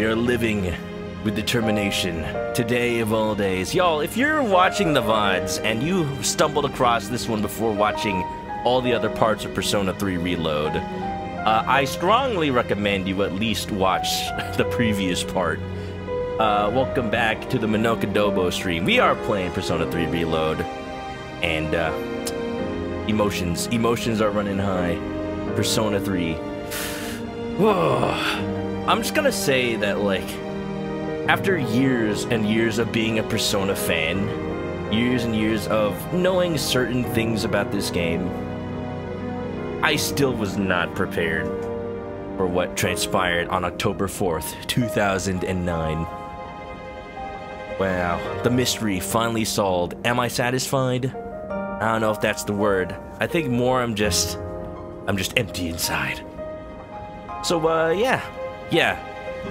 We are living with determination. Today of all days. Y'all, if you're watching the VODs and you stumbled across this one before watching all the other parts of Persona 3 Reload, I strongly recommend you at least watch the previous part. Welcome back to the ManokAdobo stream. We are playing Persona 3 Reload, and emotions are running high. Persona 3. I'm just gonna say that, like, after years and years of being a Persona fan, years and years of knowing certain things about this game, I still was not prepared for what transpired on October 4th, 2009. Wow, the mystery finally solved. Am I satisfied? I don't know if that's the word. I think more I'm just empty inside. So, yeah.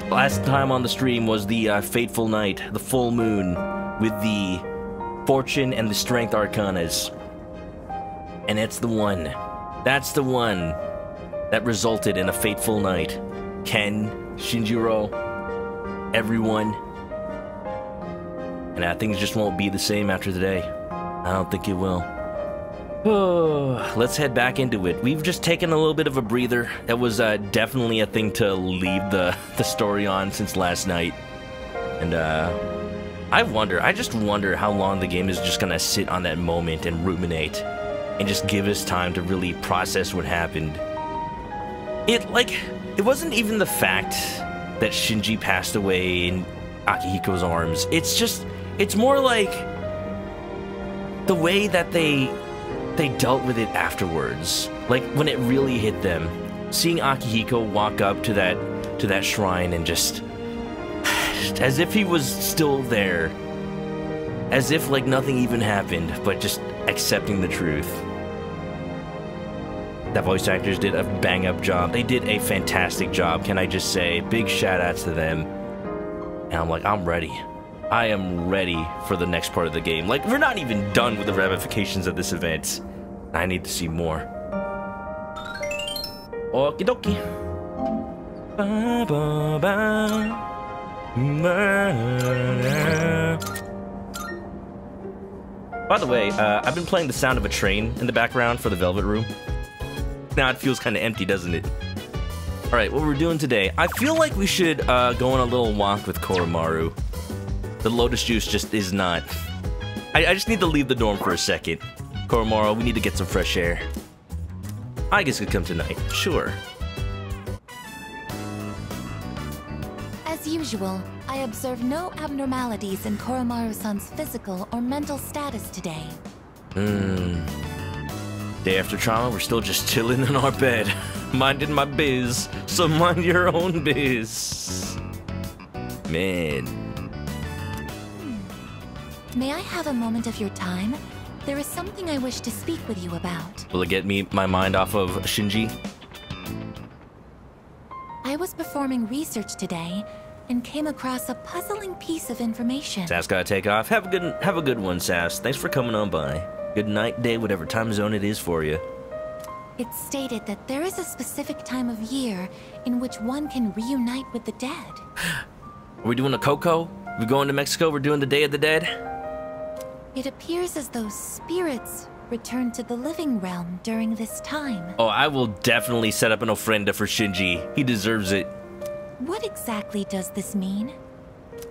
Last time on the stream was the fateful night, the full moon, with the fortune and the strength arcanas. And it's the one that resulted in a fateful night. Ken, Shinjiro, everyone. And things just won't be the same after today. I don't think it will. Oh, let's head back into it. We've just taken a little bit of a breather. That was definitely a thing to leave the story on since last night. And I just wonder how long the game is just gonna sit on that moment and ruminate and just give us time to really process what happened. It wasn't even the fact that Shinji passed away in Akihiko's arms. It's more like the way that they dealt with it afterwards. Like, when it really hit them. Seeing Akihiko walk up to that shrine and just as if he was still there. As if, like, nothing even happened, but just accepting the truth. The voice actors did a bang-up job. They did a fantastic job, can I just say. Big shout-outs to them. And I'm like, I'm ready. I am ready for the next part of the game. Like, we're not even done with the ramifications of this event. I need to see more. Okie dokie. Ba, ba, ba. By the way, I've been playing the sound of a train in the background for the Velvet Room. Now it feels kind of empty, doesn't it? Alright, what we're doing today. I feel like we should go on a little walk with Koromaru. The Lotus Juice just is not. I just need to leave the dorm for a second. Koromaru, we need to get some fresh air. I guess it could come tonight. Sure. As usual, I observe no abnormalities in Koromaru-san's physical or mental status today. Day after trauma, we're still just chilling in our bed. Minding my biz, so mind your own biz. Man. May I have a moment of your time? There is something I wish to speak with you about. Will it get my mind off of Shinji? I was performing research today and came across a puzzling piece of information. Sass gotta take off. Have a good one, Sass. Thanks for coming on by. Good night, day, whatever time zone it is for you. It stated that there is a specific time of year in which one can reunite with the dead. Are we doing a Coco? We going to Mexico? We're doing the Day of the Dead? It appears as though spirits return to the living realm during this time. Oh, I will definitely set up an ofrenda for Shinji. He deserves it. What exactly does this mean?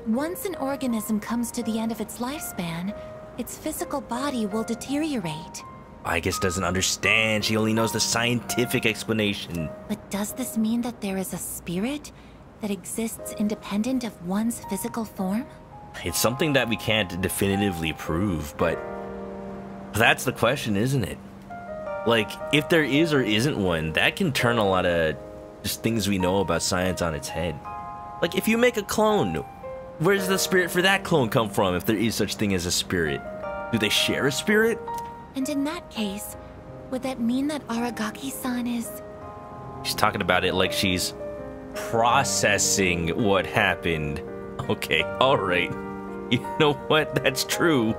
Once an organism comes to the end of its lifespan, its physical body will deteriorate. I guess doesn't understand. She only knows the scientific explanation. But does this mean that there is a spirit that exists independent of one's physical form? It's something that we can't definitively prove, but that's the question, isn't it? Like, if there is or isn't one, that can turn a lot of just things we know about science on its head. Like, if you make a clone, where does the spirit for that clone come from if there is such thing as a spirit? Do they share a spirit? And in that case, would that mean that Aragaki-san is... She's talking about it like she's processing what happened. Okay, alright. You know what? That's true.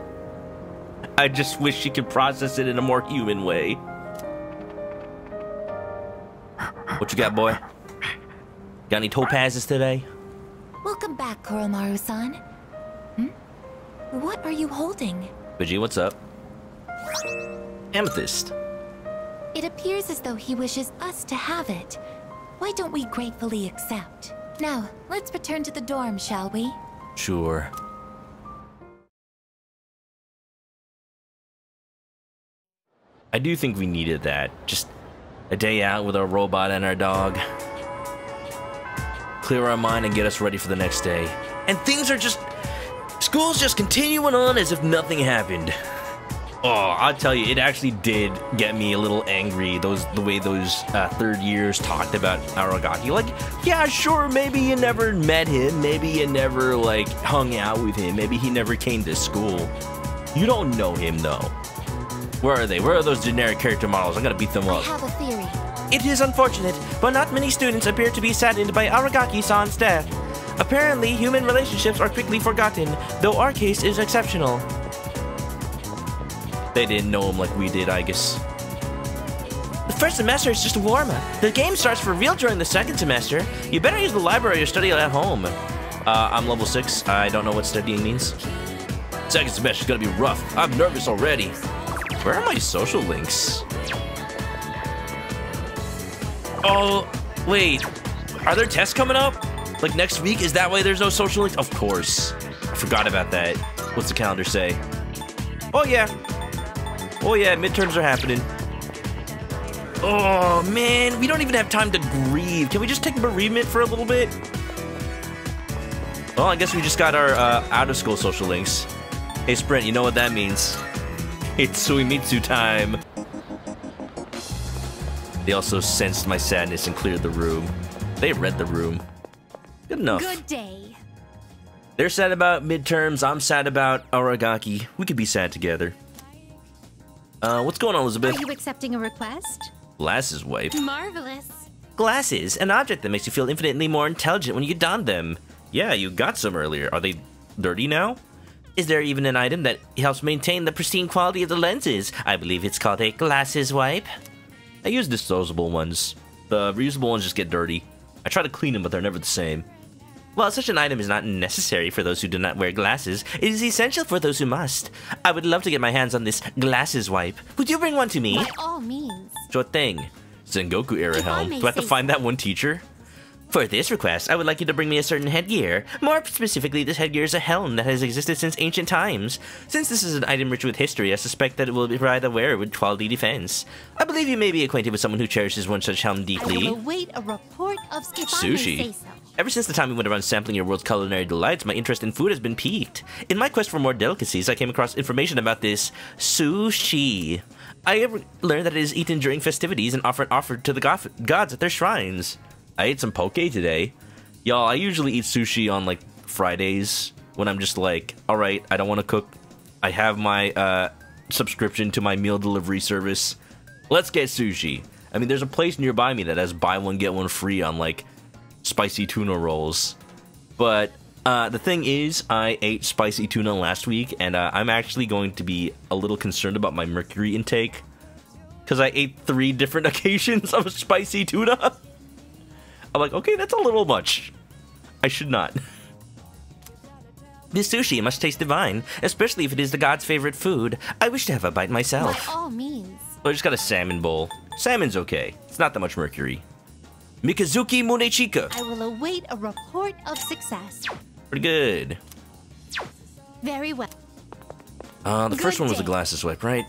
I just wish she could process it in a more human way. What you got, boy? Got any topazes today? Welcome back, Koromaru-san. What are you holding? Vijay, what's up? Amethyst. It appears as though he wishes us to have it. Why don't we gratefully accept? Now, let's return to the dorm, shall we? Sure. I do think we needed that. Just a day out with our robot and our dog. Clear our mind and get us ready for the next day. And things are just... School's just continuing on as if nothing happened. Oh, I'll tell you, it actually did get me a little angry, the way those third years talked about Aragaki. Like, yeah, sure, maybe you never met him, maybe you never, like, hung out with him, maybe he never came to school. You don't know him, though. Where are they? Where are those generic character models? I'm gonna beat them up. I have a theory. It is unfortunate, but not many students appear to be saddened by Aragaki-san's death. Apparently, human relationships are quickly forgotten, though our case is exceptional. They didn't know him like we did, I guess. The first semester is just a warm-up. The game starts for real during the second semester. You better use the library or study at home. I'm level 6. I don't know what studying means. Second semester's gonna be rough. I'm nervous already. Where are my social links? Oh, wait. Are there tests coming up? Like next week? Is that why there's no social links? Of course. I forgot about that. What's the calendar say? Oh, yeah. Oh, yeah, midterms are happening. Oh, man. We don't even have time to grieve. Can we just take bereavement for a little bit? Well, I guess we just got our out-of-school social links. Hey, Sprint, you know what that means. It's Suimitsu time. They also sensed my sadness and cleared the room. They read the room. Good enough. Good day. They're sad about midterms. I'm sad about Aragaki. We could be sad together. What's going on, Elizabeth? Are you accepting a request? Glasses wipe. Marvelous. Glasses, an object that makes you feel infinitely more intelligent when you don them. Yeah, you got some earlier. Are they dirty now? Is there even an item that helps maintain the pristine quality of the lenses? I believe it's called a glasses wipe. I use disposable ones. The reusable ones just get dirty. I try to clean them, but they're never the same. While such an item is not necessary for those who do not wear glasses, it is essential for those who must. I would love to get my hands on this glasses wipe. Would you bring one to me? By all means. Sure thing. Sengoku era If I helm. may Do I have to say find that one teacher? For this request, I would like you to bring me a certain headgear. More specifically, this headgear is a helm that has existed since ancient times. Since this is an item rich with history, I suspect that it will provide the wearer with quality defense. I believe you may be acquainted with someone who cherishes one such helm I deeply. will await a report of if I may Sushi. say so. Ever since the time we went around sampling your world's culinary delights, my interest in food has been piqued. In my quest for more delicacies, I came across information about this sushi. I learned that it is eaten during festivities and offered to the gods at their shrines. I ate some poke today. Y'all, I usually eat sushi on, like, Fridays when I'm just like, alright, I don't want to cook. I have my subscription to my meal delivery service. Let's get sushi. I mean, there's a place nearby me that has buy one, get one free on, like, spicy tuna rolls. But the thing is, I ate spicy tuna last week, and I'm actually going to be a little concerned about my mercury intake. Because I ate 3 different occasions of spicy tuna. I'm like, okay, that's a little much. I should not. This sushi must taste divine, especially if it is the god's favorite food. I wish to have a bite myself. By all means. I just got a salmon bowl. Salmon's okay. It's not that much mercury. Mikazuki Munechika. I will await a report of success. Pretty good. Very well. The Good first one was a day. glasses wipe, right?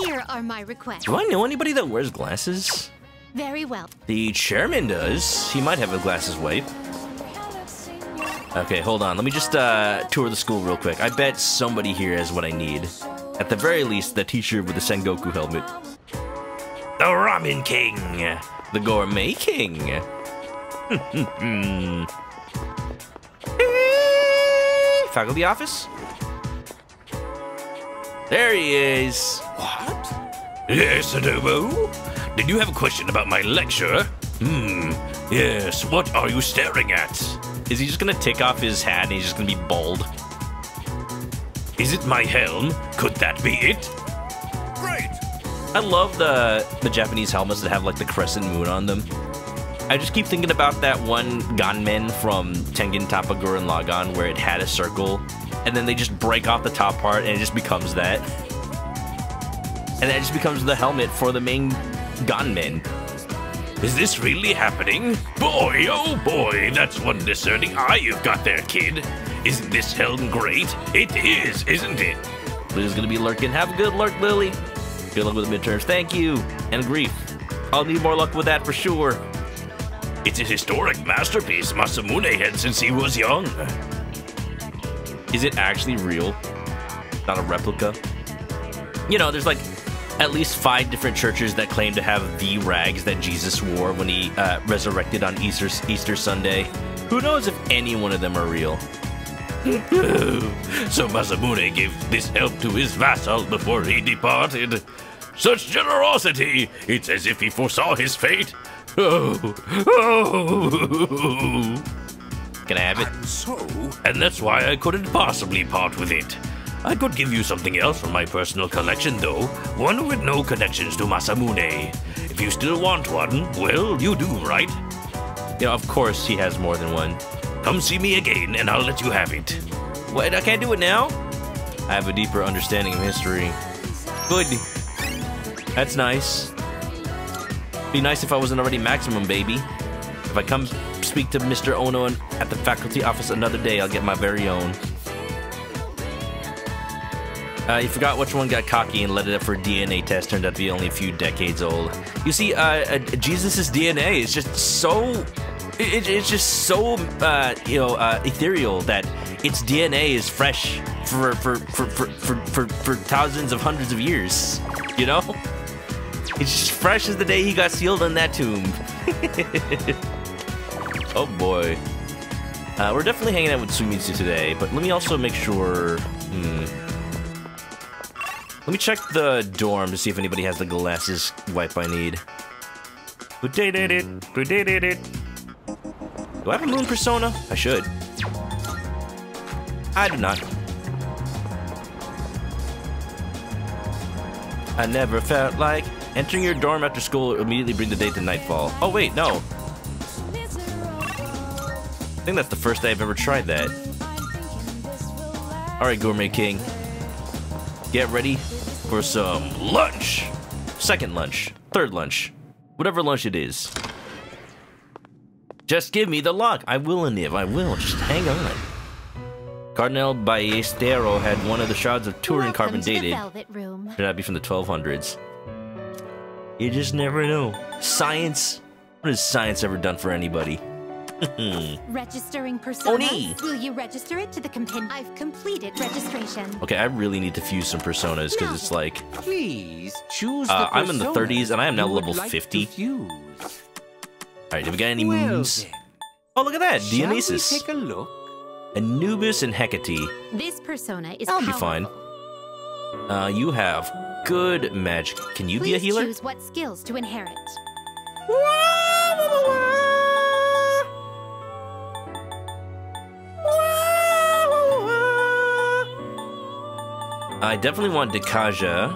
Here are my requests. Do I know anybody that wears glasses? Very well. The chairman does. He might have a glasses wipe. Okay, hold on. Let me just tour the school real quick. I bet somebody here has what I need. At the very least, the teacher with the Sengoku helmet. The Ramen King! The Gourmet King! Faculty office? There he is! What? Yes, Adobo? Did you have a question about my lecture? Yes, what are you staring at? Is he just gonna take off his hat and he's just gonna be bald? Is it my helm? Could that be it? Great! I love the Japanese helmets that have like the crescent moon on them. I just keep thinking about that one gunman from Tengen Toppa Gurren Lagann where it had a circle, and then they just break off the top part, and it just becomes that. And that just becomes the helmet for the main gunman. Is this really happening? Boy, oh boy, that's one discerning eye you've got there, kid. Isn't this helm great? It is, isn't it? Lily's gonna be lurking. Have a good lurk, Lily. Good luck with the midterms. Thank you. And grief. I'll need more luck with that for sure. It's a historic masterpiece Masamune had since he was young. Is it actually real? Not a replica? You know, there's like at least 5 different churches that claim to have the rags that Jesus wore when he resurrected on Easter Sunday. Who knows if any one of them are real? So Masamune gave this help to his vassal before he departed. Such generosity! It's as if he foresaw his fate. Oh. Can I have it? And that's why I couldn't possibly part with it. I could give you something else from my personal collection, though. One with no connections to Masamune. If you still want one, well, you do, right? Yeah, of course he has more than one. Come see me again, and I'll let you have it. What? I can't do it now? I have a deeper understanding of history. Good. That's nice. Be nice if I wasn't already maximum, baby. If I come speak to Mr. Ono at the faculty office another day, I'll get my very own. You forgot which one got cocky and let it up for a DNA test. Turned out to be only a few decades old. You see, Jesus' DNA is just so... It's just so, ethereal that its DNA is fresh for thousands of hundreds of years. You know? It's just fresh as the day he got sealed in that tomb. Oh boy. We're definitely hanging out with Sumitsu today, but let me also make sure... Let me check the dorm to see if anybody has the glasses wipe I need. Who did it? Who did it? Do I have a moon persona? I should. I do not. I never felt like entering your dorm after school will immediately bring the day to nightfall. Oh wait, no. I think that's the first day I've ever tried that. Alright, Gourmet King. Get ready for some lunch. Second lunch. Third lunch. Whatever lunch it is. Just give me the lock. I will, Aniv. I will. Just hang on. Cardinal Ballestero had one of the shards of Turin carbon dated. Should that be from the 1200s? You just never know. Science. What has science ever done for anybody? Registering personas. Will you register it to the compendium? I've completed registration. Okay, I really need to fuse some personas because it's like... Please choose the I'm in the 30s and I am now level 50. Alright, do we got any moons? Then. Oh, look at that! Shall Dionysus. we take a look? Anubis and Hecate. This persona is I'll be powerful. fine. You have good magic. Can you be a healer? Choose what skills to inherit. I definitely want Dekaja.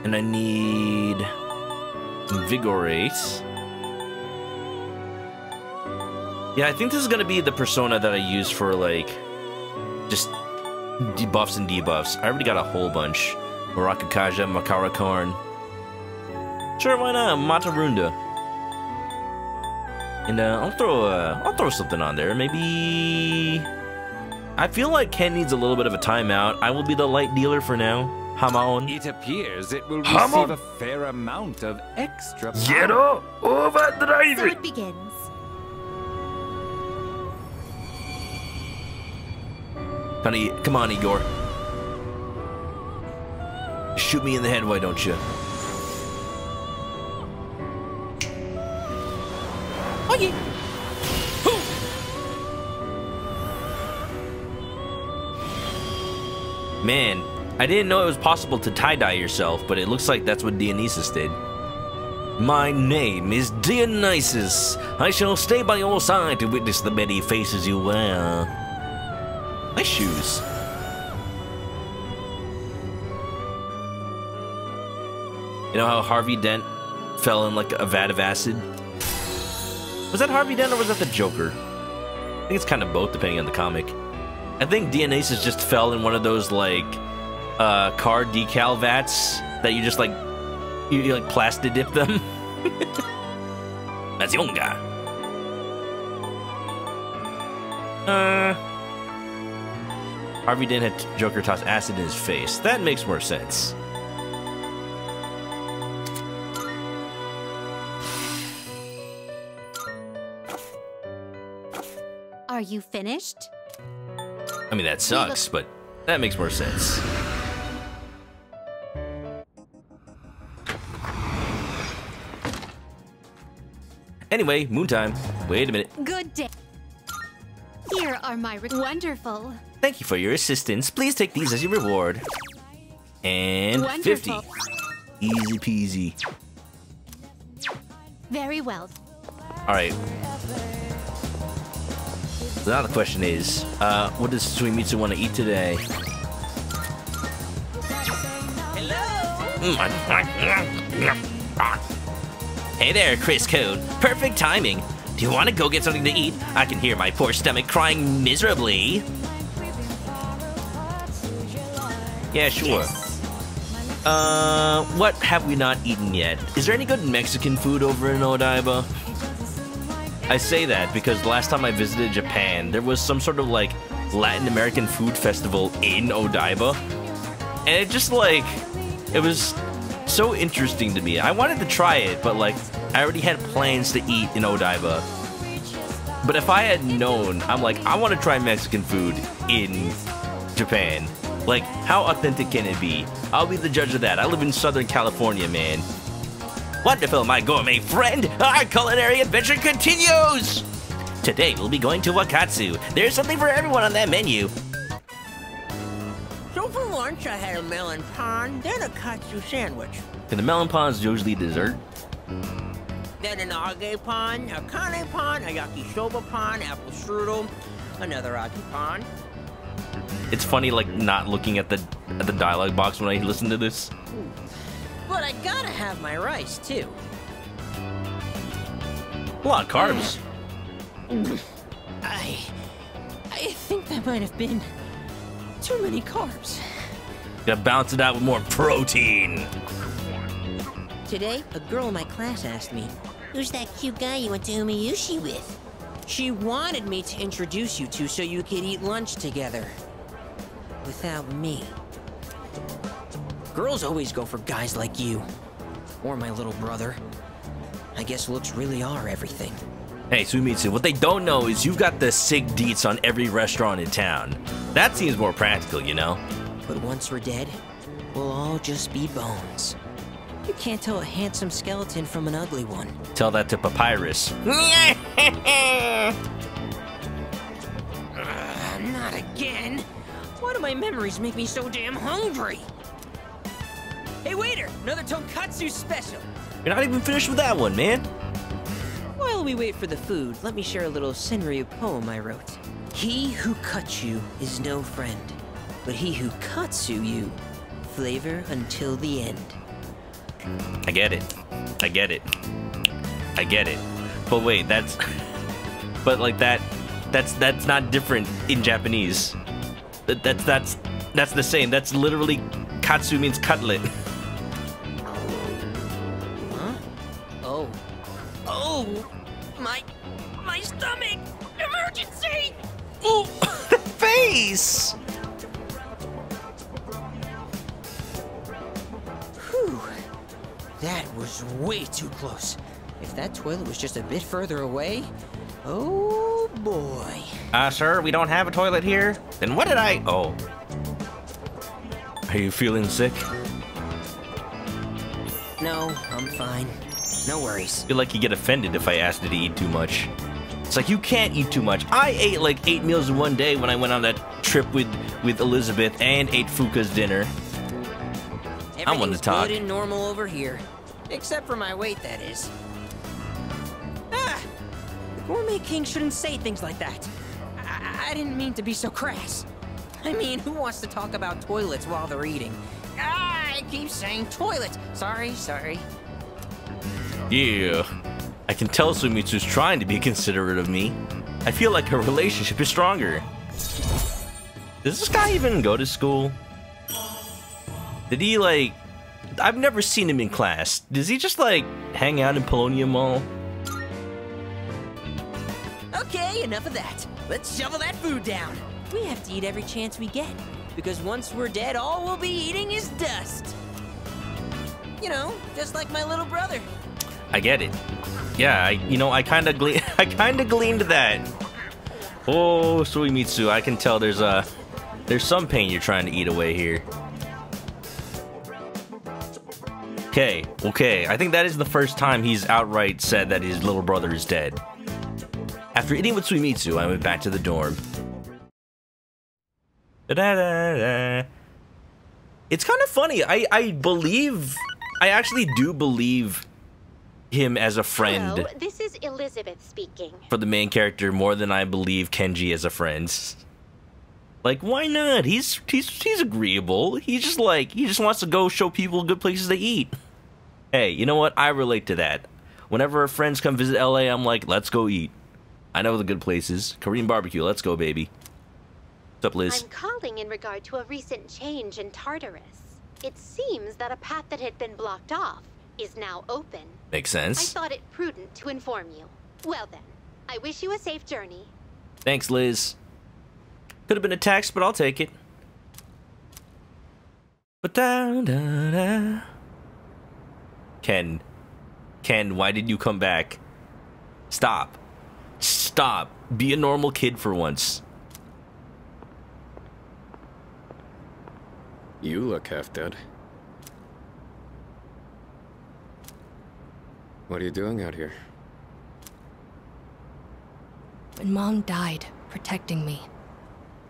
And I need Invigorate. Yeah, I think this is gonna be the persona that I use for like just debuffs and debuffs. I already got a whole bunch. Murakakaja, Makara Karn. Sure, why not? Matarunda. And I'll throw something on there. Maybe I feel like Ken needs a little bit of a timeout. I will be the light dealer for now. Hamon. It appears it will receive a fair amount of extra power. Zero overdrive So it. it begins. Honey, come on, Igor. Shoot me in the head, why don't you? Oh yeah. Man, I didn't know it was possible to tie-dye yourself, but it looks like that's what Dionysus did. My name is Dionysus. I shall stay by your side to witness the many faces you wear. Nice shoes. You know how Harvey Dent fell in like a vat of acid? Was that Harvey Dent or was that the Joker? I think it's kind of both depending on the comic. I think Dionysus just fell in one of those like car decal vats that you just like you like plastic dip them. That's young guy. Harvey Dent had Joker toss acid in his face. That makes more sense. Are you finished? I mean, that sucks, but that makes more sense. Anyway, moon time. Wait a minute. Good day. Here are my wonderful. Thank you for your assistance. Please take these as your reward. And Wonderful. 50. Easy peasy. Very well. Alright. So now the question is, what does Suimitsu want to eat today? Hey there, Chris Code. Perfect timing. Do you want to go get something to eat? I can hear my poor stomach crying miserably. Yeah, sure. What have we not eaten yet? Is there any good Mexican food over in Odaiba? I say that because last time I visited Japan, there was some sort of like Latin American food festival in Odaiba. And it just like, it was so interesting to me. I wanted to try it, but like, I already had plans to eat in Odaiba. But if I had known, I'm like, I want to try Mexican food in Japan. Like, how authentic can it be? I'll be the judge of that. I live in Southern California, man. Wonderful, my gourmet friend! Our culinary adventure continues! Today we'll be going to Wakatsu. There's something for everyone on that menu. So for lunch, I had a melon pan, then a katsu sandwich. And the melon pan is usually dessert. Then an age pan, a kane pan, a yakisoba pan, apple strudel, another age pan. It's funny, like, not looking at the dialogue box when I listen to this. But I gotta have my rice, too. A lot of carbs. I think that might have been too many carbs. Gotta balance it out with more protein. Today, a girl in my class asked me, "Who's that cute guy you went to Umiyushi with?" She wanted me to introduce you to so you could eat lunch together. Without me. Girls always go for guys like you. Or my little brother. I guess looks really are everything. Hey, Suimitsu, what they don't know is you've got the sick deets on every restaurant in town. That seems more practical, you know? But once we're dead, we'll all just be bones. You can't tell a handsome skeleton from an ugly one. Tell that to Papyrus. Not again. Why do my memories make me so damn hungry? Hey waiter, another tonkatsu special. You're not even finished with that one, man. While we wait for the food, let me share a little Senryu poem I wrote. He who cuts you is no friend, but he who katsu you, flavor until the end. I get it. I get it. I get it. But wait, that's... But like that's not different in Japanese. That's the same. That's literally... Katsu means cutlet. Huh? Oh. Oh! My stomach! Emergency! Ooh! The face! Whew. That was way too close. If that toilet was just a bit further away... Oh, boy. Sir, we don't have a toilet here? Then what did I... Oh. Are you feeling sick? No, I'm fine. No worries. I feel like you get offended if I asked you to eat too much. It's like, you can't eat too much. I ate like 8 meals in one day when I went on that trip with Elizabeth and ate Fuka's dinner. I want to talk. Good and normal over here. Except for my weight, that is. Ah! The Gourmet King shouldn't say things like that. I didn't mean to be so crass. I mean, who wants to talk about toilets while they're eating? Ah! I keep saying toilet. Sorry. Yeah. I can tell Suimitsu's trying to be considerate of me. I feel like her relationship is stronger. Does this guy even go to school? Did he, like... I've never seen him in class. Does he just, like, hang out in Polonium Mall? Okay, enough of that. Let's shovel that food down. We have to eat every chance we get, because once we're dead, all we'll be eating is dust. You know, just like my little brother. I get it. Yeah, I kind of gleaned that. Oh, Suimitsu, I can tell there's some pain you're trying to eat away here. Okay. I think that is the first time he's outright said that his little brother is dead. After eating with Suimitsu, I went back to the dorm. It's kind of funny. I actually do believe him as a friend. Hello, this is Elizabeth speaking. For the main character more than I believe Kenji as a friend. Like, why not? He's agreeable. He just wants to go show people good places to eat. Hey, you know what? I relate to that. Whenever our friends come visit LA, I'm like, let's go eat. I know the good places. Korean barbecue, let's go, baby. What's up, Liz? I'm calling in regard to a recent change in Tartarus. It seems that a path that had been blocked off is now open. Makes I sense. thought it prudent to inform you. Well then, I wish you a safe journey. Thanks, Liz. Could have been a text, but I'll take it. Ken, why did you come back? Stop. Be a normal kid for once. You look half dead. What are you doing out here? When Mom died, protecting me,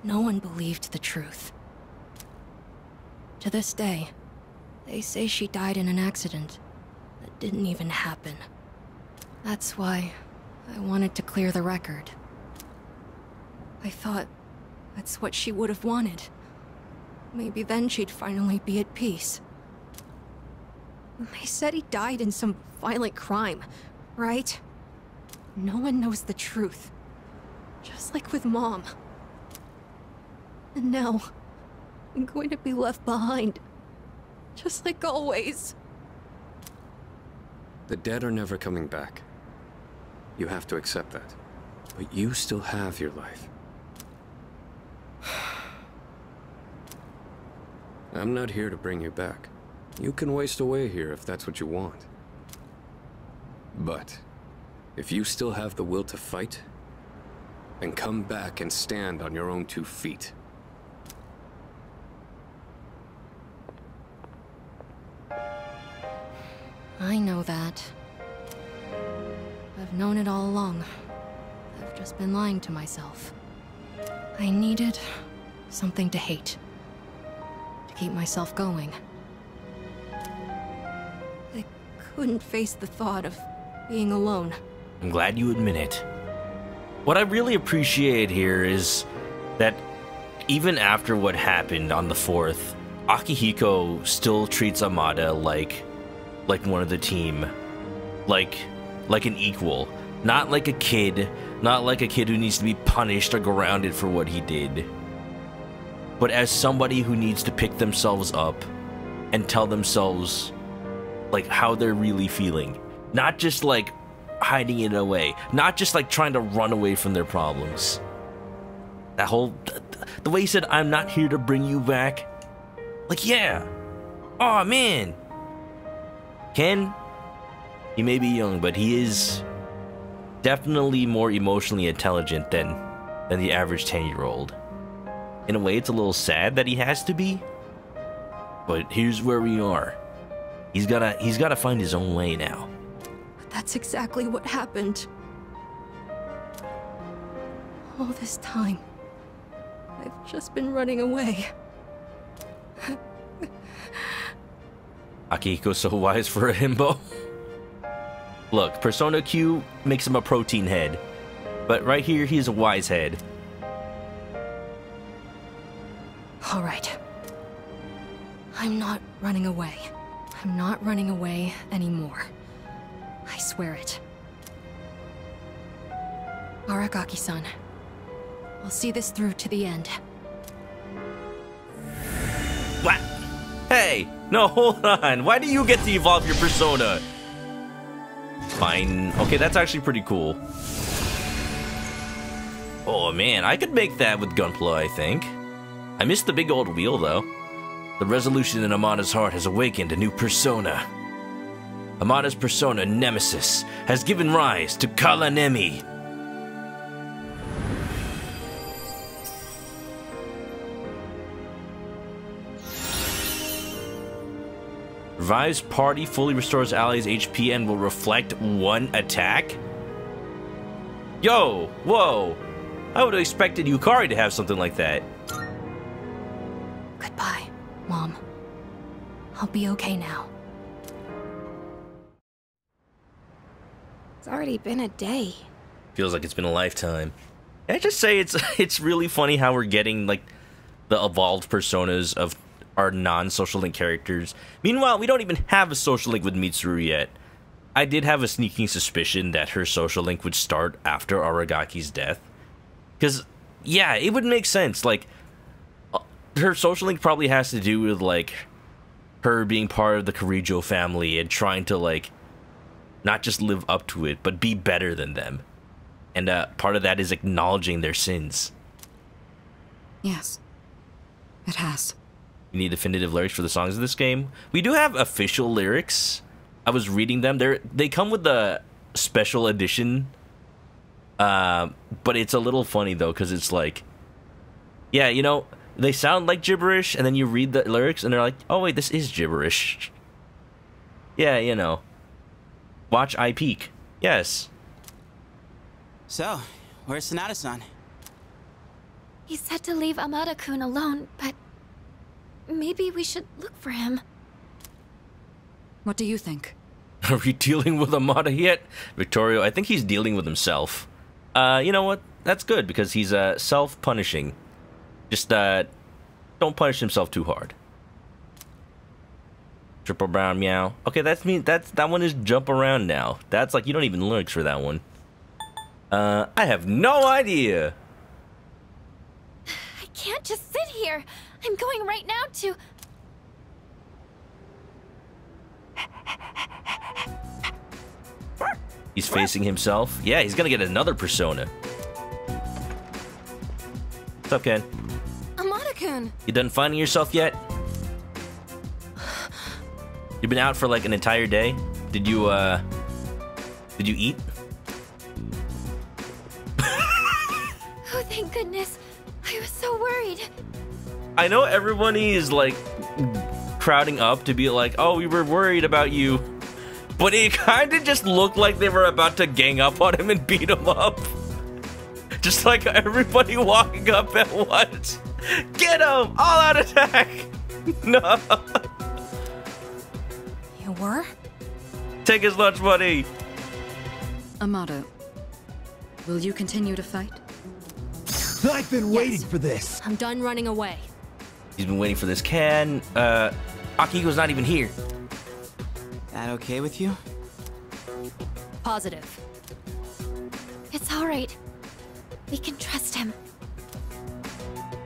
no one believed the truth. To this day, they say she died in an accident that didn't even happen. That's why I wanted to clear the record. I thought that's what she would have wanted. Maybe then she'd finally be at peace. They said he died in some violent crime, right? No one knows the truth. Just like with Mom. And now, I'm going to be left behind. Just like always. The dead are never coming back. You have to accept that. But you still have your life. I'm not here to bring you back. You can waste away here if that's what you want. But, if you still have the will to fight, then come back and stand on your own 2 feet. I know that. I've known it all along. I've just been lying to myself. I needed something to hate. To keep myself going. I couldn't face the thought of being alone. I'm glad you admit it. What I really appreciate here is that even after what happened on the 4th, Akihiko still treats Amada like one of the team. Like an equal. Not like a kid. Not like a kid who needs to be punished or grounded for what he did. But as somebody who needs to pick themselves up and tell themselves like how they're really feeling. Not just like hiding it away. Not just like trying to run away from their problems. That whole... the way he said, I'm not here to bring you back. Like, yeah. Aw, man. Ken, he may be young, but he is definitely more emotionally intelligent than the average 10-year-old. In a way, it's a little sad that he has to be. But here's where we are. He's gotta find his own way now. But that's exactly what happened. All this time, I've just been running away. Akihiko's so wise for a himbo. Look, Persona Q makes him a protein head. But right here, he's a wise head. All right. I'm not running away. I'm not running away anymore. I swear it. Aragaki-san, I'll see this through to the end. What? Hey! No, hold on. Why do you get to evolve your persona? Fine. Okay, that's actually pretty cool. Oh man, I could make that with Gunpla, I think. I missed the big old wheel, though. The resolution in Amada's heart has awakened a new persona. Amada's persona, Nemesis, has given rise to Kalanemi. Revives party, fully restores allies' HP, and will reflect 1 attack? Yo, whoa. I would have expected Yukari to have something like that. Goodbye, Mom. I'll be okay now. It's already been a day. Feels like it's been a lifetime. Can I just say it's really funny how we're getting like the evolved personas of our non-social link characters. Meanwhile, we don't even have a social link with Mitsuru yet. I did have a sneaking suspicion that her social link would start after Aragaki's death. Because, yeah, it would make sense. Like, her social link probably has to do with, like, her being part of the Kirijo family and trying to, like, not just live up to it, but be better than them. And part of that is acknowledging their sins. Yes, it has. You need definitive lyrics for the songs of this game. We do have official lyrics. I was reading them. They come with the special edition. But it's a little funny, though, because it's like... Yeah, you know, they sound like gibberish, and then you read the lyrics, and they're like, oh, wait, this is gibberish. Yeah, you know. Watch I Peek. Yes. So, where's Sonata-san? He said to leave Amada-kun alone, but... maybe we should look for him. What do you think? Are we dealing with Amada yet? Victorio, I think he's dealing with himself. You know what? That's good, because he's self-punishing. Just, don't punish himself too hard. Triple brown meow. Okay, that one is jump around now. That's like, you don't even lyrics for that one. I have no idea. I can't just sit here. I'm going right now to... He's facing himself. Yeah, he's gonna get another persona. What's up, Ken? Amada-kun! You done finding yourself yet? You've been out for like an entire day? Did you eat? Oh, thank goodness. I was so worried. I know everybody is like crowding up to be like, oh, we were worried about you. But it kind of just looked like they were about to gang up on him and beat him up. Just like everybody walking up at once. Get him! All out attack! No. You were? Take his lunch money. Amado, will you continue to fight? I've been waiting for this. I'm done running away. He's been waiting for this. Ken, Akihiko's not even here. That okay with you? Positive. It's all right. We can trust him.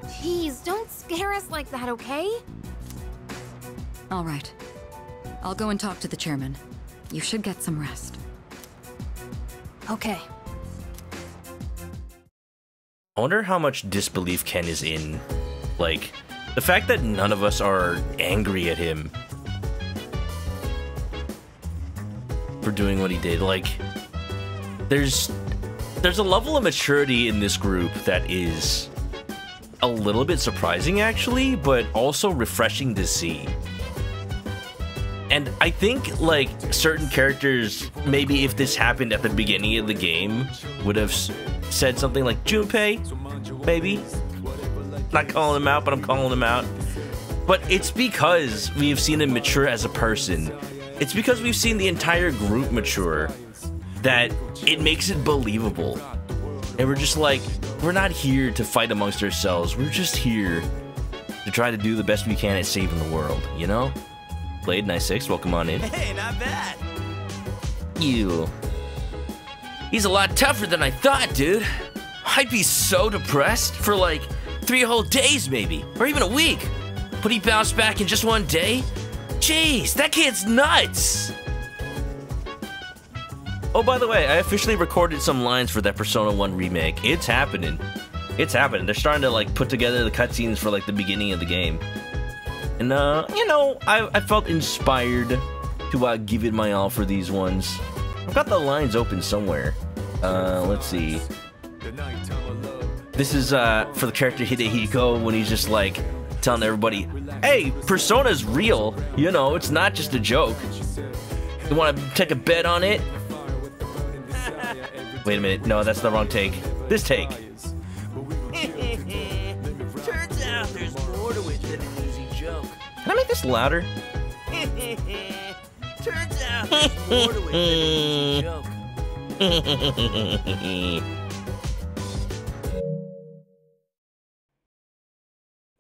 Please, don't scare us like that, okay? All right. I'll go and talk to the chairman. You should get some rest. Okay. I wonder how much disbelief Ken is in. Like, the fact that none of us are angry at him for doing what he did. Like, there's a level of maturity in this group that is a little bit surprising, actually, but also refreshing to see. And I think, like, certain characters, maybe if this happened at the beginning of the game, would have said something like Junpei, maybe? Not calling him out, but I'm calling him out. But it's because we've seen him mature as a person. It's because we've seen the entire group mature that it makes it believable. And we're just like, we're not here to fight amongst ourselves. We're just here to try to do the best we can at saving the world, you know? Blade, nice 6, welcome on in. Hey, not bad. You. He's a lot tougher than I thought, dude. I'd be so depressed for like 3 whole days maybe, or even a week. But he bounced back in just 1 day? Jeez, that kid's nuts! Oh, by the way, I officially recorded some lines for that Persona 1 remake. It's happening. It's happening. They're starting to like put together the cutscenes for like the beginning of the game. And you know, I felt inspired to give it my all for these ones. I've got the lines open somewhere. Let's see. This is for the character Hidehiko when he's just like telling everybody, hey, Persona's real. You know, it's not just a joke. You want to take a bet on it? Wait a minute. No, that's the wrong take. This take. Turns out there's more to it than an easy joke. Can I make this louder? Turns out there's more to it than an easy joke.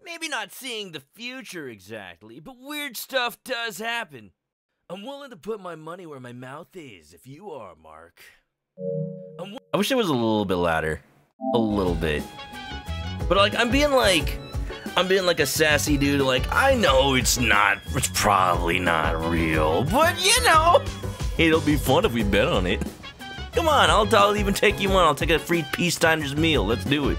Maybe not seeing the future exactly, but weird stuff does happen. I'm willing to put my money where my mouth is, if you are, Mark. I wish it was a little bit louder. A little bit. But like, I'm being like a sassy dude, like, I know it's probably not real, but you know, it'll be fun if we bet on it. Come on, I'll even take you on. I'll take a free Peacetiner's meal. Let's do it.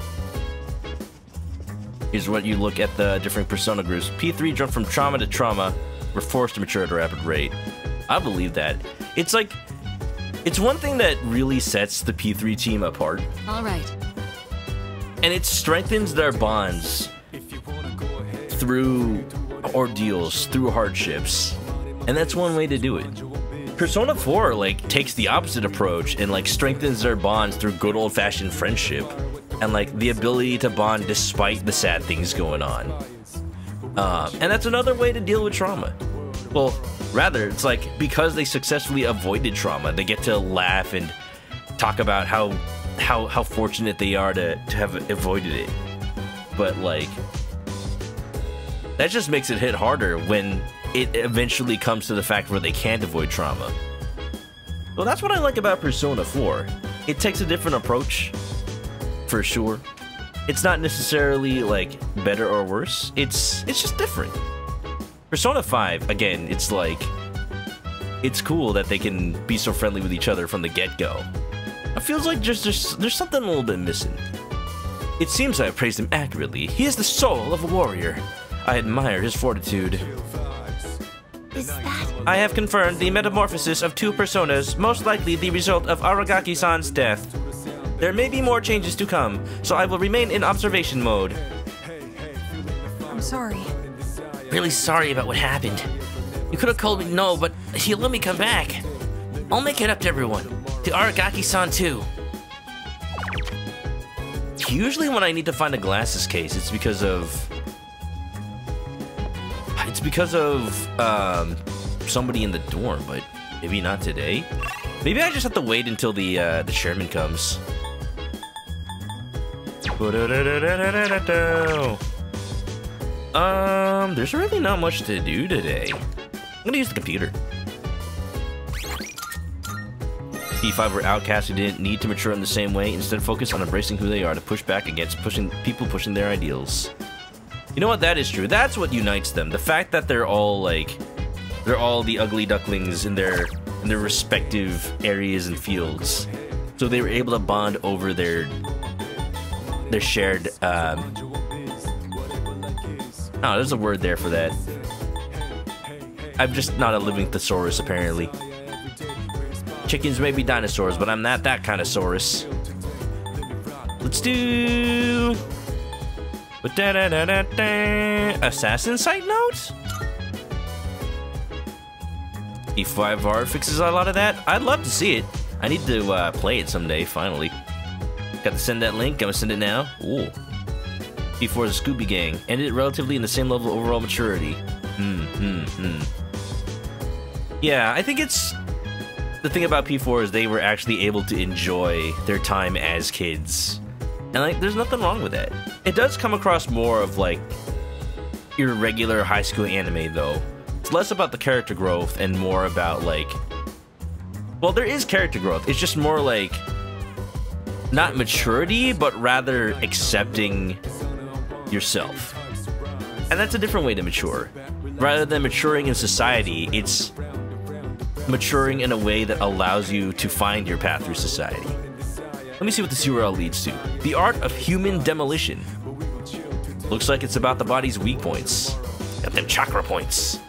Here's what you look at the different Persona groups. P3 jumped from trauma to trauma. We're forced to mature at a rapid rate. I believe that. It's like, it's one thing that really sets the P3 team apart. All right. And it strengthens their bonds through ordeals, through hardships. And that's one way to do it. Persona 4, like, takes the opposite approach and, like, strengthens their bonds through good old-fashioned friendship. And, like, the ability to bond despite the sad things going on. And that's another way to deal with trauma. Well, rather, it's like, because they successfully avoided trauma, they get to laugh and talk about how fortunate they are to have avoided it. But, like, that just makes it hit harder when it eventually comes to the fact where they can't avoid trauma. Well, that's what I like about Persona 4. It takes a different approach, for sure. It's not necessarily, like, better or worse. It's just different. Persona 5, again, it's like, it's cool that they can be so friendly with each other from the get-go. It feels like there's something a little bit missing. It seems I have praised him accurately. He is the soul of a warrior. I admire his fortitude. Is that... I have confirmed the metamorphosis of 2 personas, most likely the result of Aragaki-san's death. There may be more changes to come, so I will remain in observation mode. I'm sorry. Really sorry about what happened. You could have told me no, but he let me come back. I'll make it up to everyone. To Aragaki-san too. Usually when I need to find a glasses case, it's because of somebody in the dorm, but maybe not today. Maybe I just have to wait until the chairman comes. There's really not much to do today. I'm gonna use the computer. P5 were outcasts who didn't need to mature in the same way, instead focus on embracing who they are to push back against people pushing their ideals. You know what, that is true. That's what unites them. The fact that they're all the ugly ducklings in their respective areas and fields. So they were able to bond over their shared oh, there's a word there for that. I'm just not a living thesaurus, apparently. Chickens may be dinosaurs, but I'm not that kind of saurus. Let's do... Assassin site notes? E5R fixes a lot of that? I'd love to see it. I need to play it someday, finally. Got to send that link, I'm gonna send it now. Ooh. P4 is a Scooby Gang, ended it relatively in the same level of overall maturity. Yeah, I think it's... The thing about P4 is they were actually able to enjoy their time as kids. And, like, there's nothing wrong with that. It does come across more of, like, your regular high school anime, though. It's less about the character growth and more about, like... Well, there is character growth. It's just more like... Not maturity, but rather accepting yourself. And that's a different way to mature. Rather than maturing in society, it's maturing in a way that allows you to find your path through society. Let me see what this URL leads to. The art of human demolition. Looks like it's about the body's weak points. Got them chakra points.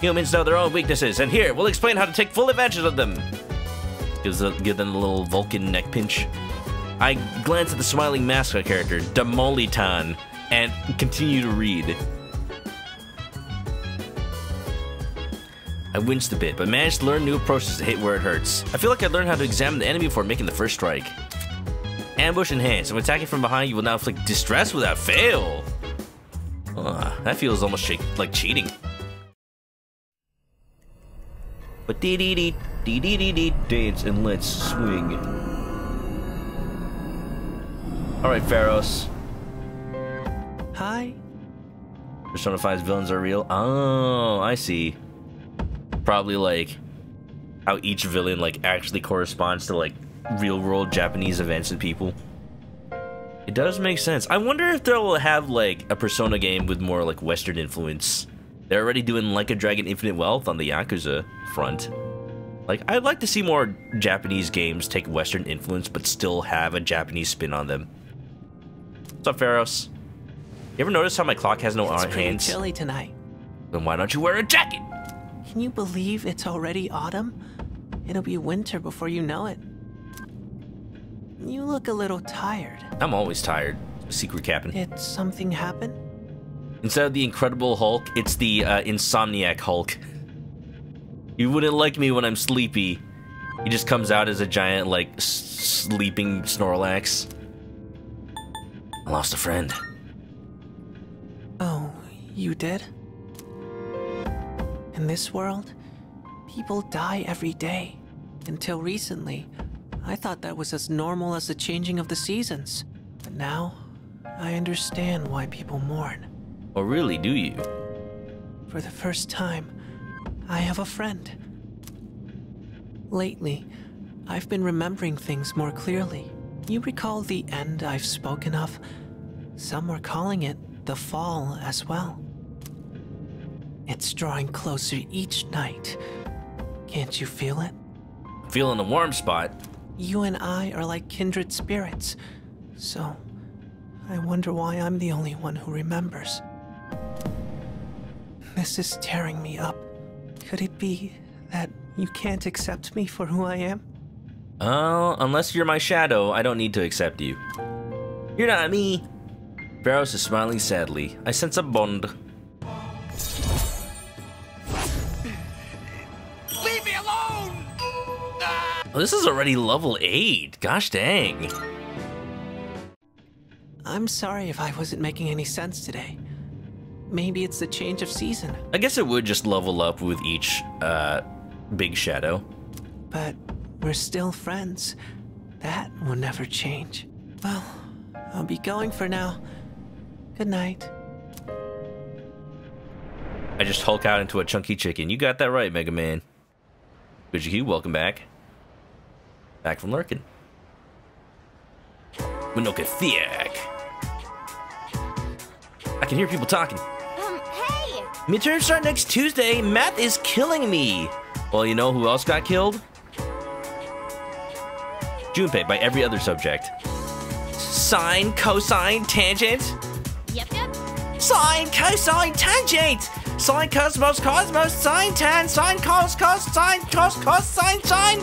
Humans know their own weaknesses, and here, we'll explain how to take full advantage of them. Give them a little Vulcan neck pinch. I glance at the smiling mascot character, Demolitan, and continue to read. I winced a bit, but managed to learn new approaches to hit where it hurts. I feel like I learned how to examine the enemy before making the first strike. Ambush enhanced. When attacking from behind, you will now inflict distress without fail. That feels almost like cheating. But dee-dee-dee, dance and let's swing. Alright, Pharos. Hi. Persona 5's villains are real? Oh, I see. Probably like how each villain like actually corresponds to like real-world Japanese events and people. It does make sense. I wonder if they'll have like a Persona game with more like Western influence. They're already doing Like a Dragon Infinite Wealth on the Yakuza front. Like, I'd like to see more Japanese games take Western influence but still have a Japanese spin on them. What's up, Pharos? You ever notice how my clock has no hands? It's pretty chilly tonight. Then why don't you wear a jacket? Can you believe it's already autumn? It'll be winter before you know it. You look a little tired. I'm always tired. Secret Captain. Did something happen? Instead of the Incredible Hulk, it's the Insomniac Hulk. You wouldn't like me when I'm sleepy. He just comes out as a giant, like, sleeping Snorlax. I lost a friend. Oh, you did? In this world, people die every day. Until recently, I thought that was as normal as the changing of the seasons. But now, I understand why people mourn. Oh, really? Do you? For the first time, I have a friend. Lately, I've been remembering things more clearly. You recall the end I've spoken of? Some were calling it the fall as well. It's drawing closer each night. Can't you feel it? Feeling a warm spot. You and I are like kindred spirits. So, I wonder why I'm the only one who remembers. This is tearing me up. Could it be that you can't accept me for who I am? Unless you're my shadow, I don't need to accept you. You're not me. Pharos is smiling sadly. I sense a bond. Leave me alone! Oh, this is already level 8. Gosh dang. I'm sorry if I wasn't making any sense today. Maybe it's the change of season. I guess it would just level up with each, big shadow. But we're still friends. That will never change. Well, I'll be going for now. Good night. I just Hulk out into a chunky chicken. You got that right, Mega Man. Good, welcome back. Back from lurking. ManokAdobo. I can hear people talking. Hey! Midterms start next Tuesday. Math is killing me. Well, you know who else got killed? Junpei by every other subject. Sine, cosine, tangent. Yep. Sine, cosine, tangent. Sine, cosmos, cosmos, sine, tan, sine, cos, sine, cos, sine, sine.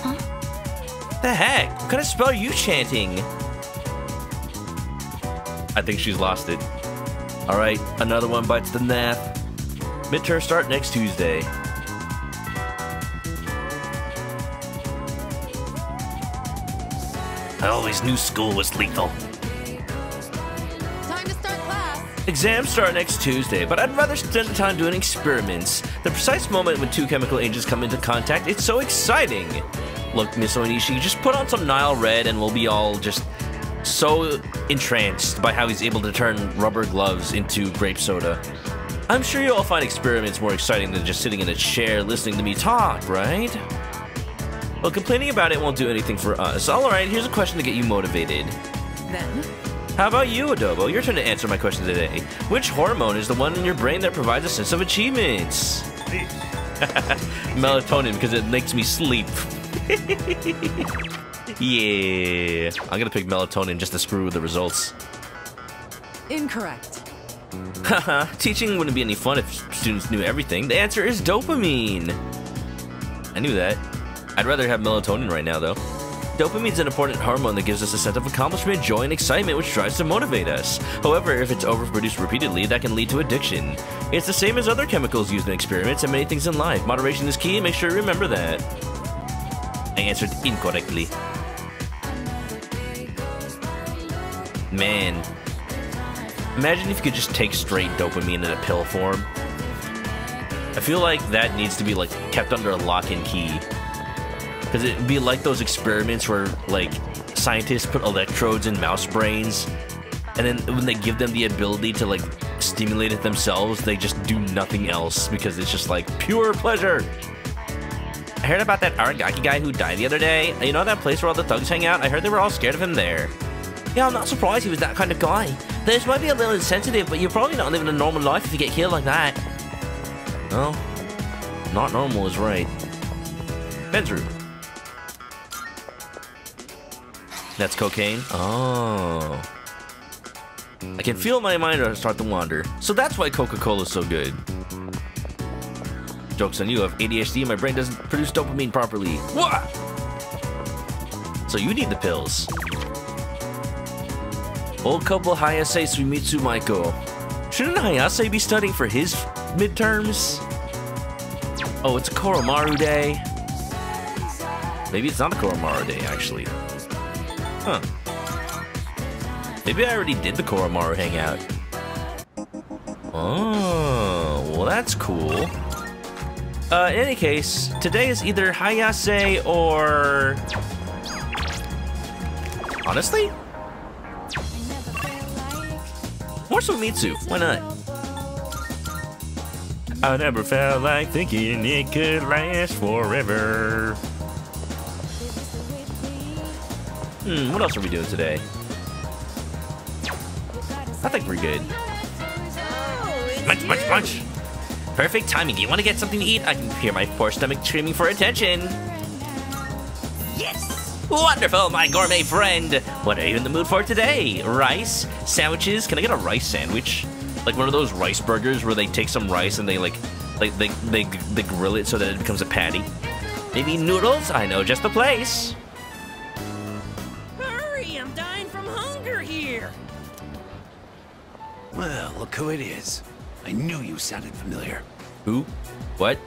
Huh? The heck? What kind of spell are you chanting? I think she's lost it. Alright, another one bites the math. Midterms start next Tuesday. I always knew school was lethal. Time to start class. Exams start next Tuesday, but I'd rather spend the time doing experiments. The precise moment when two chemical agents come into contact, it's so exciting. Look, Miss Onishi, just put on some Nile Red and we'll be all just so entranced by how he's able to turn rubber gloves into grape soda. I'm sure you all find experiments more exciting than just sitting in a chair listening to me talk, right? Well, complaining about it won't do anything for us. Alright, here's a question to get you motivated. Then? How about you, Adobo? Your turn to answer my question today. Which hormone is the one in your brain that provides a sense of achievements? Melatonin, because it makes me sleep. Yeah. I'm gonna pick melatonin just to screw with the results. Incorrect. Haha, teaching wouldn't be any fun if students knew everything. The answer is dopamine. I knew that. I'd rather have melatonin right now, though. Dopamine's an important hormone that gives us a sense of accomplishment, joy, and excitement, which tries to motivate us. However, if it's overproduced repeatedly, that can lead to addiction. It's the same as other chemicals used in experiments and many things in life. Moderation is key, and make sure you remember that. I answered incorrectly. Man. Imagine if you could just take straight dopamine in a pill form. I feel like that needs to be, like, kept under a lock and key. Because it'd be like those experiments where, like, scientists put electrodes in mouse brains, and then when they give them the ability to, like, stimulate it themselves, they just do nothing else because it's just, like, pure pleasure. I heard about that Aragaki guy who died the other day. You know that place where all the thugs hang out? I heard they were all scared of him there. Yeah, I'm not surprised he was that kind of guy. This might be a little insensitive, but you're probably not living a normal life if you get killed like that. Well, not normal is right. Ben's room. That's cocaine? Oh. I can feel my mind start to wander. So that's why Coca-Cola's so good. Joke's on you, I have ADHD and my brain doesn't produce dopamine properly. What? So you need the pills. Old couple Hayase Suimitsu Maiko. Shouldn't Hayase be studying for his midterms? Oh, it's a Koromaru day. Maybe it's not a Koromaru day, actually. Huh. Maybe I already did the Koromaru hangout. Oh, well that's cool. In any case, today is either Hayase or... Honestly? Or Sumitsu, why not? I never felt like thinking it could last forever. What else are we doing today? I think we're good. Munch, munch, munch! Perfect timing. You want to get something to eat? I can hear my poor stomach screaming for attention. Yes! Wonderful, my gourmet friend! What are you in the mood for today? Rice? Sandwiches? Can I get a rice sandwich? Like one of those rice burgers where they take some rice and they they grill it so that it becomes a patty. Maybe noodles? I know just the place. Hurry, I'm dying from hunger here. Well, look who it is. I knew you sounded familiar. Who? What?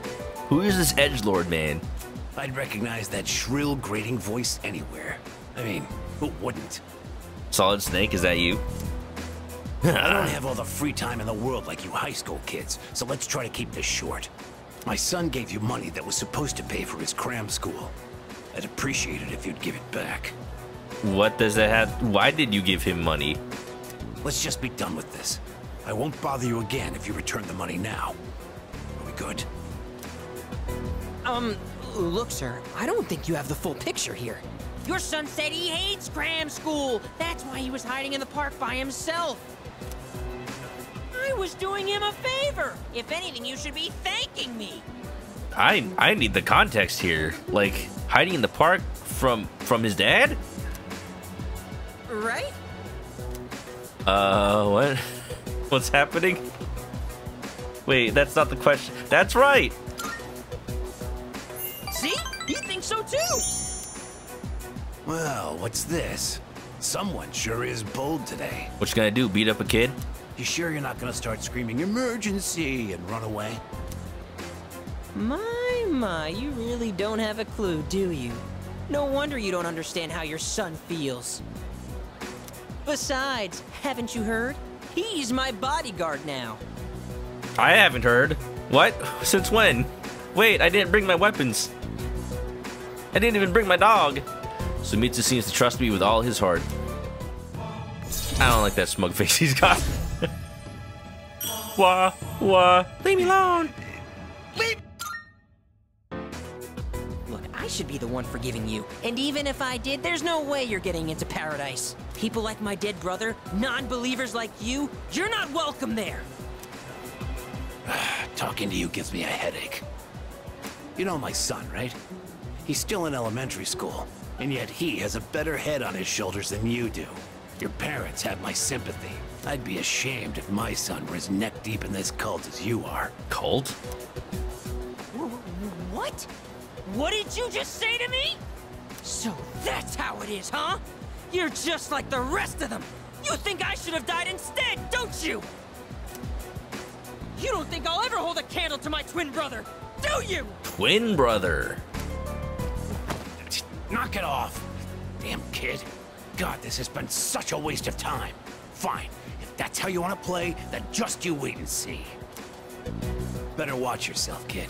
Who is this edgelord man? I'd recognize that shrill, grating voice anywhere. I mean, who wouldn't? Solid Snake, is that you? I don't have all the free time in the world like you high school kids, so let's try to keep this short. My son gave you money that was supposed to pay for his cram school. I'd appreciate it if you'd give it back. What does that have? Why did you give him money? Let's just be done with this. I won't bother you again if you return the money now. Are we good? Look, sir, I don't think you have the full picture here. Your son said he hates cram school. That's why he was hiding in the park by himself. I was doing him a favor. If anything, you should be thanking me. I need the context here. Like, hiding in the park from his dad? Right? What? What's happening? Wait, that's not the question. That's right! See? You think so too! Well, what's this? Someone sure is bold today. What you gonna do, beat up a kid? You sure you're not gonna start screaming emergency and run away? My, you really don't have a clue, do you? No wonder you don't understand how your son feels. Besides, haven't you heard? He's my bodyguard now. I haven't heard. What? Since when? Wait, I didn't bring my weapons. I didn't even bring my dog. Sumitsu seems to trust me with all his heart. I don't like that smug face he's got. Leave me alone. Look, I should be the one forgiving you. And even if I did, there's no way you're getting into paradise. People like my dead brother, non-believers like you, you're not welcome there. Talking to you gives me a headache. You know my son, right? He's still in elementary school, and yet he has a better head on his shoulders than you do. Your parents have my sympathy. I'd be ashamed if my son were as neck-deep in this cult as you are. Cult? What? What did you just say to me? So that's how it is, huh? You're just like the rest of them. You think I should have died instead, don't you? You don't think I'll ever hold a candle to my twin brother, do you? Twin brother. Knock it off. Damn kid. God, this has been such a waste of time. Fine. If that's how you want to play, then just you wait and see. Better watch yourself, kid.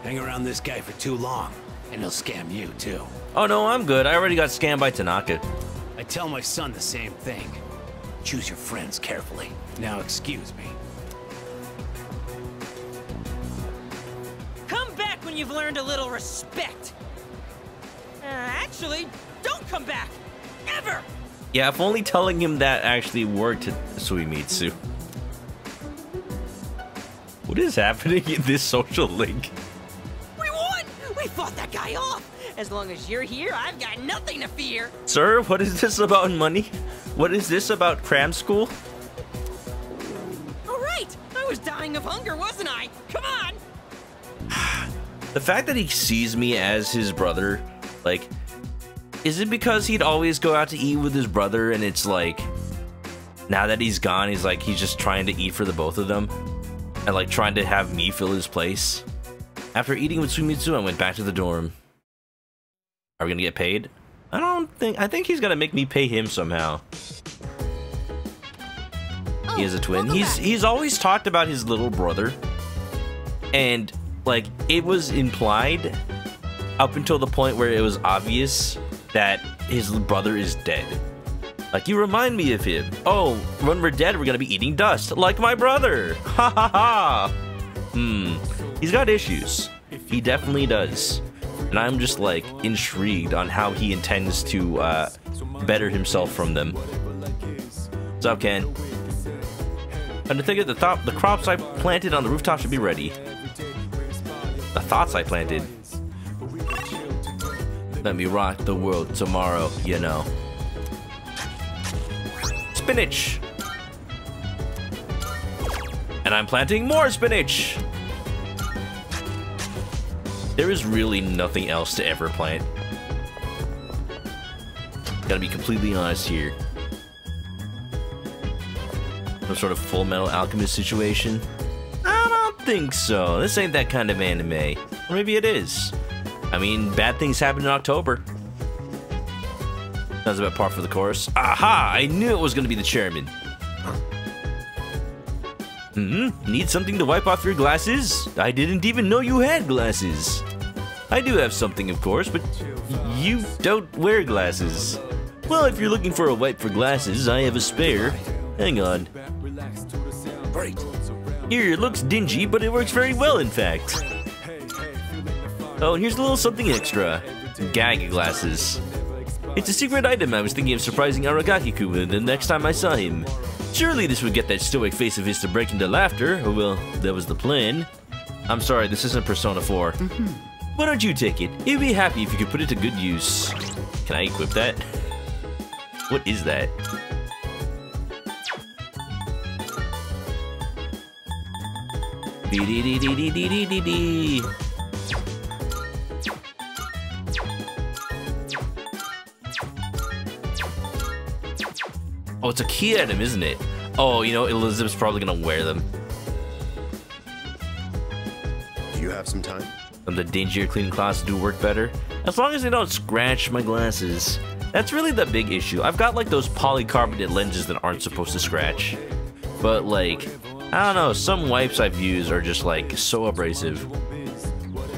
Hang around this guy for too long, and he'll scam you, too. Oh no, I'm good. I already got scammed by Tanaka. I tell my son the same thing. Choose your friends carefully. Now excuse me. Come back when you've learned a little respect. Actually, don't come back. Ever! Yeah, if only telling him that actually worked, Suimitsu. What is happening in this social link? We won! We fought that guy off! As long as you're here, I've got nothing to fear! Sir, what is this about money? What is this about cram school? Alright! I was dying of hunger, wasn't I? Come on! The fact that he sees me as his brother, like, is it because he'd always go out to eat with his brother and it's like, now that he's gone, he's like, he's just trying to eat for the both of them? And like trying to have me fill his place? After eating with Suimitsu, I went back to the dorm. Are we gonna get paid? I think he's gonna make me pay him somehow. Oh, he has a twin. He's always talked about his little brother. And like, it was implied up until the point where it was obvious that his brother is dead. Like, you remind me of him. Oh, when we're dead, we're gonna be eating dust, like my brother. Ha ha ha. He's got issues. He definitely does. And I'm just like intrigued on how he intends to better himself from them. What's up, Ken? And to think of the crops I planted on the rooftop should be ready. The thoughts I planted. Let me rock the world tomorrow, you know. Spinach! And I'm planting more spinach! There is really nothing else to ever plant. Gotta be completely honest here. Some sort of Full Metal Alchemist situation? I don't think so. This ain't that kind of anime. Or maybe it is. I mean, bad things happen in October. Sounds about par for the course. Aha! I knew it was gonna be the chairman. Need something to wipe off your glasses? I didn't even know you had glasses. I do have something, of course, but you don't wear glasses. Well, if you're looking for a wipe for glasses, I have a spare. Hang on. Great. Here, it looks dingy, but it works very well, in fact. Oh, and here's a little something extra. Gag glasses. It's a secret item I was thinking of surprising Aragaki-kun with the next time I saw him. Surely this would get that stoic face of his to break into laughter. Oh well, that was the plan. I'm sorry, this isn't Persona 4. Why don't you take it? He'd be happy if you could put it to good use. Can I equip that? What is that? Dee-dee-dee-dee-dee-dee-dee-dee. Oh, it's a key item, isn't it? Oh, you know, Elizabeth's probably gonna wear them. Do you have some time? And the dingier clean classes do work better. As long as they don't scratch my glasses. That's really the big issue. I've got like those polycarbonate lenses that aren't supposed to scratch. But like, I don't know, some wipes I've used are just like so abrasive.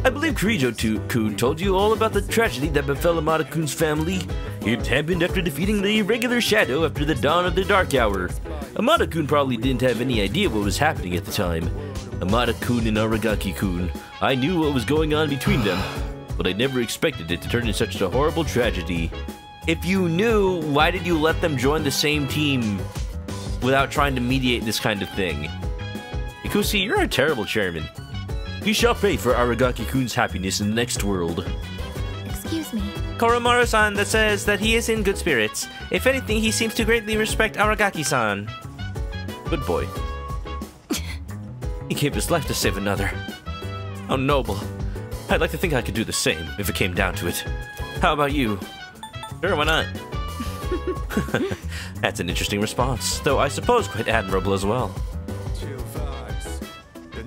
I believe Kirijo-kun told you all about the tragedy that befell Amada-kun's family. It happened after defeating the irregular shadow after the dawn of the dark hour. Amada-kun probably didn't have any idea what was happening at the time. Amada-kun and Aragaki-kun, I knew what was going on between them, but I never expected it to turn into such a horrible tragedy. If you knew, why did you let them join the same team without trying to mediate this kind of thing? Ikusi, you're a terrible chairman. We shall pray for Aragaki-kun's happiness in the next world. Excuse me. Koromaru-san that says that he is in good spirits. If anything, he seems to greatly respect Aragaki-san. Good boy. He gave his life to save another. How noble. I'd like to think I could do the same, if it came down to it. How about you? Sure, why not? That's an interesting response, though I suppose quite admirable as well.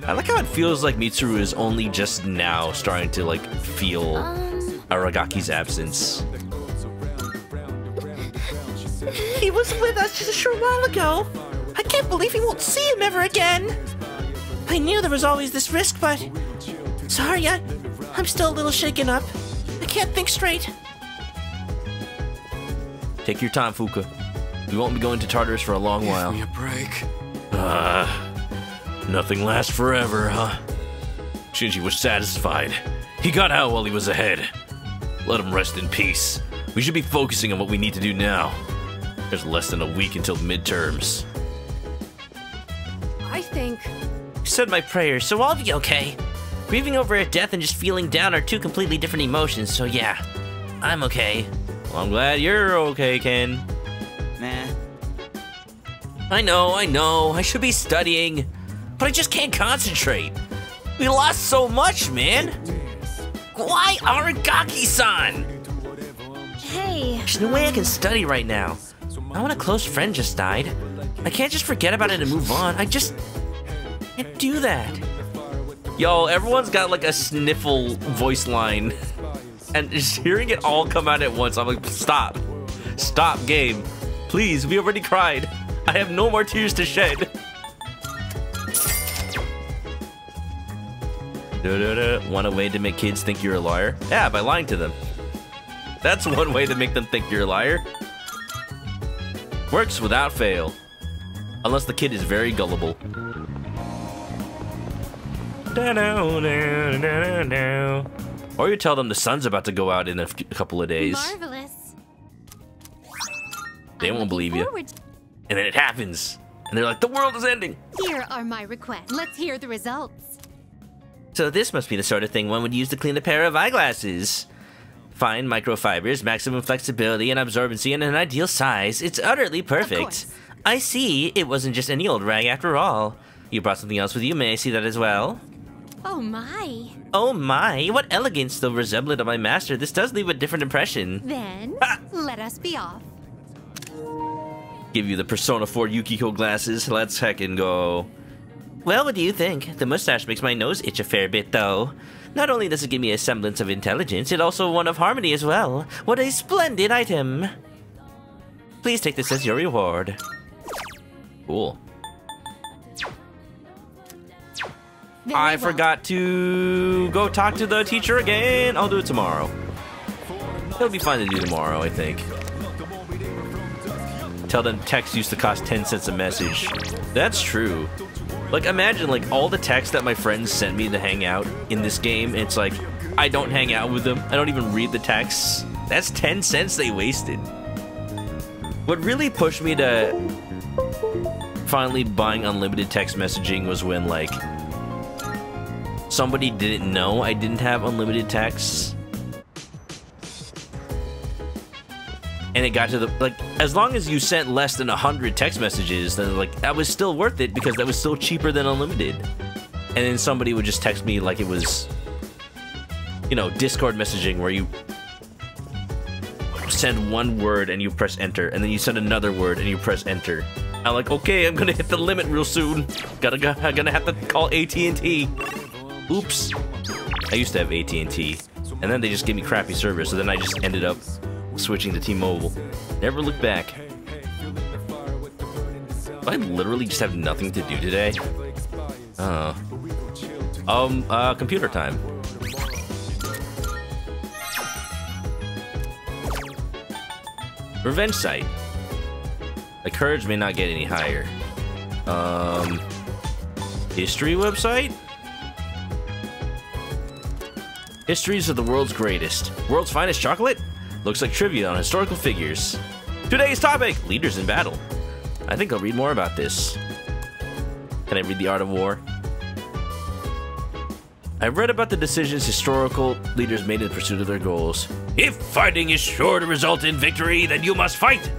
I like how it feels like Mitsuru is only just now starting to, like, feel Aragaki's absence. He was with us just a short while ago. I can't believe he won't see him ever again. I knew there was always this risk, but... Sorry, I'm still a little shaken up. I can't think straight. Take your time, Fuka. We won't be going to Tartarus for a long while. Give me a break. Nothing lasts forever, huh? Shinji was satisfied. He got out while he was ahead. Let him rest in peace. We should be focusing on what we need to do now. There's less than a week until midterms. I think... Said my prayers, so I'll be okay. Grieving over a death and just feeling down are two completely different emotions, so yeah, I'm okay. Well, I'm glad you're okay, Ken. Nah. I know, I should be studying, but I just can't concentrate. We lost so much, man. Why Aragaki-san? Hey. There's no way I can study right now. I want a close friend just died. I can't just forget about it and move on. I just can't do that. Yo, everyone's got like a sniffle voice line. And just hearing it all come out at once, I'm like, stop. Stop, game. Please, we already cried. I have no more tears to shed. Want a way to make kids think you're a liar? Yeah, by lying to them. That's one way to make them think you're a liar. Works without fail. Unless the kid is very gullible. Or you tell them the sun's about to go out in a couple of days. Marvelous. They won't believe you. And then it happens. And they're like, the world is ending. Here are my requests. Let's hear the results. So this must be the sort of thing one would use to clean a pair of eyeglasses. Fine microfibers, maximum flexibility and absorbency, and an ideal size. It's utterly perfect. I see. It wasn't just any old rag after all. You brought something else with you. May I see that as well? Oh my. Oh my, what elegance, though resemblant of my master. This does leave a different impression. Then, let us be off. Give you the Persona 4 Yukiko glasses. Let's heckin' go. Well, what do you think? The mustache makes my nose itch a fair bit, though. Not only does it give me a semblance of intelligence, it also one of harmony as well. What a splendid item! Please take this as your reward. Cool. I forgot to go talk to the teacher again. I'll do it tomorrow. It'll be fun to do tomorrow, I think. Tell them text used to cost 10 cents a message. That's true. Like, imagine, like, all the text that my friends sent me to hang out in this game, it's like, I don't hang out with them. I don't even read the texts. That's 10 cents they wasted. What really pushed me to finally buying unlimited text messaging was when, like, somebody didn't know I didn't have unlimited texts. And it got to the, like, as long as you sent less than 100 text messages, then, like, that was still worth it because that was still cheaper than unlimited. And then somebody would just text me like it was, you know, Discord messaging where you send one word and you press enter, and then you send another word and you press enter. I'm like, okay, I'm gonna hit the limit real soon. I'm gonna have to call AT&T. Oops. I used to have AT&T, and then they just gave me crappy service, so then I just ended up switching to T-Mobile. Never looked back. I literally just have nothing to do today. Computer time. Revenge site. The courage may not get any higher. History website? Histories of the world's greatest. World's finest chocolate? Looks like trivia on historical figures. Today's topic, leaders in battle. I think I'll read more about this. Can I read The Art of War? I've read about the decisions historical leaders made in pursuit of their goals. If fighting is sure to result in victory, then you must fight.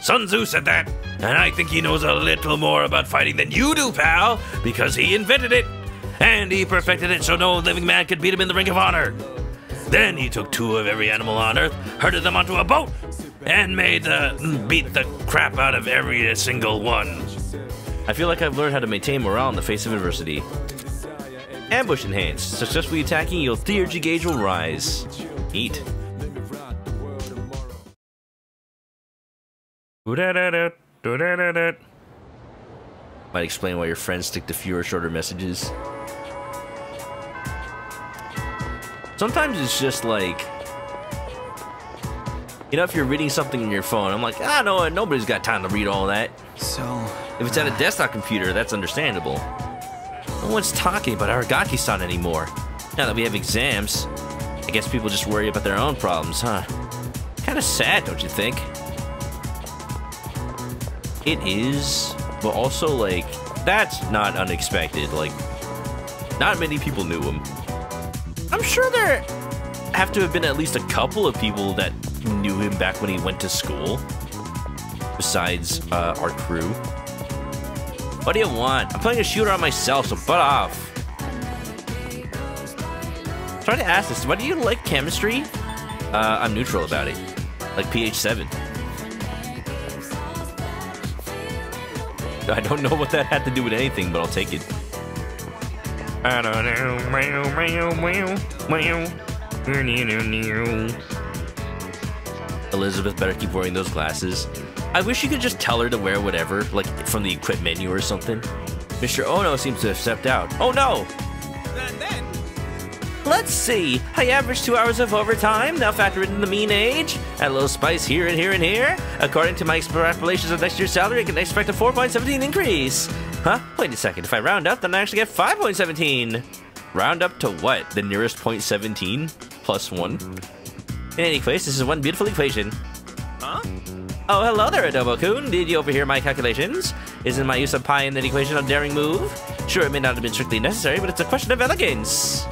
Sun Tzu said that, and I think he knows a little more about fighting than you do, pal, because he invented it. And he perfected it so no living man could beat him in the ring of honor. Then he took 2 of every animal on Earth, herded them onto a boat, and beat the crap out of every single one. I feel like I've learned how to maintain morale in the face of adversity. Ambush enhanced. Successfully attacking, your theurgy gauge will rise. Eat. Might explain why your friends stick to fewer, shorter messages. Sometimes it's just like, you know, if you're reading something in your phone, I'm like, no, nobody's got time to read all that. So, if it's at a desktop computer, that's understandable. No one's talking about Aragaki-san anymore. Now that we have exams, I guess people just worry about their own problems, huh? Kinda sad, don't you think? It is, but also, like, that's not unexpected. Like, not many people knew him. I'm sure there have to have been at least a couple of people that knew him back when he went to school. Besides our crew. What do you want? I'm playing a shooter on myself, so butt off. Try to ask this. Why do you like chemistry? I'm neutral about it. Like pH 7. I don't know what that had to do with anything, but I'll take it. I don't know. Elizabeth better keep wearing those glasses. I wish you could just tell her to wear whatever, like from the equip menu or something. Mr. Ono seems to have stepped out. Oh no! Let's see. I averaged 2 hours of overtime, now factor in the mean age. Add a little spice here and here and here. According to my extrapolations of next year's salary, I can expect a 4.17 increase. Huh? Wait a second. If I round up, then I actually get 5.17. Round up to what? The nearest 0.17 plus 1? In any case, this is one beautiful equation. Huh? Oh, hello there, Adobo-kun. Did you overhear my calculations? Isn't my use of pi in that equation a daring move? Sure, it may not have been strictly necessary, but it's a question of elegance.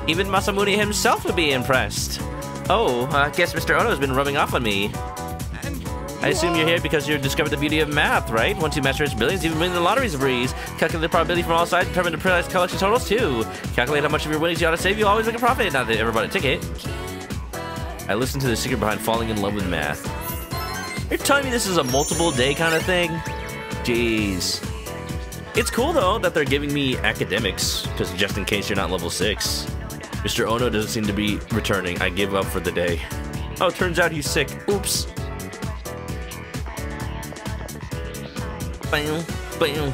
Even Masamune himself would be impressed. Oh, I guess Mr. Ono has been rubbing off on me. I assume you're here because you've discovered the beauty of math, right? Once you master its billions, even winning the lottery's a breeze. Calculate the probability from all sides, determine the precise collection totals too. Calculate how much of your winnings you ought to save, you always make a profit. Not that you ever bought a ticket. I listened to the secret behind falling in love with math. You're telling me this is a multiple day kind of thing? Jeez. It's cool though that they're giving me academics, just in case you're not level 6. Mr. Ono doesn't seem to be returning. I give up for the day. Oh, turns out he's sick. Oops. Bam, bam.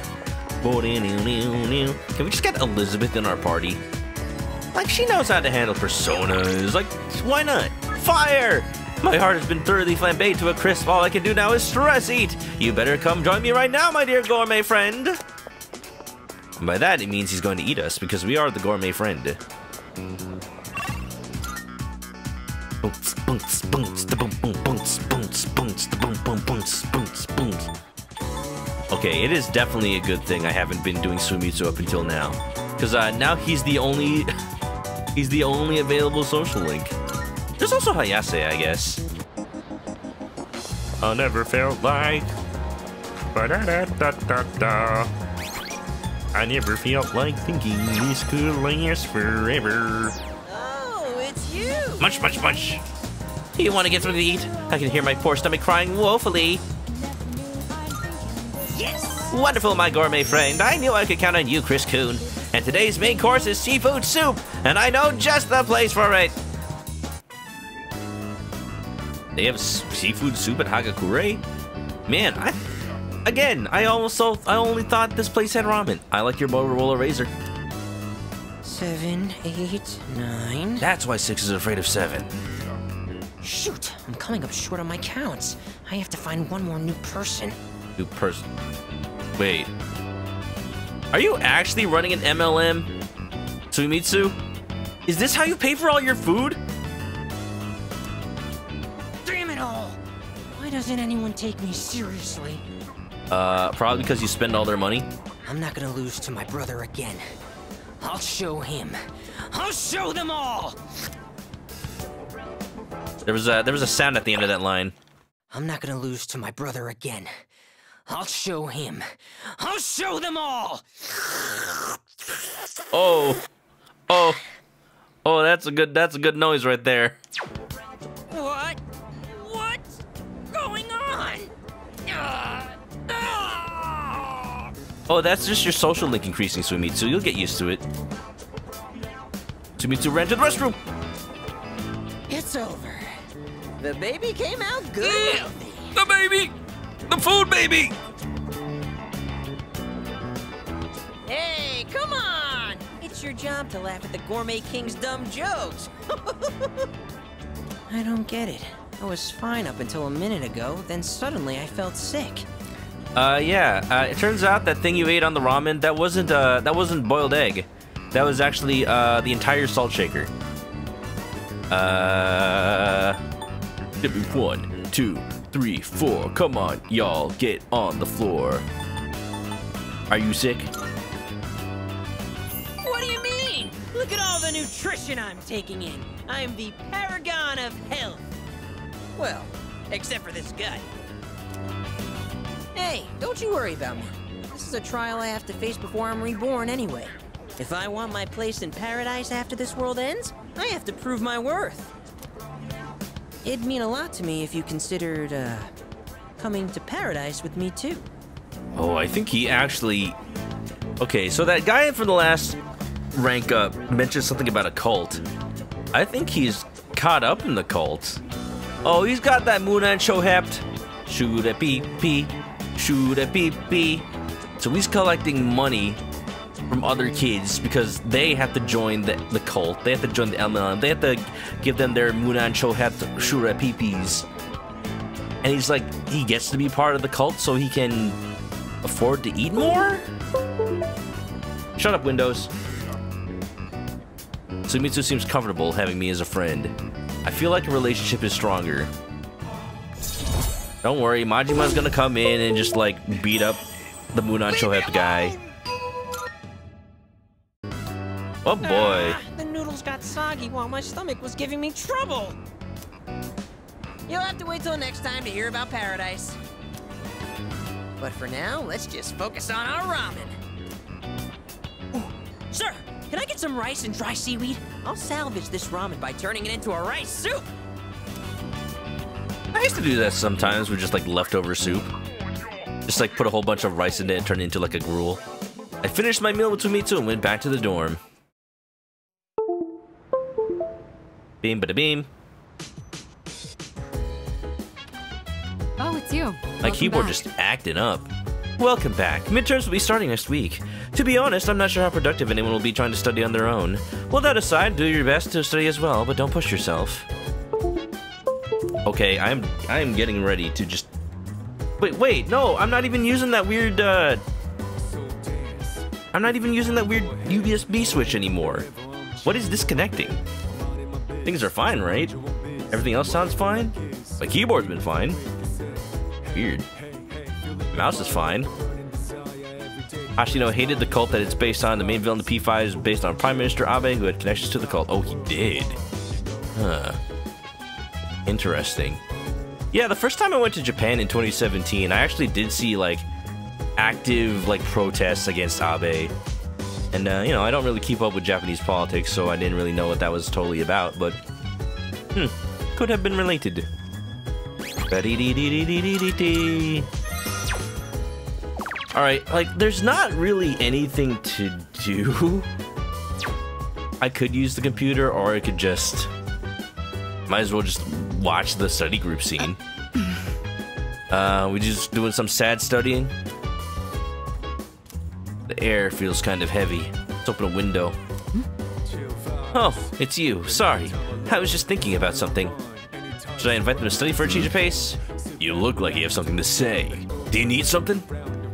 Can we just get Elizabeth in our party? Like, she knows how to handle personas. Like, why not? Fire! My heart has been thoroughly flambéed to a crisp. All I can do now is stress eat. You better come join me right now, my dear gourmet friend. And by that, it means he's going to eat us, because we are the gourmet friend. Okay, it is definitely a good thing I haven't been doing Suimitsu up until now, because now he's the only available social link. There's also Hayase, I guess. I never felt like ba-da-da-da-da-da. I never felt like thinking this could last forever. Oh, it's you! Munch, munch, munch. You want to get something to eat? I can hear my poor stomach crying woefully. Yes! Wonderful, my gourmet friend. I knew I could count on you, Chris Coon. And today's main course is seafood soup, and I know just the place for it. They have seafood soup at Hagakure? Man, I only thought this place had ramen. I like your Motorola Razr. 7, 8, 9. That's why 6 is afraid of 7. Shoot, I'm coming up short on my counts. I have to find one more new person. New person. Wait. Are you actually running an MLM, Suimitsu? Is this how you pay for all your food? Damn it all! Why doesn't anyone take me seriously? Probably because you spend all their money. I'm not gonna lose to my brother again. I'll show him. I'll show them all! There was a sound at the end of that line. I'm not gonna lose to my brother again. I'll show him. I'll show them all! Oh. Oh. Oh, that's a good noise right there. What? What's going on? Oh, that's just your social link increasing, Suimitsu. You'll get used to it. Suimitsu ran to the restroom. It's over. The baby came out good. The baby! The food baby! Hey, come on! It's your job to laugh at the Gourmet King's dumb jokes. I don't get it. I was fine up until a minute ago, then suddenly I felt sick. Yeah. It turns out that thing you ate on the ramen, that wasn't boiled egg. That was actually, the entire salt shaker. Give me 1, 2, 3, 4. Come on, y'all, get on the floor. Are you sick? What do you mean? Look at all the nutrition I'm taking in. I'm the paragon of health. Well, except for this gut. Hey, don't you worry about me. This is a trial I have to face before I'm reborn anyway. If I want my place in paradise after this world ends, I have to prove my worth. It'd mean a lot to me if you considered, coming to paradise with me too. Oh, I think he actually... Okay, so that guy from the last rank up mentioned something about a cult. I think he's caught up in the cult. Oh, he's got that Munan Shohept. Shoot a pee pee. Shoot a pee pee. So he's collecting money from other kids because they have to join the cult. They have to join the MLM. They have to give them their Munan Shohept Shura Peepees. And he's like, he gets to be part of the cult so he can afford to eat more? Shut up, Windows. Suimitsu seems comfortable having me as a friend. I feel like a relationship is stronger. Don't worry, Majima's gonna come in and just like beat up the Munan Shohept guy. Oh boy. The noodles got soggy while my stomach was giving me trouble. You'll have to wait till next time to hear about paradise. But for now, let's just focus on our ramen. Ooh, sir, can I get some rice and dry seaweed? I'll salvage this ramen by turning it into a rice soup. I used to do that sometimes with just like leftover soup. Just like put a whole bunch of rice in it and turn it into like a gruel. I finished my meal with Suimitsu and went back to the dorm. Beam bada beam. Oh, it's you. My keyboard just acting up. Welcome back. Midterms will be starting next week. To be honest, I'm not sure how productive anyone will be trying to study on their own. Well, that aside, do your best to study as well, but don't push yourself. Okay, I am getting ready to just... Wait, no, I'm not even using that weird, I'm not even using that weird USB switch anymore. What is disconnecting? Things are fine, right? Everything else sounds fine? My keyboard's been fine. Weird. Mouse is fine. Hashino hated the cult that it's based on. The main villain of the P5 is based on Prime Minister Abe, who had connections to the cult. Oh, he did. Huh. Interesting. Yeah, the first time I went to Japan in 2017, I actually did see, like, active, like, protests against Abe. And, you know, I don't really keep up with Japanese politics, so I didn't really know what that was totally about, but... could have been related. Alright, like, there's not really anything to do. I could use the computer, or I could just... Might as well just watch the study group scene. We just doing some sad studying. The air feels kind of heavy. Let's open a window. Oh, it's you. Sorry. I was just thinking about something. Should I invite them to study for a change of pace? You look like you have something to say. Do you need something?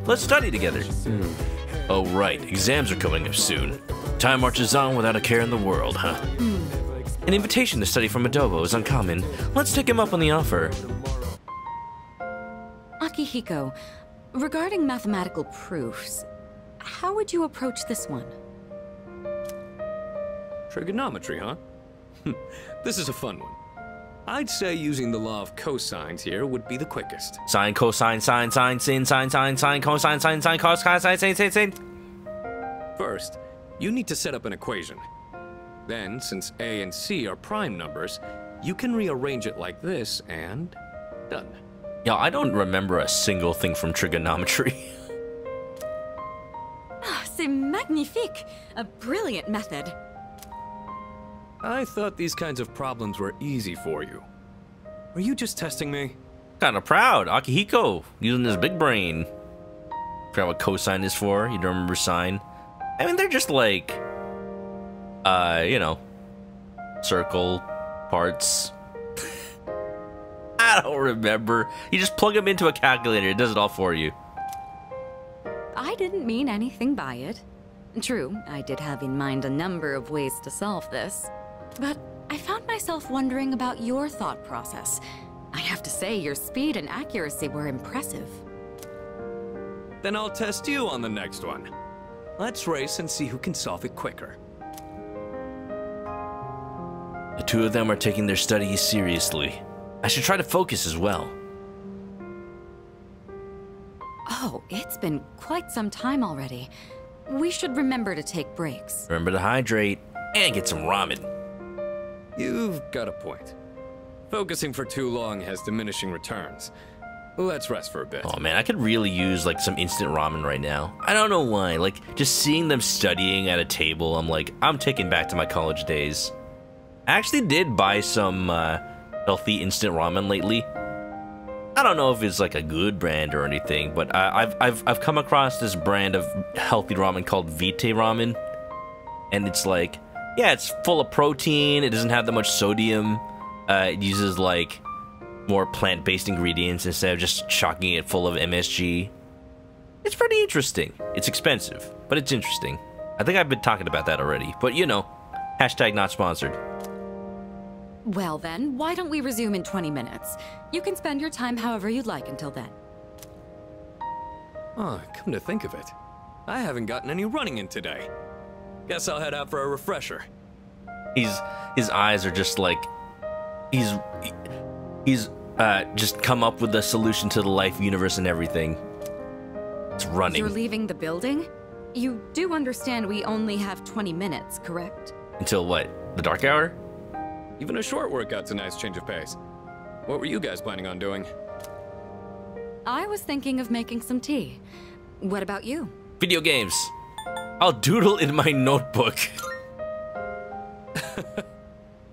Let's study together. Oh, right. Exams are coming up soon. Time marches on without a care in the world, huh? An invitation to study from Adobo is uncommon. Let's take him up on the offer. Akihiko, regarding mathematical proofs, how would you approach this one? Trigonometry, huh? This is a fun one. I'd say using the law of cosines here would be the quickest. Sine, cosine, sine, sine, sin, sine, sine, sine, cosine, sine, sine, cos, sine, sine, sine, sine. First, you need to set up an equation. Then, since A and C are prime numbers, you can rearrange it like this and done. Yeah, I don't remember a single thing from trigonometry. C'est magnifique! A brilliant method. I thought these kinds of problems were easy for you. Were you just testing me? Kinda proud. Akihiko, using his big brain. Forgot what cosine is for. You don't remember sine? I mean, they're just like, you know, circle parts. I don't remember. You just plug them into a calculator. It does it all for you. I didn't mean anything by it. True, I did have in mind a number of ways to solve this. But I found myself wondering about your thought process. I have to say, your speed and accuracy were impressive. Then I'll test you on the next one. Let's race and see who can solve it quicker. The two of them are taking their studies seriously. I should try to focus as well. Oh, it's been quite some time already. We should remember to take breaks. Remember to hydrate and get some ramen. You've got a point. Focusing for too long has diminishing returns. Let's rest for a bit. Oh man, I could really use like some instant ramen right now. I don't know why. Like, just seeing them studying at a table, I'm like, I'm taken back to my college days. I actually did buy some healthy instant ramen lately. I don't know if it's like a good brand or anything, but I've come across this brand of healthy ramen called Vite Ramen, and it's like, yeah, it's full of protein. It doesn't have that much sodium. It uses like more plant-based ingredients instead of just chocking it full of MSG. It's pretty interesting. It's expensive, but it's interesting. I think I've been talking about that already, but you know, hashtag not sponsored. Well then, why don't we resume in 20 minutes? You can spend your time however you'd like until then. Oh, come to think of it, I haven't gotten any running in today. Guess I'll head out for a refresher. His eyes are just like, he's just come up with a solution to the life, universe, and everything. It's running. You're leaving the building? You do understand we only have 20 minutes, correct? Until what? The dark hour? Even a short workout's a nice change of pace. What were you guys planning on doing? I was thinking of making some tea. What about you? Video games. I'll doodle in my notebook.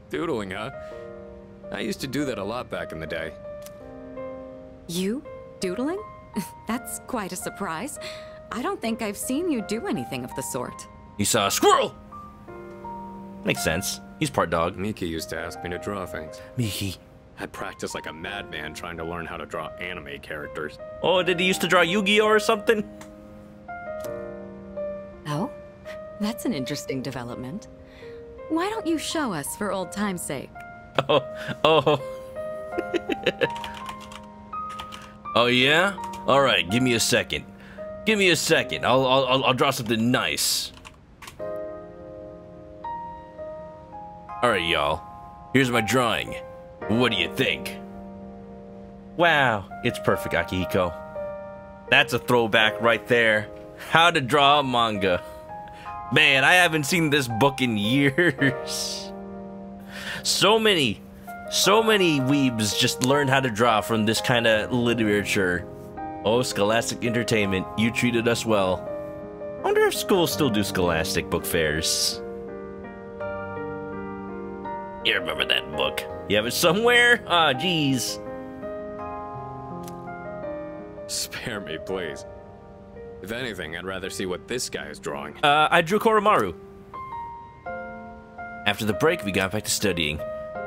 Doodling, huh? I used to do that a lot back in the day. You? Doodling? That's quite a surprise. I don't think I've seen you do anything of the sort. You saw a squirrel! Makes sense. He's part dog. Miki used to ask me to draw things. Miki. I'd practice like a madman trying to learn how to draw anime characters. Oh, did he used to draw Yu-Gi-Oh or something? Oh? That's an interesting development. Why don't you show us for old time's sake? Oh. Oh yeah? Alright, give me a second. Give me a second. I'll draw something nice. Alright, y'all. Here's my drawing. What do you think? Wow, it's perfect, Akihiko. That's a throwback right there. How to draw a manga. Man, I haven't seen this book in years. So many weebs just learned how to draw from this kind of literature. Oh, Scholastic Entertainment, you treated us well. I wonder if schools still do Scholastic book fairs. You remember that book? You have it somewhere? Ah, jeez. Spare me, please. If anything, I'd rather see what this guy is drawing. I drew Koromaru. After the break, we got back to studying.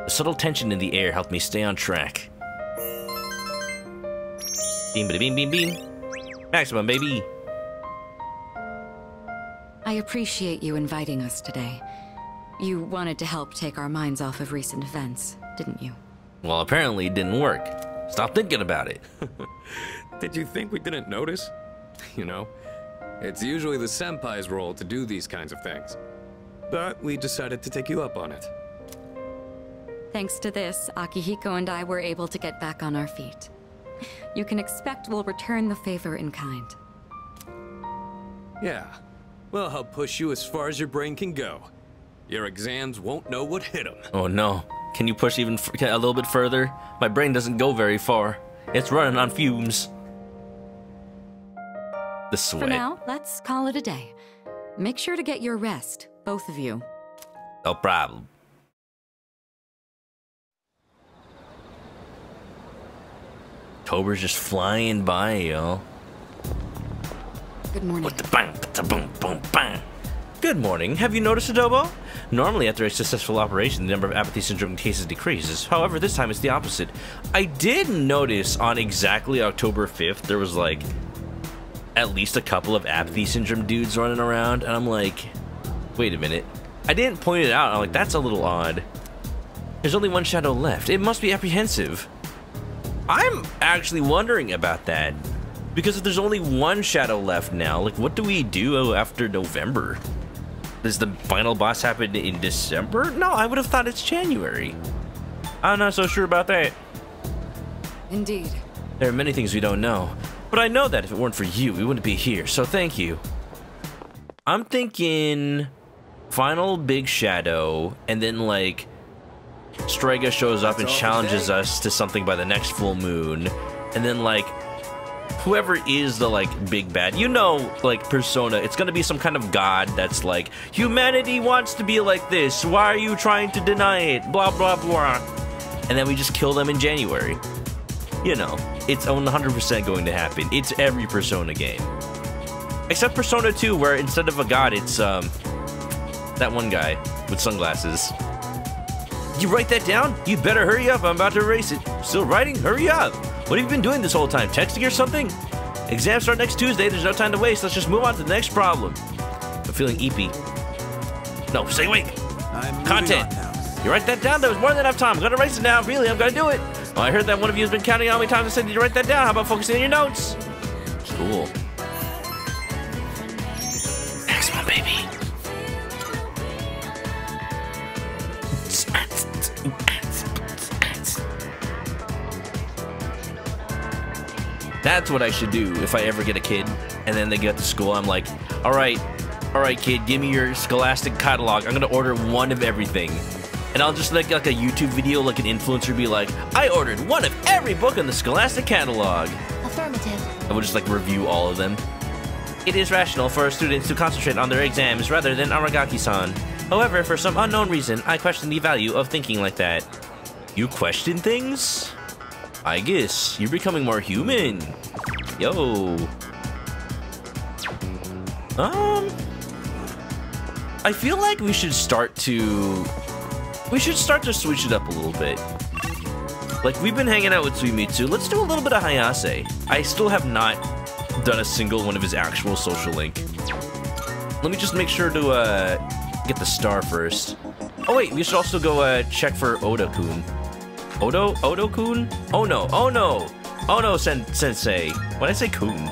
The subtle tension in the air helped me stay on track. Beam, bada, beam, beam, beam. Maximum, baby. I appreciate you inviting us today. You wanted to help take our minds off of recent events, didn't you? Well, apparently it didn't work. Stop thinking about it. Did you think we didn't notice? You know, it's usually the senpai's role to do these kinds of things. But we decided to take you up on it. Thanks to this, Akihiko and I were able to get back on our feet. You can expect we'll return the favor in kind. Yeah. Well, I'll push you as far as your brain can go. Your exams won't know what hit them. Oh no. Can you push even a little bit further? My brain doesn't go very far. It's running on fumes. The sweat. For now, let's call it a day. Make sure to get your rest, both of you. No problem. October's just flying by, yo. Good morning. Good morning. Have you noticed, Adobo? Normally, after a successful operation, the number of apathy syndrome cases decreases. However, this time it's the opposite. I did notice on exactly October 5th, there was like at least a couple of apathy syndrome dudes running around, and I'm like, wait a minute. I didn't point it out. I'm like, that's a little odd. There's only one shadow left. It must be apprehensive. I'm actually wondering about that. Because if there's only one shadow left now, like, what do we do after November? Does the final boss happen in December? No, I would have thought it's January. I'm not so sure about that. Indeed. There are many things we don't know. But I know that if it weren't for you, we wouldn't be here, so thank you. I'm thinking final big shadow, and then, like, Strega shows up and challenges us to something by the next full moon. And then, like, whoever is the, like, big bad, you know, like, Persona, it's gonna be some kind of god that's like, humanity wants to be like this, why are you trying to deny it, blah, blah, blah. And then we just kill them in January. You know, it's 100% going to happen. It's every Persona game. Except Persona 2, where instead of a god, it's, that one guy with sunglasses. You write that down? You better hurry up, I'm about to erase it. Still writing? Hurry up! What have you been doing this whole time? Texting or something? Exams start next Tuesday, there's no time to waste, let's just move on to the next problem. I'm feeling eepy. No, stay awake! Content! You write that down? There was more than enough time, I'm gonna erase it now, really, I'm gonna do it! Oh, I heard that one of you has been counting how many times I said you write that down, how about focusing on your notes? Cool. Excellent, baby. That's what I should do if I ever get a kid, and then they get to school, I'm like, all right, kid, give me your Scholastic catalog, I'm gonna order one of everything. And I'll just make like a YouTube video, like an influencer be like, I ordered one of every book in the Scholastic catalog. Affirmative. I will just like review all of them. It is rational for students to concentrate on their exams rather than Aragaki-san. However, for some unknown reason, I question the value of thinking like that. You question things? I guess you're becoming more human. Yo. I feel like we should start to switch it up a little bit. Like, we've been hanging out with Suimitsu. Let's do a little bit of Hayase. I still have not done a single one of his actual social link. Let me just make sure to get the star first. Oh wait, we should also go check for Oda-kun. Odo-kun? Oh no, sensei. Why'd I say kun?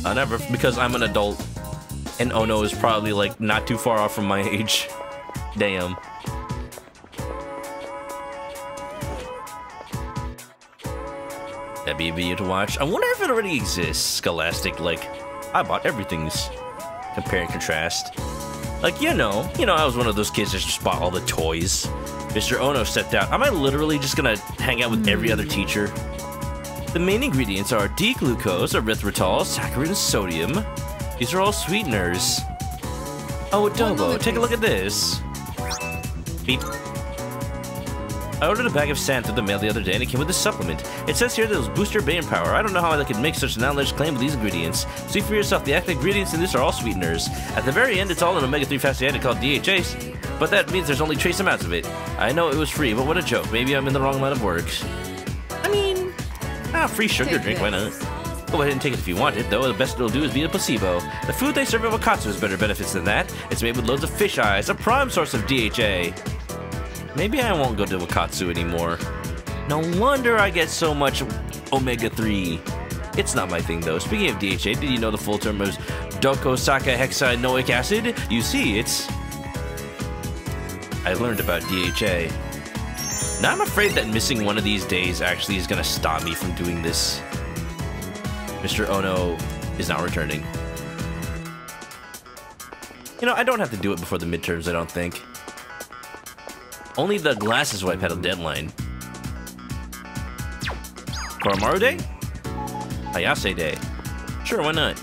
Never, because I'm an adult. And Ono is probably, like, not too far off from my age. Damn. That'd be a video to watch. I wonder if it already exists. Scholastic, like, I bought everything's compare and contrast. Like, you know, I was one of those kids that just bought all the toys. Mr. Ono stepped out. Am I literally just gonna hang out with every other teacher? The main ingredients are D-glucose, erythritol, saccharin, and sodium. These are all sweeteners. Oh, Adobo, take a look at this. Beep. I ordered a bag of sand through the mail the other day and it came with a supplement. It says here that it'll boost your brain power. I don't know how I could make such an outlandish claim with these ingredients. See for yourself, the active ingredients in this are all sweeteners. At the very end, it's all an omega-3 fatty acid called DHA, but that means there's only trace amounts of it. I know it was free, but what a joke. Maybe I'm in the wrong line of work. I mean, free sugar drink, why not? Go ahead and take it if you want it, though. The best it'll do is be a placebo. The food they serve at Wakatsu has better benefits than that. It's made with loads of fish eyes, a prime source of DHA. Maybe I won't go to Wakatsu anymore. No wonder I get so much omega-3. It's not my thing, though. Speaking of DHA, did you know the full term is docosahexaenoic acid? You see, it's... I learned about DHA. Now I'm afraid that missing one of these days actually is going to stop me from doing this. Mr. Ono is not returning. You know, I don't have to do it before the midterms, I don't think. Only the glasses wipe had a deadline. Koromaru Day? Hayase Day. Sure, why not?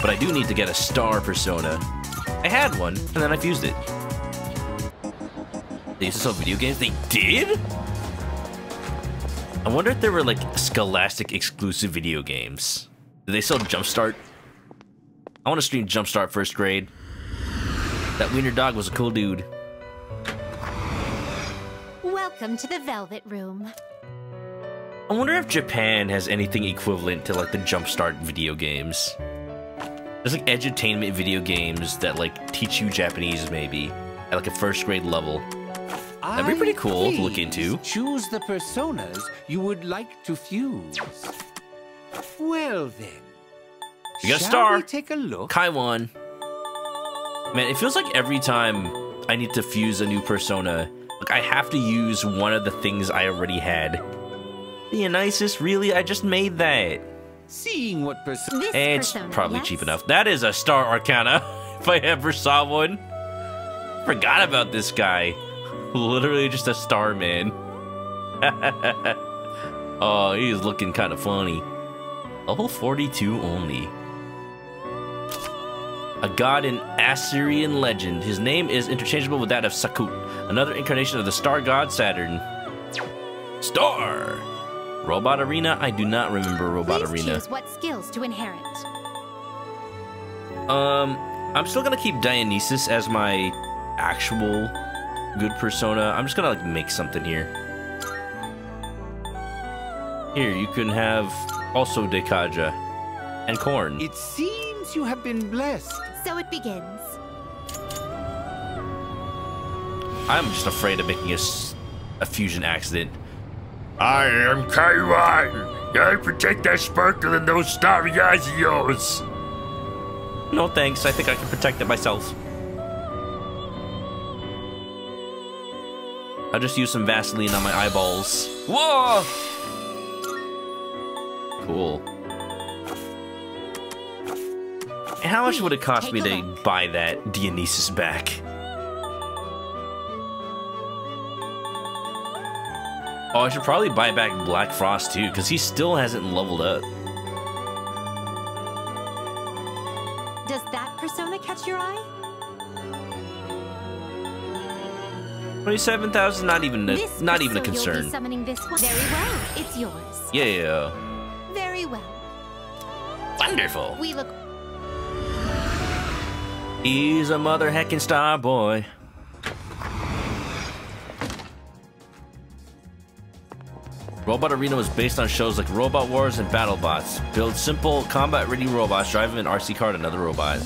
But I do need to get a star persona. I had one, and then I fused it. They used to sell video games? They did? I wonder if there were, like, Scholastic exclusive video games. Did they sell Jumpstart? I want to stream Jumpstart first grade. That wiener dog was a cool dude. Welcome to the Velvet Room. I wonder if Japan has anything equivalent to, like, the Jumpstart video games. There's, like, edutainment video games that, like, teach you Japanese, maybe. At, like, a first grade level. That'd be pretty cool to look into. Choose the personas you would like to fuse. Well then, you got a shall star. we take a look? Kaiwan. Man, it feels like every time I need to fuse a new persona, like I have to use one of the things I already had. Dionysus, really? I just made that. Seeing what persona. It's probably cheap enough. That is a Star Arcana, if I ever saw one. Forgot about this guy. Literally just a star man. Oh, he's looking kind of funny. Level 42 only. A god in Assyrian legend. His name is interchangeable with that of Sakut, another incarnation of the star god Saturn. Star! Robot Arena? I do not remember Robot Arena. Choose what skills to inherit. I'm still gonna keep Dionysus as my actual good persona. I'm just gonna like make something here. Here, you can have also Dekaja and Korn. It seems you have been blessed. So it begins. I'm just afraid of making a fusion accident. I am Kaiwan. I protect that sparkle and those starry eyes of yours. No thanks, I think I can protect it myself. I'll just use some Vaseline on my eyeballs. Whoa! Cool. And how much would it cost me to buy that Dionysus back? Oh, I should probably buy back Black Frost too, because he still hasn't leveled up. Does that persona catch your eye? 27,000, not even a concern. You'll be summoning this one. Very well, it's yours. Yeah. Very well. Wonderful. We look. He's a mother heckin' star boy. Robot Arena was based on shows like Robot Wars and BattleBots. Build simple, combat-ready robots, drive an RC car to another robot.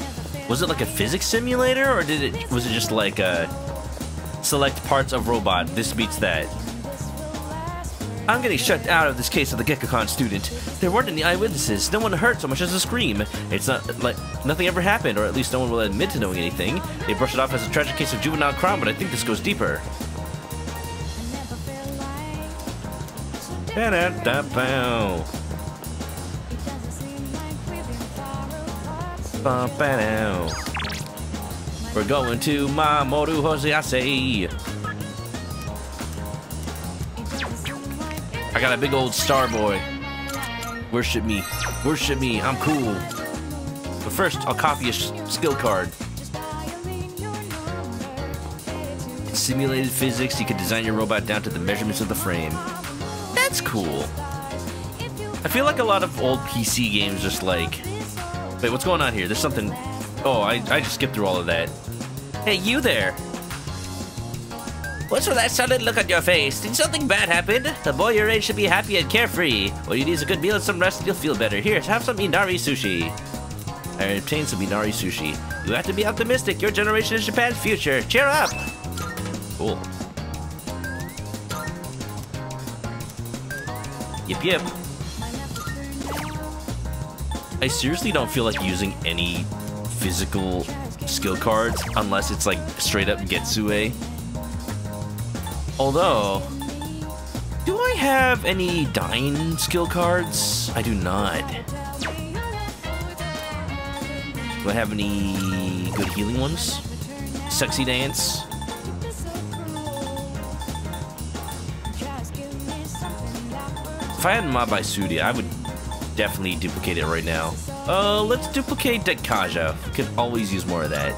Was it like a physics simulator, or was it just like select parts of robot, this beats that? I'm getting shut out of this case of the GeckoCon student. There weren't any eyewitnesses. No one heard so much as a scream. It's not like nothing ever happened, or at least no one will admit to knowing anything. They brush it off as a tragic case of juvenile crime, but I think this goes deeper. We're going to Mamoru Hosease. I got a big old star boy. Worship me. Worship me. I'm cool. But first, I'll copy a skill card. simulated physics. You can design your robot down to the measurements of the frame. That's cool. I feel like a lot of old PC games just like... Wait, what's going on here? There's something... Oh, I just skipped through all of that. Hey, you there! What's with that solid look on your face? Did something bad happen? The boy your age should be happy and carefree. All you need is a good meal and some rest and you'll feel better. Here, have some Inari sushi. I obtained some Inari sushi. You have to be optimistic. Your generation is Japan's future. Cheer up! Cool. Yep, yep. I seriously don't feel like using any physical skill cards unless it's like straight up Getsue. Although, do I have any Dying skill cards? I do not. Do I have any good healing ones? Sexy Dance? If I had Mabaisuri, I would definitely duplicate it right now. Let's duplicate Dekkaja. Could always use more of that.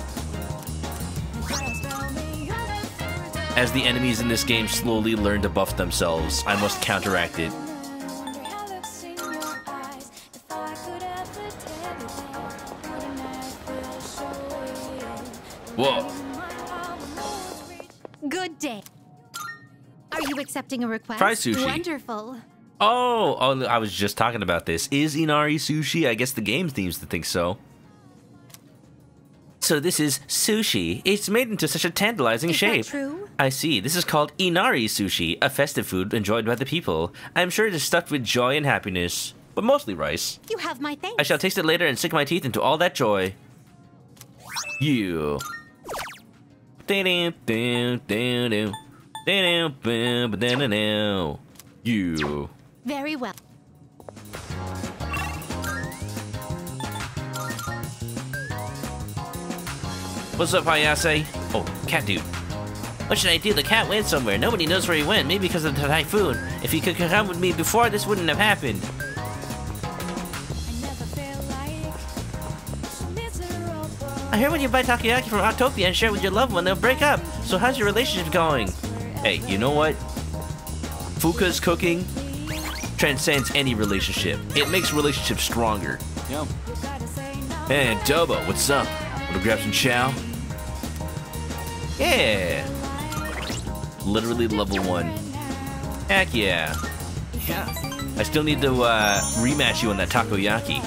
As the enemies in this game slowly learn to buff themselves, I must counteract it. Whoa. Good day. Are you accepting a request? Fry sushi. Wonderful. Oh, I was just talking about this. Is Inari sushi? I guess the game seems to think so. So this is sushi. It's made into such a tantalizing shape. Is that true? I see. This is called Inari sushi, a festive food enjoyed by the people. I'm sure it is stuffed with joy and happiness, but mostly rice. You have my thanks. I shall taste it later and sink my teeth into all that joy. You. You. Very well. What's up, Hayase? Oh, cat dude. What should I do? The cat went somewhere. Nobody knows where he went. Maybe because of the typhoon. If he could come with me before, this wouldn't have happened. I heard when you buy takoyaki from Autopia and share it with your loved one, they'll break up. So how's your relationship going? Hey, you know what? Fuka's cooking transcends any relationship. It makes relationships stronger. Yo. Hey, Adobo, what's up? Wanna grab some chow? Yeah. Literally level 1. Heck yeah. Yeah. I still need to rematch you on that takoyaki.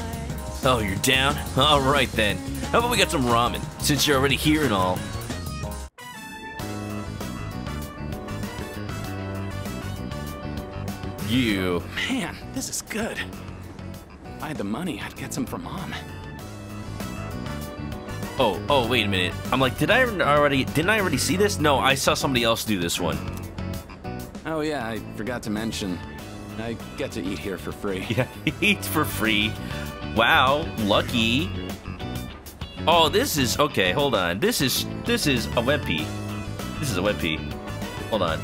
Oh, you're down? Alright then. How about we get some ramen, since you're already here and all? You. Man, this is good. If I had the money, I'd get some for Mom. Oh, wait a minute. I'm like, didn't I already see this? No, I saw somebody else do this one. Oh yeah, I forgot to mention. I get to eat here for free. Yeah, he eats for free. Wow, lucky. Oh, this is okay. Hold on. This is a web P. This is a web P. Hold on.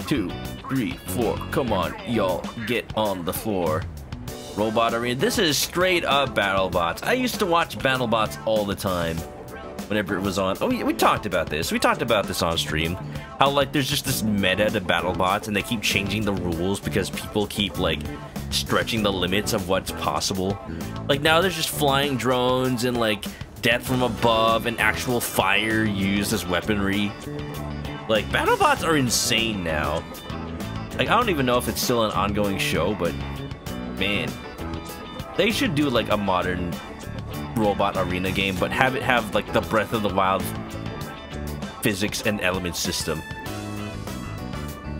2, 3, 4. Come on, y'all, get on the floor. Robot Arena. This is straight up BattleBots. I used to watch BattleBots all the time whenever it was on. Oh, we talked about this. We talked about this on stream. How, like, there's just this meta to BattleBots, and they keep changing the rules because people keep, like, stretching the limits of what's possible. Like, now there's just flying drones and, like, death from above and actual fire used as weaponry. Like, BattleBots are insane now. Like, I don't even know if it's still an ongoing show, but man, they should do like a modern robot arena game, but have it have like the Breath of the Wild physics and element system.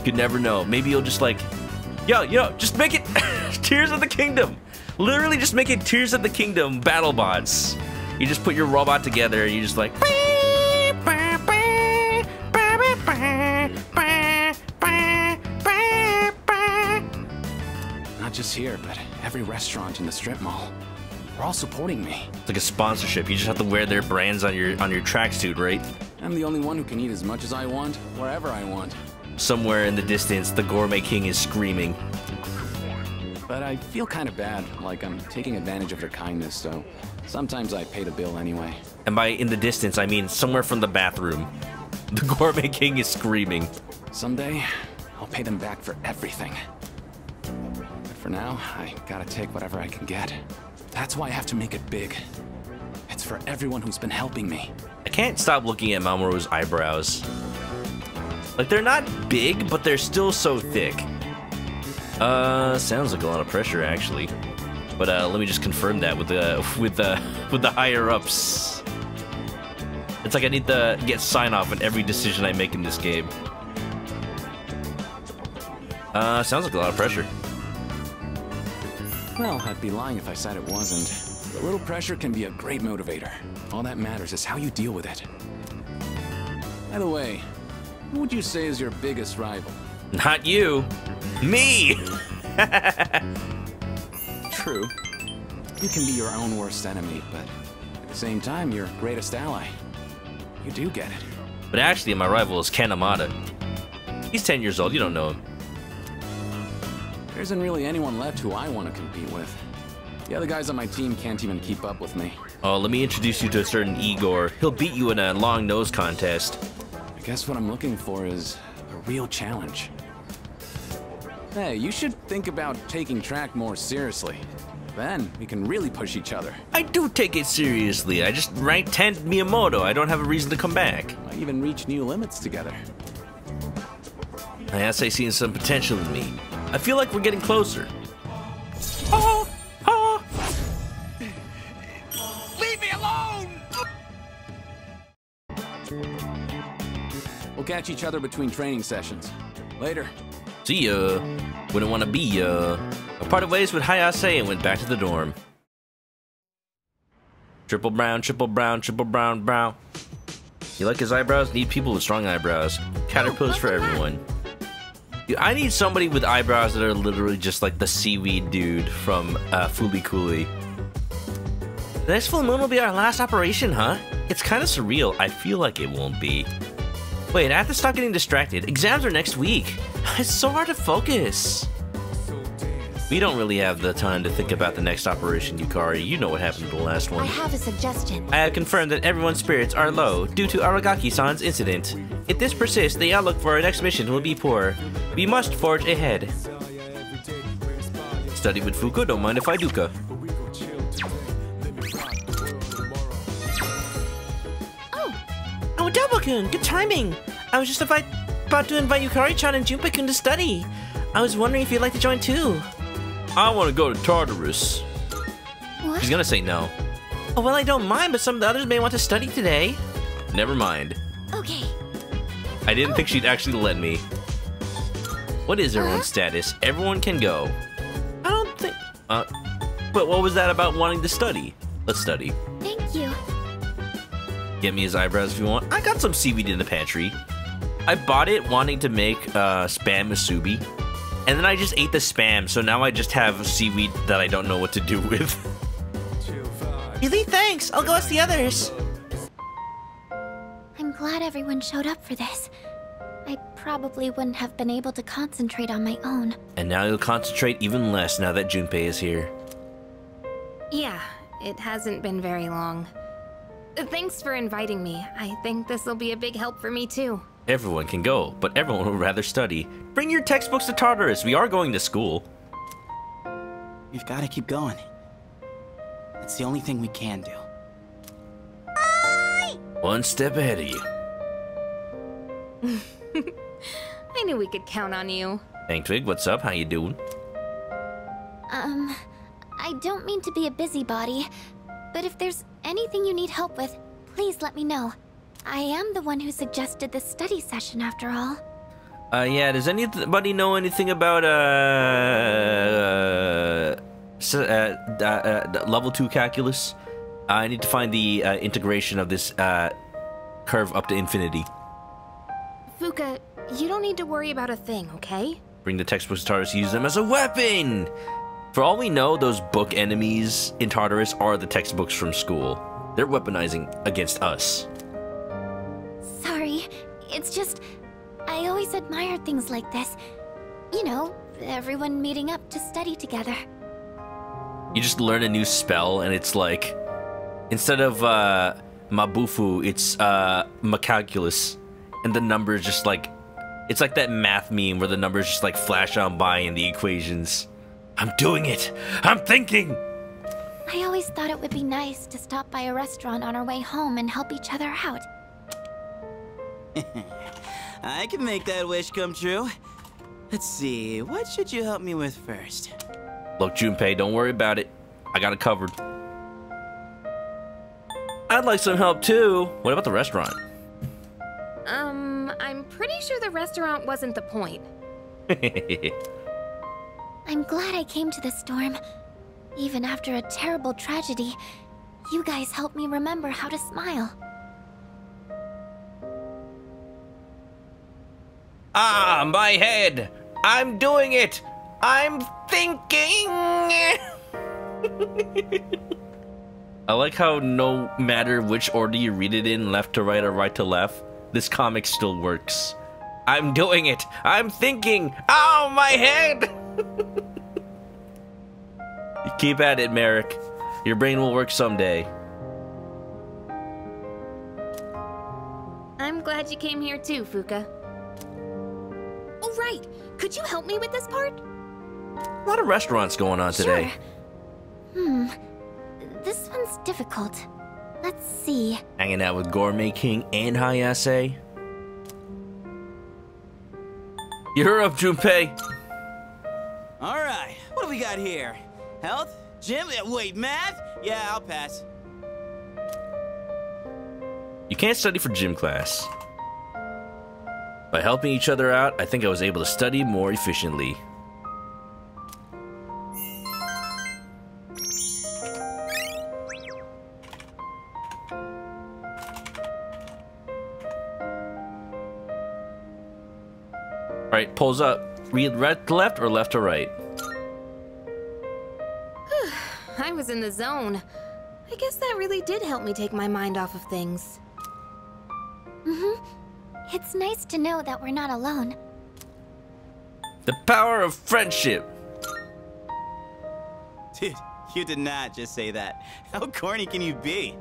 You never know. Maybe you'll just like, yo, just make it Tears of the Kingdom. Literally just make it Tears of the Kingdom BattleBots. You just put your robot together and you just like Not just here, but every restaurant in the strip mall. They're all supporting me. It's like a sponsorship. You just have to wear their brands on your tracksuit, right? I'm the only one who can eat as much as I want, wherever I want. Somewhere in the distance, the Gourmet King is screaming. But I feel kind of bad, like I'm taking advantage of their kindness, so Sometimes I pay the bill anyway. And by in the distance, I mean somewhere from the bathroom. The Gourmet King is screaming. Someday, I'll pay them back for everything. But for now, I gotta take whatever I can get. That's why I have to make it big. It's for everyone who's been helping me. I can't stop looking at Mamoru's eyebrows. Like, they're not big, but they're still so thick. Sounds like a lot of pressure, actually. But let me just confirm that with the higher ups. It's like I need to get sign off on every decision I make in this game. Sounds like a lot of pressure. Well, I'd be lying if I said it wasn't. A little pressure can be a great motivator. All that matters is how you deal with it. By the way, who would you say is your biggest rival? Not you. Me! True. You can be your own worst enemy, but at the same time, your greatest ally. You do get it. But actually, my rival is Ken Amada. He's 10 years old, you don't know him. There isn't really anyone left who I want to compete with. The other guys on my team can't even keep up with me. Oh, let me introduce you to a certain Igor. He'll beat you in a long nose contest. I guess what I'm looking for is a real challenge. Hey, you should think about taking track more seriously. Then we can really push each other. I do take it seriously. I just ranked 10 Miyamoto. I don't have a reason to come back. Might even reach new limits together. I guess I see some potential in me. I feel like we're getting closer. Oh! Oh! Leave me alone! We'll catch each other between training sessions. Later. See ya. Wouldn't want to be ya. I parted ways with Hayase and went back to the dorm. Triple brown, triple brown, triple brown, brown. You like his eyebrows? Need people with strong eyebrows. Caterpillars for everyone. Dude, I need somebody with eyebrows that are literally just like the seaweed dude from Fooly Cooly. The next full moon will be our last operation, huh? It's kind of surreal. I feel like it won't be. Wait, I have to stop getting distracted. Exams are next week. It's so hard to focus. We don't really have the time to think about the next operation, Yukari. You know what happened to the last one. I have a suggestion. I have confirmed that everyone's spirits are low due to Aragaki-san's incident. If this persists, the outlook for our next mission will be poor. We must forge ahead. Study with Fuka, don't mind if I do-ka. Oh, Adobo-kun, good timing. I was just about to invite Yukari-chan and Junpei-kun to study. I was wondering if you'd like to join too. I want to go to Tartarus. What? She's gonna say no. Oh, well, I don't mind, but some of the others may want to study today. Never mind. Okay. I didn't think she'd actually let me. What is everyone's status? Everyone can go. I don't think... but what was that about wanting to study? Let's study. Thank you. Get me his eyebrows if you want. I got some seaweed in the pantry. I bought it wanting to make spam musubi. And then I just ate the spam, so now I just have seaweed that I don't know what to do with. Really? Thanks. I'll go ask the others. I'm glad everyone showed up for this. I probably wouldn't have been able to concentrate on my own. And now you'll concentrate even less now that Junpei is here. Yeah, it hasn't been very long. Thanks for inviting me. I think this will be a big help for me too. Everyone can go, but everyone would rather study. Bring your textbooks to Tartarus. We are going to school. We've got to keep going. That's the only thing we can do. One step ahead of you. I knew we could count on you. Hank Twig, what's up? How you doing? I don't mean to be a busybody, but if there's anything you need help with, please let me know. I am the one who suggested this study session after all. Yeah, does anybody know anything about, level 2 calculus? I need to find the, integration of this, curve up to infinity. Fuka, you don't need to worry about a thing, okay? Bring the textbooks to Tartarus, use them as a weapon! For all we know, those book enemies in Tartarus are the textbooks from school. They're weaponizing against us. Sorry, it's just... I always admired things like this. You know, everyone meeting up to study together. You just learn a new spell and it's like Instead of Mabufu, it's Macalculus. And the numbers just like... It's like that math meme where the numbers just like flash on by in the equations. I'm doing it! I'm thinking! I always thought it would be nice to stop by a restaurant on our way home and help each other out. I can make that wish come true. Let's see, what should you help me with first? Look, Junpei, don't worry about it. I got it covered. I'd like some help too. What about the restaurant? I'm pretty sure the restaurant wasn't the point. I'm glad I came to the storm. Even after a terrible tragedy, you guys helped me remember how to smile. Ah, my head! I'm doing it! I'm thinking! I like how no matter which order you read it in, left to right or right to left, this comic still works. I'm doing it! I'm thinking! Oh, my head! You keep at it, Merrick. Your brain will work someday. I'm glad you came here too, Fuka. Oh, right. Could you help me with this part? A lot of restaurants going on today. Sure. This one's difficult. Let's see. Hanging out with Gourmet King and Hayase. You're up, Junpei. Alright, what do we got here? Health? Gym? Wait, math? Yeah, I'll pass. You can't study for gym class. By helping each other out, I think I was able to study more efficiently. Alright, pulls up. Read right to left or left to right? I was in the zone. I guess that really did help me take my mind off of things. It's nice to know that we're not alone. The power of friendship. Dude, you did not just say that. How corny can you be?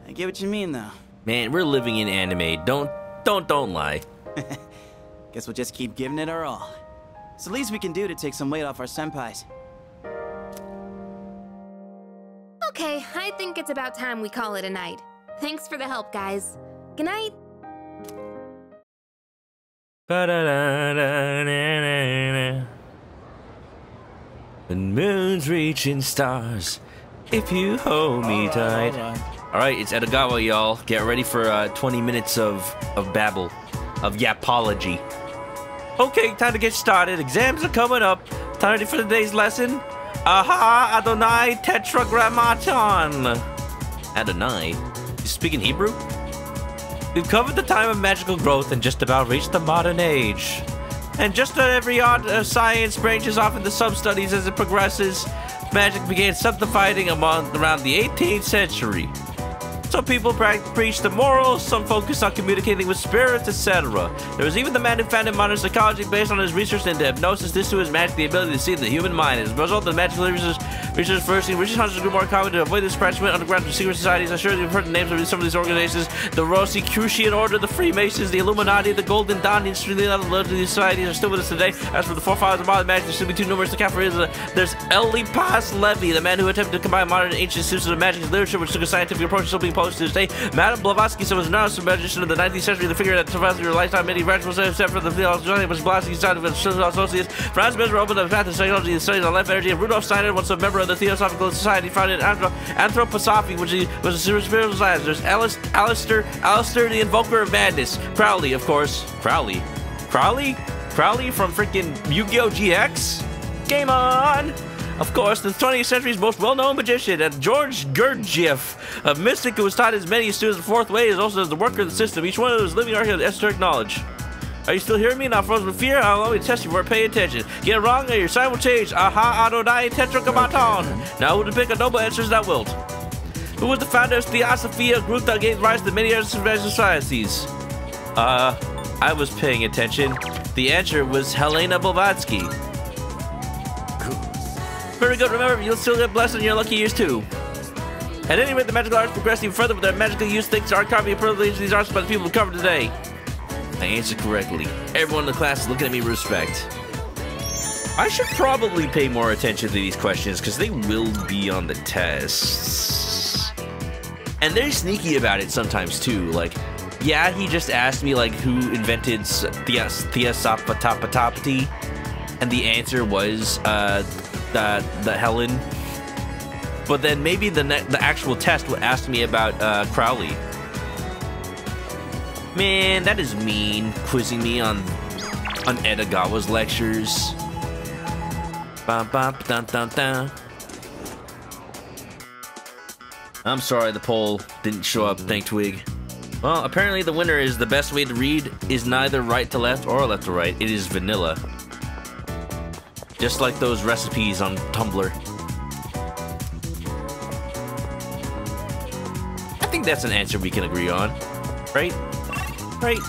I get what you mean, though. Man, we're living in anime. Don't lie. Guess we'll just keep giving it our all. It's the least we can do to take some weight off our senpais. Okay, I think it's about time we call it a night. Thanks for the help, guys. Good night. The moon's reaching stars. If you hold me tight. Alright, it's Edogawa, y'all. Get ready for 20 minutes of babble. Of yapology. Okay, time to get started. Exams are coming up. Time ready for the day's lesson. Aha, Adonai Tetragrammaton. Adonai? You speaking Hebrew? We've covered the time of magical growth and just about reached the modern age. And just as every art of science branches off into sub-studies as it progresses, magic began subdividing around the 18th century. Some people preach the morals, some focus on communicating with spirits, etc. There was even the man who founded modern psychology based on his research into hypnosis. This too is magic, the ability to see the human mind. As a result of the magical research first, research hunters grew more common to avoid this practice underground secret societies. I'm sure you've heard the names of some of these organizations: the Rosicrucian Order, the Freemasons, the Illuminati, the Golden Dawn. The extremely other these societies are still with us today. As for the forefathers of modern magic, there's simply too numerous to count for. There's Elipas Levy, the man who attempted to combine modern and ancient systems of magic and literature, which took a scientific approach, still being posed to this day. Madame Blavatsky was an honest magician of the 19th century, the figure that survived your lifetime. Many rituals except for the philosophy was Blavatsky's side of his associates. Franz Mesmer opened the path to psychology and studies on life energy, and Rudolf Steiner, once a member of the Theosophical Society, founded Anthroposophy, which was a spiritual science. There's Alistair, the Invoker of Madness. Crowley, of course. Crowley from freaking Yu-Gi-Oh! GX? Game on! Of course, the 20th century's most well-known magician, George Gurdjieff, a mystic who was taught as many students the fourth way, is also as the worker of the system. Each one of those living archives of esoteric knowledge. Are you still hearing me? Not frozen with fear? I'll only test you for it. Pay attention. Get it wrong, or your sign will change. Aha, Adonai Tetragrammaton. Now who to pick a noble answers that wilt. Who was the founder of Theosophia, a group that gave rise to many other societies? I was paying attention. The answer was Helena Blavatsky. Very good. Remember, you'll still get blessed in your lucky years too. At any rate, the magical arts progressed even further with their magical use thanks to our copy of privilege these arts by the people who covered today. I answered correctly. Everyone in the class is looking at me with respect. I should probably pay more attention to these questions because they will be on the tests. And they're sneaky about it sometimes too. Like, yeah, he just asked me like who invented Theosophatopatopathy, and the answer was the Helen. But then maybe the actual test would ask me about Crowley. Man, that is mean, quizzing me on Edagawa's lectures. Bum, bum, dun, dun, dun. I'm sorry the poll didn't show up, thank Twig. Well, apparently the winner is the best way to read is neither right to left or left to right. It is vanilla. Just like those recipes on Tumblr. I think that's an answer we can agree on. Right? Right?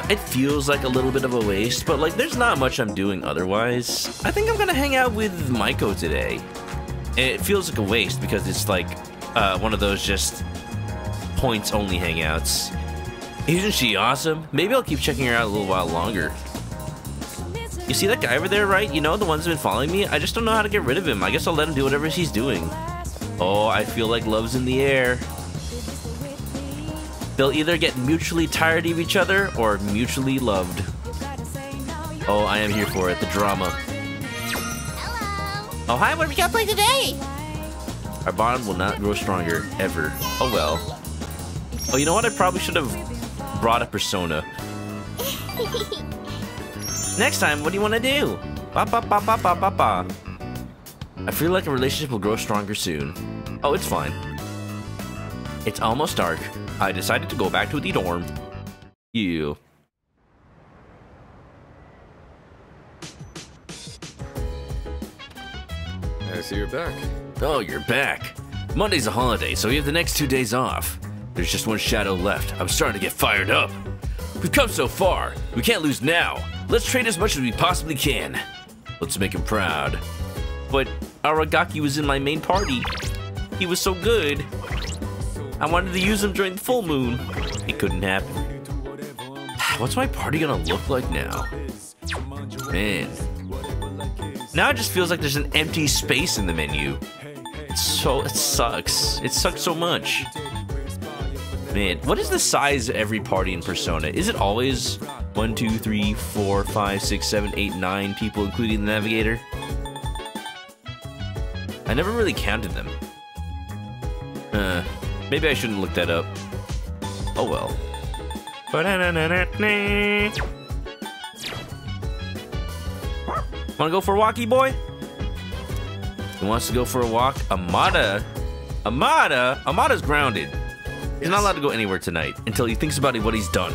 It feels like a little bit of a waste, but like there's not much I'm doing otherwise. I think I'm gonna hang out with Maiko today. It feels like a waste because it's like one of those just points only hangouts. Isn't she awesome? Maybe I'll keep checking her out a little while longer. You see that guy over there, right? You know, the one's been following me? I just don't know how to get rid of him. I guess I'll let him do whatever he's doing. Oh, I feel like love's in the air. They'll either get mutually tired of each other or mutually loved. Oh, I am here for it. The drama. Oh, hi, what are we gonna play today? Our bond will not grow stronger, ever. Oh well. Oh, you know what? I probably should have brought a Persona. Next time, what do you want to do? Ba ba ba ba ba ba ba. I feel like a relationship will grow stronger soon. Oh, it's fine. It's almost dark. I decided to go back to the dorm. You. I see you're back. Oh, you're back. Monday's a holiday, so we have the next 2 days off. There's just one shadow left. I'm starting to get fired up. We've come so far. We can't lose now. Let's trade as much as we possibly can. Let's make him proud. But Aragaki was in my main party. He was so good. I wanted to use him during the full moon. It couldn't happen. What's my party gonna look like now? Man. Now it just feels like there's an empty space in the menu. It sucks. It sucks so much. Man, what is the size of every party in Persona? Is it always 1, 2, 3, 4, 5, 6, 7, 8, 9 people, including the navigator? I never really counted them. Maybe I shouldn't look that up. Oh well. Wanna go for a walkie, boy? He wants to go for a walk. Amada's grounded. He's not allowed to go anywhere tonight until he thinks about what he's done.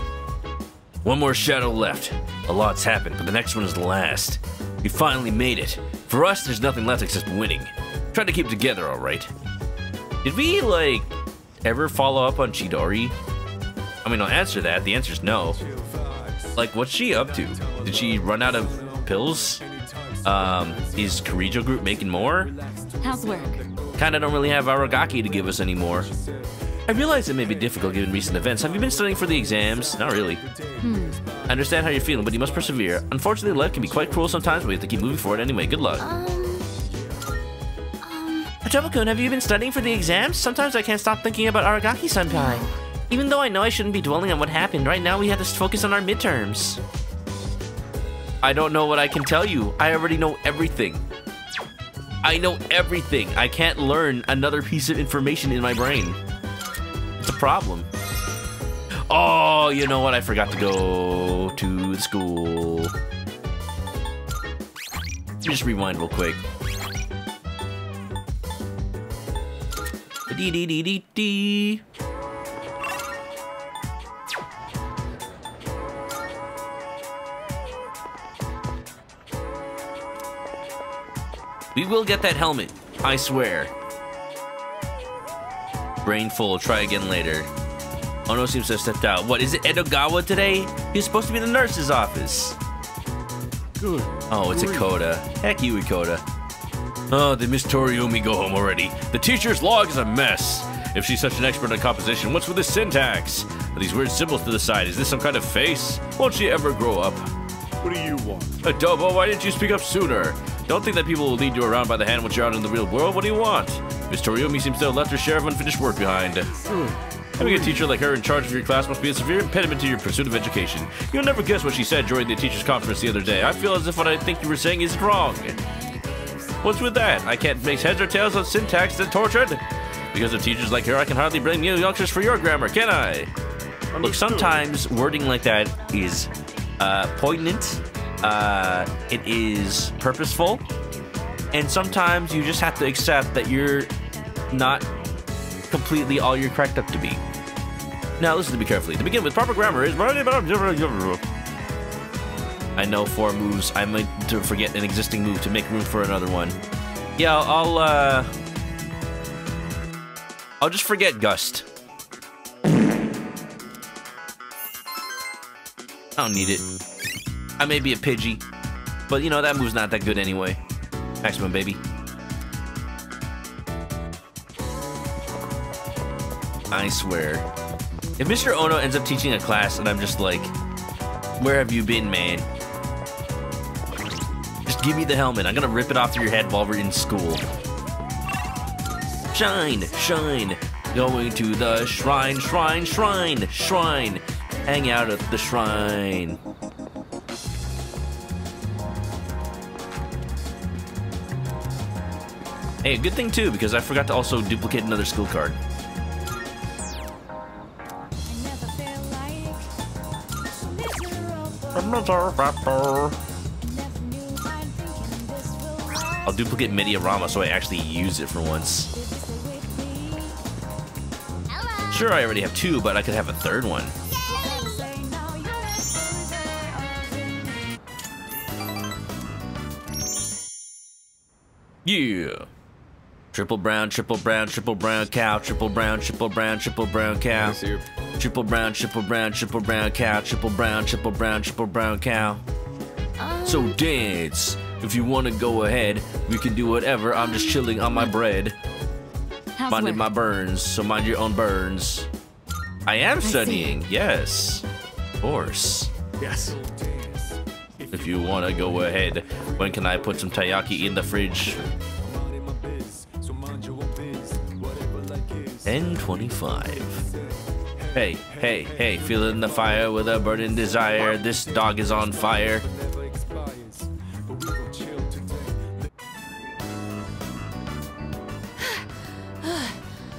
One more shadow left. A lot's happened, but the next one is the last. We finally made it. For us, there's nothing left except winning. Try to keep together, alright? Did we, like, ever follow up on Chidori? I mean, I'll answer that. The answer's no. Like, what's she up to? Did she run out of pills? Is Kirijo Group making more? How's work? Kinda don't really have Aragaki to give us anymore. I realize it may be difficult given recent events. Have you been studying for the exams? Not really. I understand how you're feeling, but you must persevere. Unfortunately, life can be quite cruel sometimes, but we have to keep moving forward anyway. Good luck. Adobo-kun, have you been studying for the exams? Sometimes I can't stop thinking about Aragaki-senpai. Even though I know I shouldn't be dwelling on what happened, right now we have to focus on our midterms. I don't know what I can tell you. I already know everything. I know everything. I can't learn another piece of information in my brain. It's a problem. Oh, you know what? I forgot to go to the school. Just rewind real quick. Dee-dee-dee-dee-dee. We will get that helmet, I swear. Brain full, try again later. Ono seems to have stepped out. What, is it Edogawa today? He's supposed to be in the nurse's office. Oh, it's Ikoda. Heck you, Ikoda. Oh, did Miss Toriumi go home already? The teacher's log is a mess. If she's such an expert on composition, what's with the syntax? Are these weird symbols to the side? Is this some kind of face? Won't she ever grow up? What do you want? Adobo, why didn't you speak up sooner? Don't think that people will lead you around by the hand once you're out in the real world. What do you want? Miss Toriumi seems to have left her share of unfinished work behind. Having a teacher like her in charge of your class must be a severe impediment to your pursuit of education. You'll never guess what she said during the teacher's conference the other day. I feel as if what I think you were saying is wrong. What's with that? I can't make heads or tails of syntax that's tortured. Because of teachers like her, I can hardly blame you youngsters for your grammar, can I? Look, sometimes wording like that is poignant, it is purposeful, and sometimes you just have to accept that you're not completely all you're cracked up to be. Now listen to me carefully. To begin with, proper grammar is... I know 4 moves. I meant to forget an existing move to make room for another one. Yeah, I'll just forget Gust. I don't need it. I may be a Pidgey, but you know, that move's not that good anyway. Maximum, baby. I swear. If Mr. Ono ends up teaching a class and I'm just like, where have you been, man? Just give me the helmet. I'm gonna rip it off your head while we're in school. Shine, shine. Going to the shrine, shrine, shrine, shrine. Hang out at the shrine. Hey, good thing too, because I forgot to also duplicate another school card. I'll duplicate Mediarama so I actually use it for once. Sure, I already have 2, but I could have a 3rd one. Yeah. Triple brown, triple brown, triple brown cow, triple brown, triple brown, triple brown cow. Triple brown, triple brown, triple brown cow, triple brown, triple brown, triple brown cow. So dance. If you want to go ahead, we can do whatever. I'm just chilling on my bread. Minding my burns, so mind your own burns. I am studying, yes. Of course. Yes. If you want to go ahead, when can I put some taiyaki in the fridge? 10:25. Hey, hey, hey, feeling the fire with a burning desire. This dog is on fire.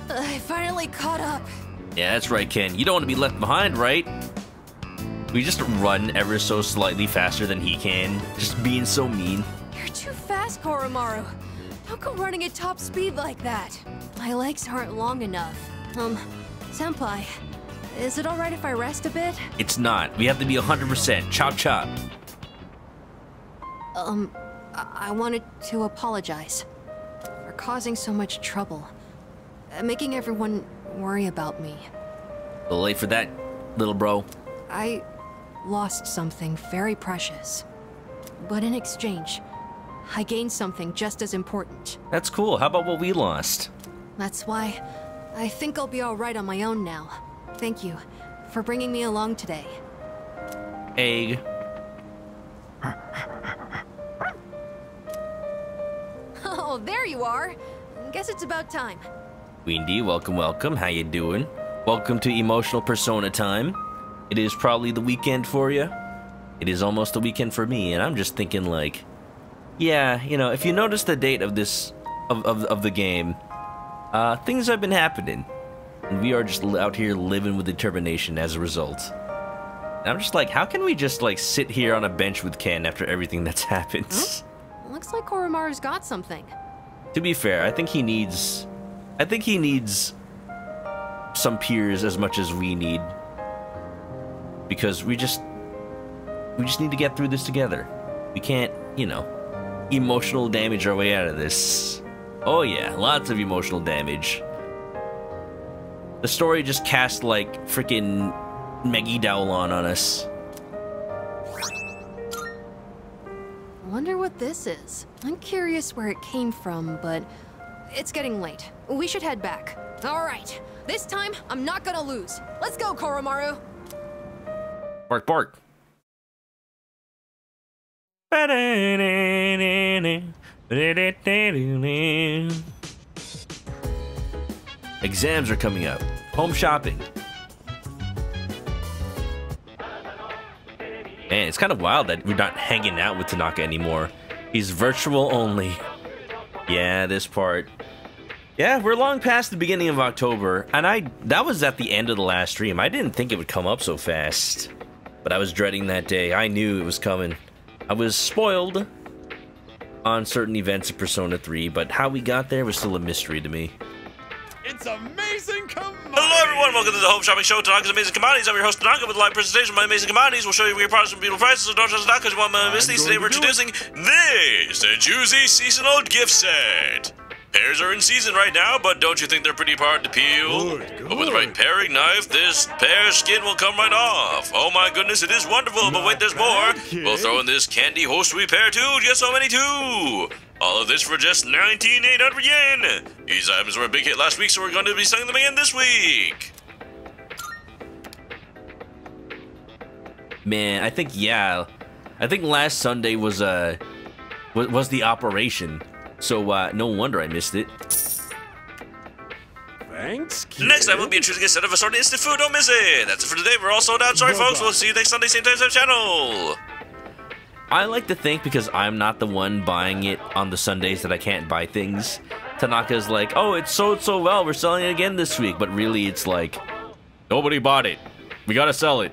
I finally caught up. Yeah, that's right, Ken. You don't want to be left behind, right? We just run ever so slightly faster than he can. Just being so mean. You're too fast, Koromaru. Don't go running at top speed like that. My legs aren't long enough. Senpai, is it alright if I rest a bit? It's not. We have to be 100%. Chop chop. I wanted to apologize for causing so much trouble. Making everyone worry about me. A little late for that, little bro. I lost something very precious. But in exchange, I gained something just as important. That's cool. How about what we lost? That's why I think I'll be alright on my own now. Thank you for bringing me along today. Egg. Oh, there you are. Guess it's about time. Windy, welcome, welcome. How you doing? Welcome to Emotional Persona time. It is probably the weekend for you. It is almost the weekend for me, and I'm just thinking like, yeah, you know, if you notice the date of this, of the game, things have been happening. And we are just out here living with determination as a result. And I'm just like, how can we just like sit here on a bench with Ken after everything that's happened? Looks like Koromaru's got something. To be fair, I think he needs some peers as much as we need. Because we just need to get through this together. We can't, you know, emotional damage our way out of this. Oh yeah, lots of emotional damage. The story just cast like freaking Megidowlon on us. Wonder what this is. I'm curious where it came from, but it's getting late. We should head back. All right. This time, I'm not gonna lose. Let's go, Koromaru. Bark, bark. Exams are coming up. Home shopping. Man, it's kind of wild that we're not hanging out with Tanaka anymore. He's virtual only. Yeah, this part. Yeah, we're long past the beginning of October, and that was at the end of the last stream. I didn't think it would come up so fast, but I was dreading that day. I knew it was coming. I was spoiled on certain events of Persona 3, but how we got there was still a mystery to me. It's amazing commodities! Hello everyone, welcome to the Home Shopping Show, Tanaka's Amazing Commodities. I'm your host Tanaka with a live presentation of my amazing commodities. We'll show you your products from beautiful prices, so don't trust Tanaka because you won't miss these. Today we're introducing this, a juicy seasonal gift set. Pears are in season right now, but don't you think they're pretty hard to peel? But with the right paring knife, this pear skin will come right off. Oh my goodness, it is wonderful, but wait, there's more. We'll throw in this candy ho sweet pear too, just so many too. All of this for just 19,800 yen. These items were a big hit last week, so we're going to be selling them again this week. Man, I think last Sunday was the operation, so no wonder I missed it. Thanks, kid. Next time we'll be introducing a set of assorted instant food. Don't miss it. That's it for today. We're all sold out. Sorry, folks. We'll see you next Sunday, same time, same channel. I like to think because I'm not the one buying it on the Sundays that I can't buy things. Tanaka's like, oh, it sold so well, we're selling it again this week. But really, it's like, nobody bought it. We gotta sell it.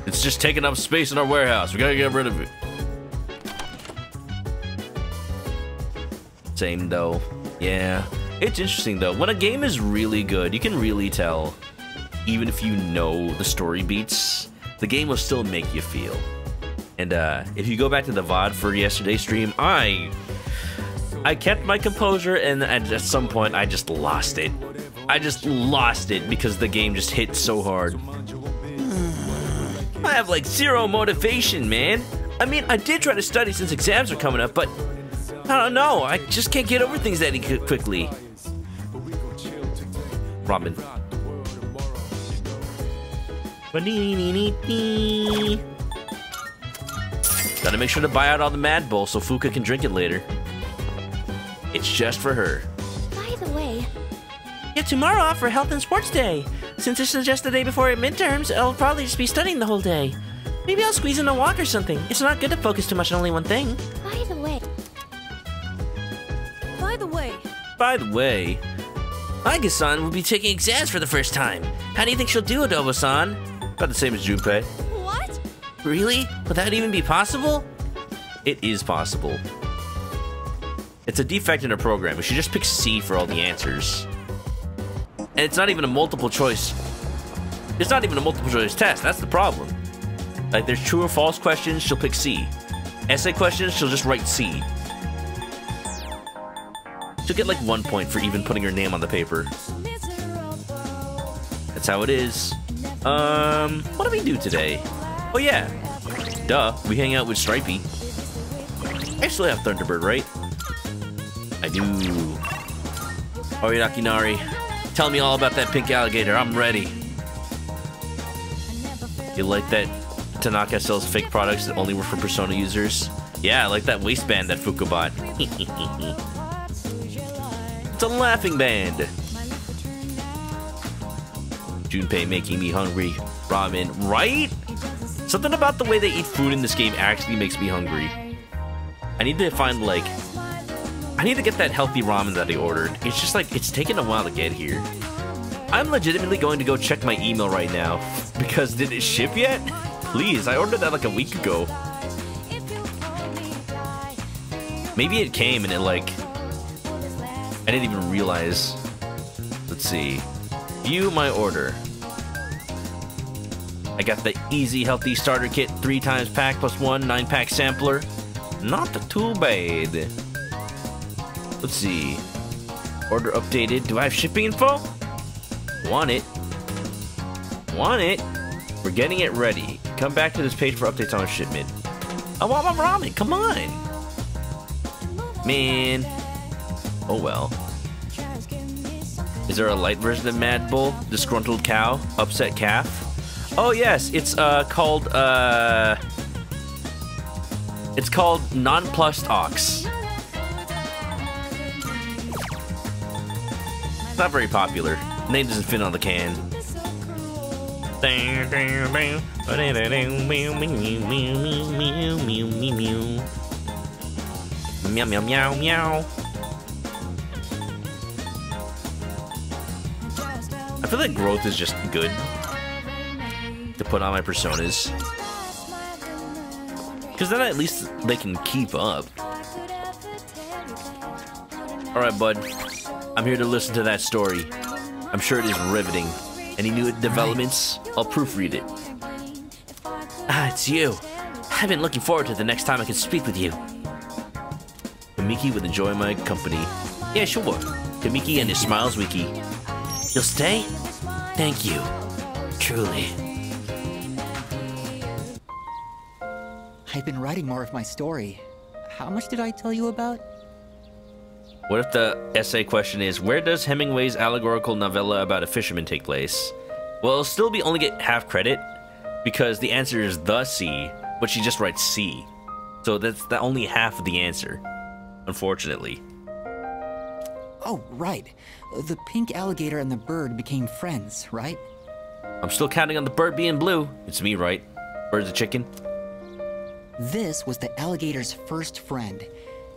It's just taking up space in our warehouse. We gotta get rid of it. Same though. Yeah. It's interesting though. When a game is really good, you can really tell. Even if you know the story beats, the game will still make you feel. And if you go back to the VOD for yesterday's stream, I kept my composure, and at some point I just lost it. I just lost it because the game just hit so hard. I have like zero motivation, man. I mean, I did try to study since exams are coming up, but I don't know. I just can't get over things that quickly. Ramen. Gotta make sure to buy out all the Mad Bowl so Fuka can drink it later. It's just for her. By the way... Get tomorrow off for Health and Sports Day. Since this is just the day before midterms, I'll probably just be studying the whole day. Maybe I'll squeeze in a walk or something. It's not good to focus too much on only one thing. By the way... By the way... Aiga-san will be taking exams for the first time. How do you think she'll do, Adobo-san? About the same as Junpei. What? Really? Would that even be possible? It is possible. It's a defect in her program. She just picks C for all the answers. And it's not even a multiple choice. It's not even a multiple choice test. That's the problem. Like, there's true or false questions, she'll pick C. Essay questions, she'll just write C. She'll get like 1 point for even putting her name on the paper. That's how it is. What do we do today? Oh yeah. Duh, we hang out with Stripey. I still have Thunderbird, right? I do. Alright, Akinari. Tell me all about that pink alligator. I'm ready. You like that Tanaka sells fake products that only work for Persona users? Yeah, I like that waistband that Fuka bought. It's a laughing band. Junpei making me hungry. Ramen, right? Something about the way they eat food in this game actually makes me hungry. I need to find, like... I need to get that healthy ramen that I ordered. It's just like, it's taken a while to get here. I'm legitimately going to go check my email right now. Because did it ship yet? Please, I ordered that like a week ago. Maybe it came and it like... I didn't even realize. Let's see. View my order. I got the Easy Healthy Starter Kit 3x pack plus 1 9-pack sampler. Not too bad. Let's see. Order updated. Do I have shipping info? Want it. Want it. We're getting it ready. Come back to this page for updates on our shipment. I want my ramen, come on. Man. Oh well. Is there a light version of Mad Bull? Disgruntled cow? Upset calf? Oh yes, it's called Nonplussed Ox. Not very popular. Name doesn't fit on the can. Meow meow meow meow. I feel like growth is just good to put on my personas, because then at least they can keep up. Alright, bud. I'm here to listen to that story. I'm sure it is riveting. Any new developments? I'll proofread it. Ah, it's you. I've been looking forward to the next time I can speak with you. Kamiki would enjoy my company. Yeah, sure. Kamiki and his Smiles Wiki. You'll stay? Thank you. Truly. I've been writing more of my story. How much did I tell you about? What if the essay question is, where does Hemingway's allegorical novella about a fisherman take place? Well, it'll still be only get half credit, because the answer is the sea, but she just writes sea. So that's the only half of the answer, unfortunately. Oh, right. The pink alligator and the bird became friends, right? I'm still counting on the bird being blue. It's me, right? Bird's a chicken. This was the alligator's first friend,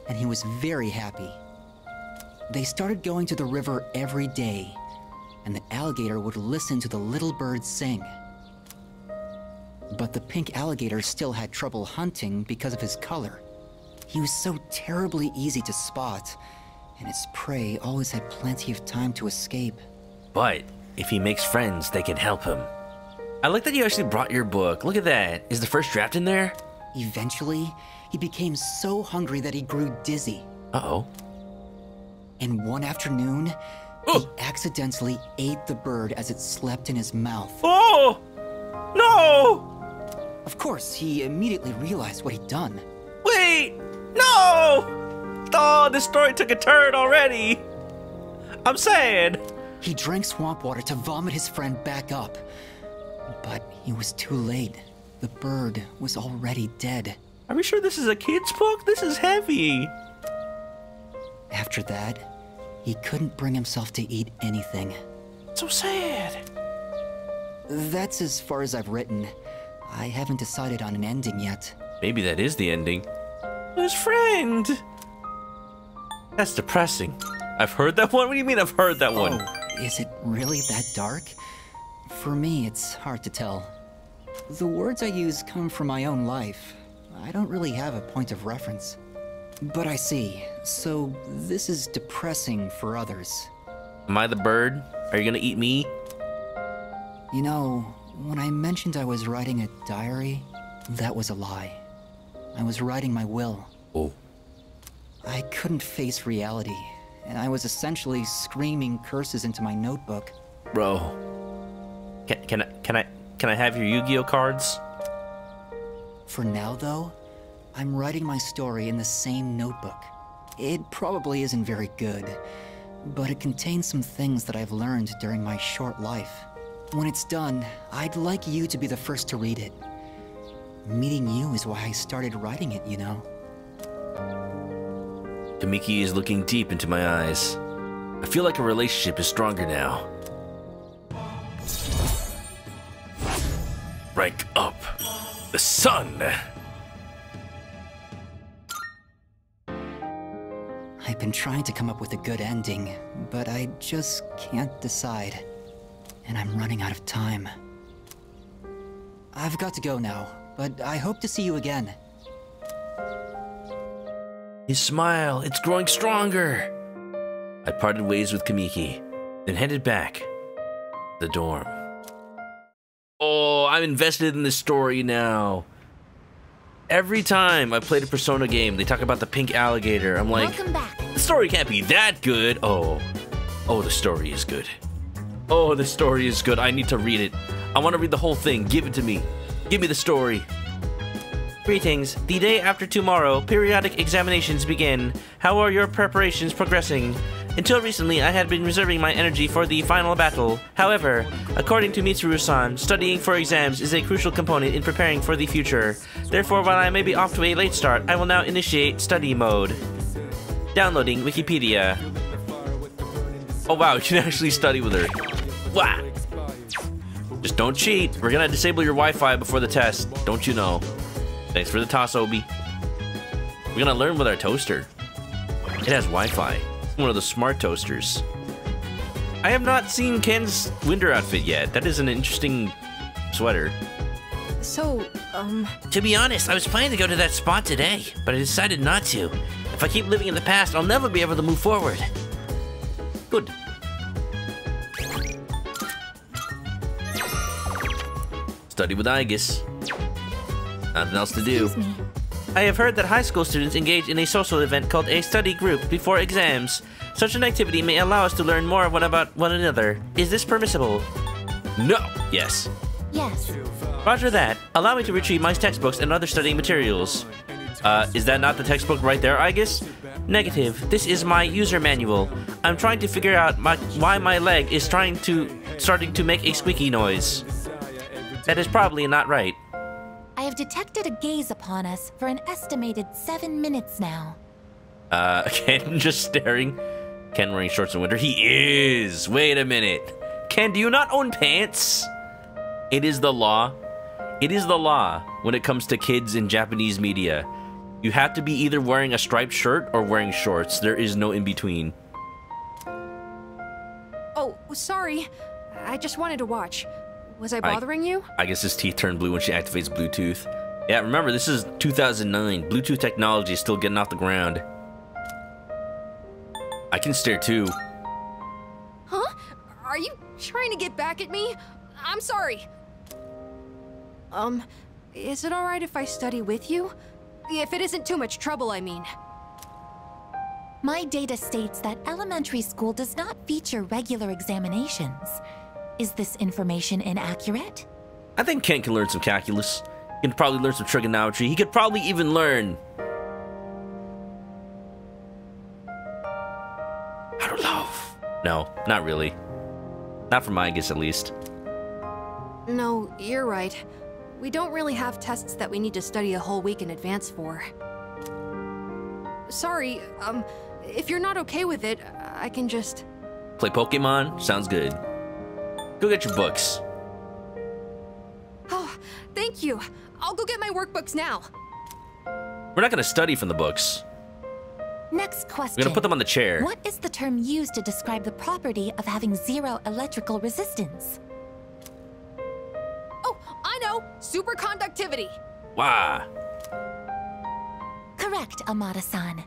and he was very happy. They started going to the river every day, and the alligator would listen to the little bird sing. But the pink alligator still had trouble hunting because of his color. He was so terribly easy to spot, and his prey always had plenty of time to escape. But if he makes friends, they can help him. I like that you actually brought your book. Look at that. Is the first draft in there? Eventually, he became so hungry that he grew dizzy. Uh-oh. And one afternoon, he accidentally ate the bird as it slept in his mouth. Oh! No! Of course, he immediately realized what he'd done. Wait! No! Oh, this story took a turn already. I'm sad. He drank swamp water to vomit his friend back up. But he was too late. The bird was already dead. Are we sure this is a kid's book? This is heavy. After that, he couldn't bring himself to eat anything. So sad. That's as far as I've written. I haven't decided on an ending yet. Maybe that is the ending. His friend. That's depressing. I've heard that one? What do you mean I've heard that one? Is it really that dark? For me, it's hard to tell. The words I use come from my own life. I don't really have a point of reference. But I see. So this is depressing for others. Am I the bird? Are you gonna eat me? You know, when I mentioned I was writing a diary, that was a lie. I was writing my will. Oh. I couldn't face reality, and I was essentially screaming curses into my notebook. Bro. Can I have your Yu-Gi-Oh cards? For now, though, I'm writing my story in the same notebook. It probably isn't very good, but it contains some things that I've learned during my short life. When it's done, I'd like you to be the first to read it. Meeting you is why I started writing it, you know? Kamiki is looking deep into my eyes. I feel like a relationship is stronger now. Rank up. The sun! I've been trying to come up with a good ending, but I just can't decide. And I'm running out of time. I've got to go now, but I hope to see you again. His smile, it's growing stronger. I parted ways with Kamiki, then headed back to the dorm. Oh, I'm invested in this story now. Every time I played a Persona game, they talk about the pink alligator. I'm like, the story can't be that good. Oh, the story is good. Oh, the story is good. I need to read it. I want to read the whole thing. Give it to me. Give me the story. Greetings. The day after tomorrow, periodic examinations begin. How are your preparations progressing? Until recently, I had been reserving my energy for the final battle. However, according to Mitsuru-san, studying for exams is a crucial component in preparing for the future. Therefore, while I may be off to a late start, I will now initiate study mode. Downloading Wikipedia. Oh wow, you can actually study with her. Wow. Just don't cheat. We're gonna disable your Wi-Fi before the test. Don't you know? Thanks for the toss, Obi. We're gonna learn with our toaster. It has Wi-Fi. It's one of the smart toasters. I have not seen Ken's winter outfit yet. That is an interesting sweater. So, To be honest, I was planning to go to that spot today, but I decided not to. If I keep living in the past, I'll never be able to move forward. Good. Study with Aegis. Nothing else to do. Me. I have heard that high school students engage in a social event called a study group before exams. Such an activity may allow us to learn more about one another. Is this permissible? No. Yes. Yes. Roger that. Allow me to retrieve my textbooks and other studying materials. Is that not the textbook right there, Aegis? Negative. This is my user manual. I'm trying to figure out why my leg is starting to make a squeaky noise. That is probably not right. I have detected a gaze upon us for an estimated 7 minutes now. Ken just staring. Ken wearing shorts in winter. He is! Wait a minute. Ken, do you not own pants? It is the law. It is the law when it comes to kids in Japanese media. You have to be either wearing a striped shirt or wearing shorts. There is no in between. oh, sorry. I just wanted to watch. Was I bothering you? I guess his teeth turn blue when she activates Bluetooth. Yeah, remember, this is 2009. Bluetooth technology is still getting off the ground. I can stare too. Huh? Are you trying to get back at me? I'm sorry. Is it alright if I study with you? If it isn't too much trouble, I mean. My data states that elementary school does not feature regular examinations. Is this information inaccurate? I think Ken can learn some calculus. He can probably learn some trigonometry. He could probably even learn... how to love. No, not really. Not from Aegis, at least. No, you're right. We don't really have tests that we need to study a whole week in advance for. Sorry, if you're not okay with it, I can just... Play Pokemon? Sounds good. Go get your books. Oh, thank you. I'll go get my workbooks now. We're not gonna study from the books. Next question. We're gonna put them on the chair. What is the term used to describe the property of having zero electrical resistance? Oh, I know! Superconductivity! Wow. Correct, Amada-san.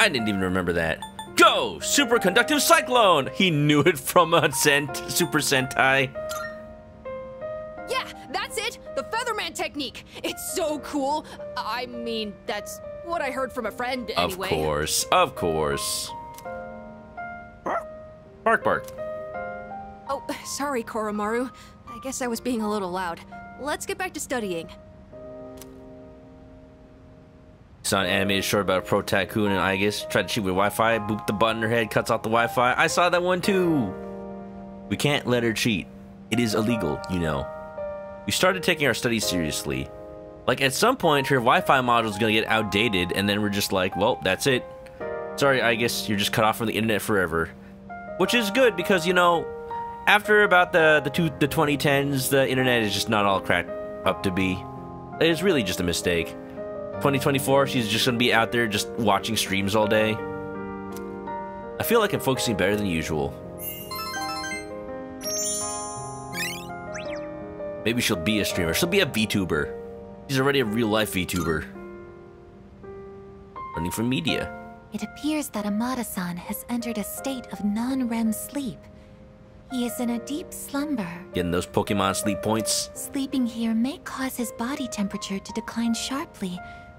I didn't even remember that. Go! Superconductive Cyclone! He knew it from a Super Sentai. Yeah, that's it! The Featherman technique! It's so cool! I mean, that's what I heard from a friend anyway. Of course, of course. Bark, bark. Oh, sorry, Koromaru. I guess I was being a little loud. Let's get back to studying. Saw an animated short about a pro tycoon and Aegis. Tried to shoot with Wi-Fi, booped the button in her head, cuts off the Wi-Fi. I saw that one too. We can't let her cheat. It is illegal, you know. We started taking our studies seriously. Like, at some point, her Wi-Fi module is gonna get outdated, and then we're just like, well, that's it. Sorry, Aegis, you're just cut off from the internet forever. Which is good, because, you know, after about the 2010s, the internet is just not all cracked up to be. It's really just a mistake. 2024, she's just gonna be out there just watching streams all day. I feel like I'm focusing better than usual. Maybe she'll be a streamer. She'll be a VTuber. She's already a real-life VTuber. Learning from media. It appears that Amada-san has entered a state of non-REM sleep. He is in a deep slumber. Getting those Pokemon sleep points. Sleeping here may cause his body temperature to decline sharply,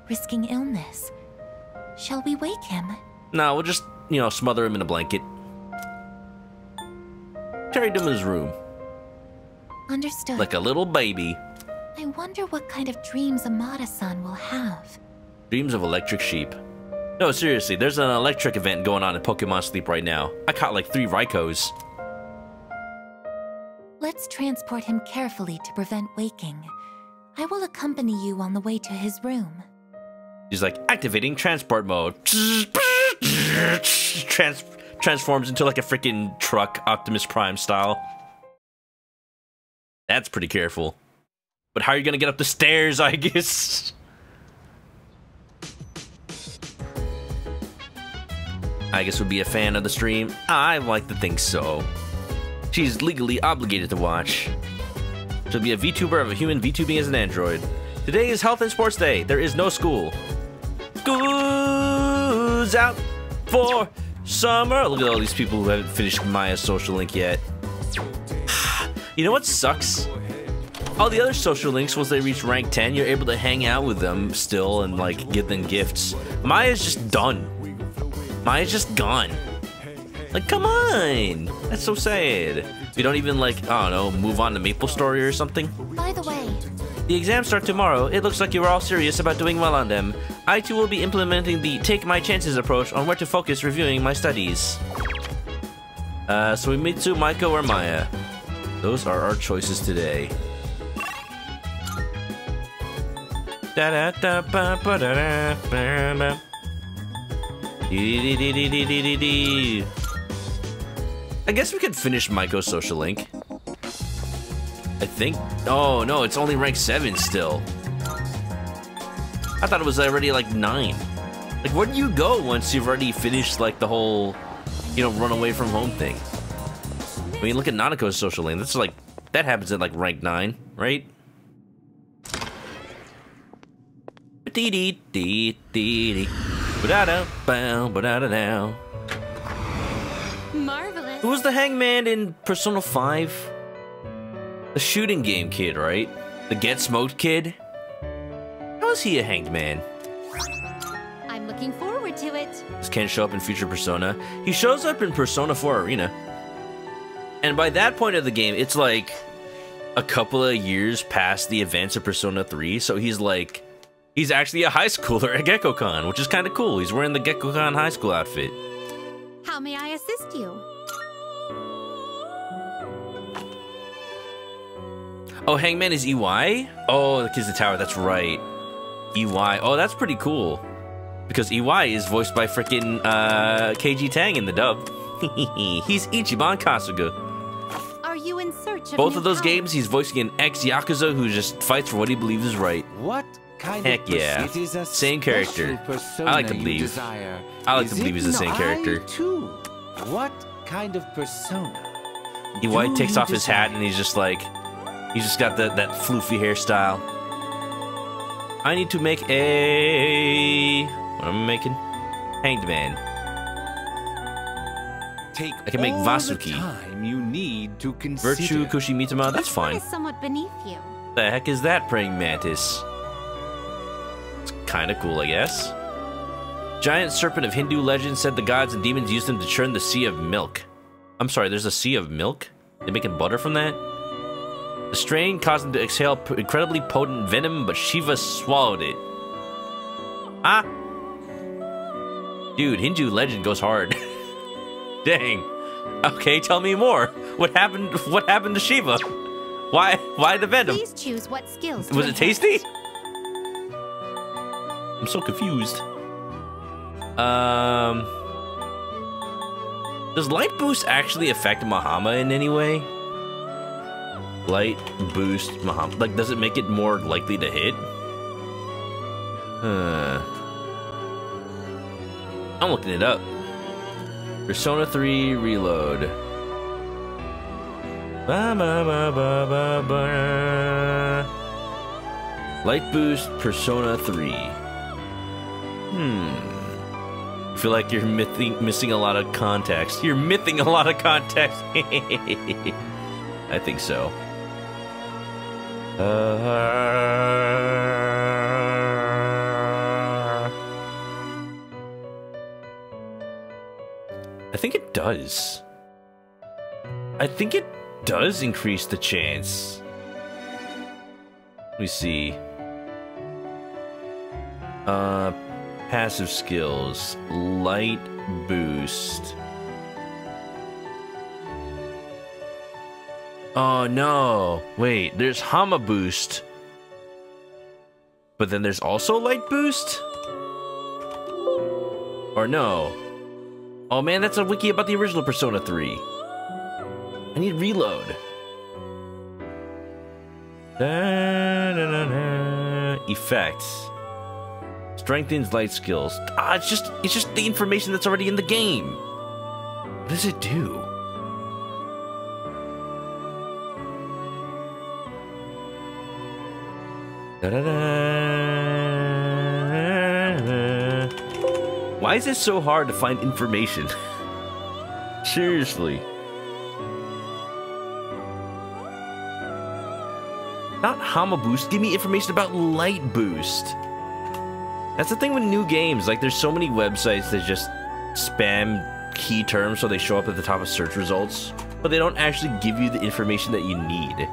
risking illness. Shall we wake him? No, we'll just, you know, smother him in a blanket. Carry him in his room. Understood. Like a little baby. I wonder what kind of dreams Amada-san will have. Dreams of electric sheep. No, seriously, there's an electric event going on in Pokemon Sleep right now. I caught like 3 Raikos. Let's transport him carefully to prevent waking. I will accompany you on the way to his room. He's like, activating transport mode. Transforms into like a freaking truck, Optimus Prime style. That's pretty careful. But how are you gonna get up the stairs, I guess? I guess would be a fan of the stream. I like to think so. She's legally obligated to watch. She'll be a VTuber of a human VTubing as an android. Today is Health and Sports Day. There is no school. School's out for summer. Look at all these people who haven't finished Maya's social link yet. You know what sucks? All the other social links, once they reach rank 10, you're able to hang out with them still and like give them gifts. Maya's just done. Maya's just gone. Like, come on! That's so sad. We don't even like, I don't know, move on to Maple Story or something? By the way, the exams start tomorrow. It looks like you were all serious about doing well on them. I too will be implementing the take my chances approach on where to focus reviewing my studies. Suimitsu, Maiko, or Maya? Those are our choices today. I guess we could finish Maiko's social link. I think. Oh no, it's only rank 7 still. I thought it was already like 9. Like, where do you go once you've already finished like the whole, you know, run away from home thing? I mean, look at Nanako's social link. That's like, that happens at like rank 9, right? Marvelous. Who was the hangman in Persona 5? The shooting game kid, right? The Get Smoked kid? How is he a hanged man? I'm looking forward to it. Does Ken show up in future Persona? He shows up in Persona 4 Arena. And by that point of the game, it's like a couple of years past the events of Persona 3, so he's like, he's actually a high schooler at GeckoCon, which is kind of cool. He's wearing the GeckoCon high school outfit. How may I assist you? Oh, Hangman is EY? Oh, the Kid's the Tower, that's right. EY. Oh, that's pretty cool. Because EY is voiced by frickin' KG Tang in the dub. He's Ichiban Kasuga. Are you in search of Both of those games, he's voicing an ex-Yakuza who just fights for what he believes is right. What kind Heck of yeah. It is a Same character. persona I like to you believe. desire. I like to Is believe it he's the same an character. I too? What kind of persona? EY takes you off his hat and he's just like, he's just got that floofy hairstyle. I need to make a... What am I making? Hanged Man. Take I can make all Vasuki. the time you need to consider. Virtue Kushimitama, that's fine. Is somewhat beneath you. The heck is that, praying mantis? It's kinda cool, I guess. Giant serpent of Hindu legend said the gods and demons used them to churn the sea of milk. I'm sorry, there's a sea of milk? They making butter from that? The strain caused them to exhale incredibly potent venom, but Shiva swallowed it. Ah! Dude, Hindu legend goes hard. Dang. Okay, tell me more. What happened to Shiva? Why the venom? Please choose what skills. Was it tasty? I'm so confused. Does Light Boost actually affect Mahama in any way? Light Boost Mahama. Like, does it make it more likely to hit? I'm looking it up. Persona 3 Reload. Ba, ba, ba, ba, ba, ba. Light Boost Persona 3. I feel like you're missing a lot of context. You're missing a lot of context. I think so. I think it does. I think it does increase the chance. Let me see. Passive skills. Light boost. Oh no. Wait, there's Hama boost. But then there's also light boost? Or no? Oh man, that's a wiki about the original Persona 3. I need reload. Effects. Strengthens light skills. Ah, it's just the information that's already in the game. What does it do? Why is it so hard to find information? Seriously. Not Hama Boost, give me information about Light Boost. That's the thing with new games, like there's so many websites that just spam key terms so they show up at the top of search results, but they don't actually give you the information that you need.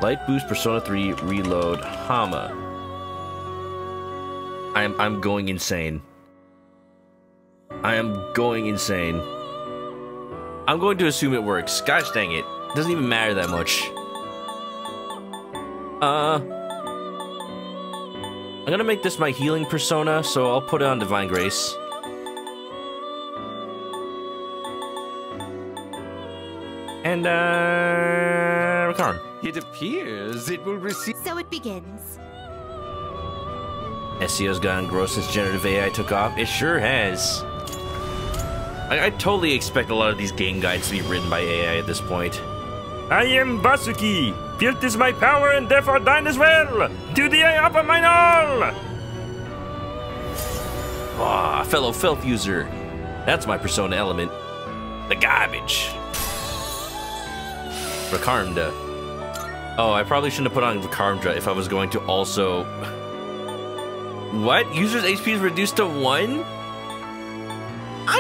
Light Boost, Persona 3, Reload, Hama. I'm going insane. I am going insane. I'm going to assume it works. Gosh dang it. Doesn't even matter that much. I'm gonna make this my healing persona, so I'll put it on Divine Grace. And, Recarm. It appears it will receive... So it begins. SEO's gotten gross since generative AI took off. It sure has. I totally expect a lot of these game guides to be written by AI at this point. I am Basuki. Filth is my power and therefore thine as well. Do the eye up on mine all. Ah, fellow filth user. That's my persona element. The garbage. Recarmda. Oh, I probably shouldn't have put on Recarmda if I was going to also... What? User's HP is reduced to 1? I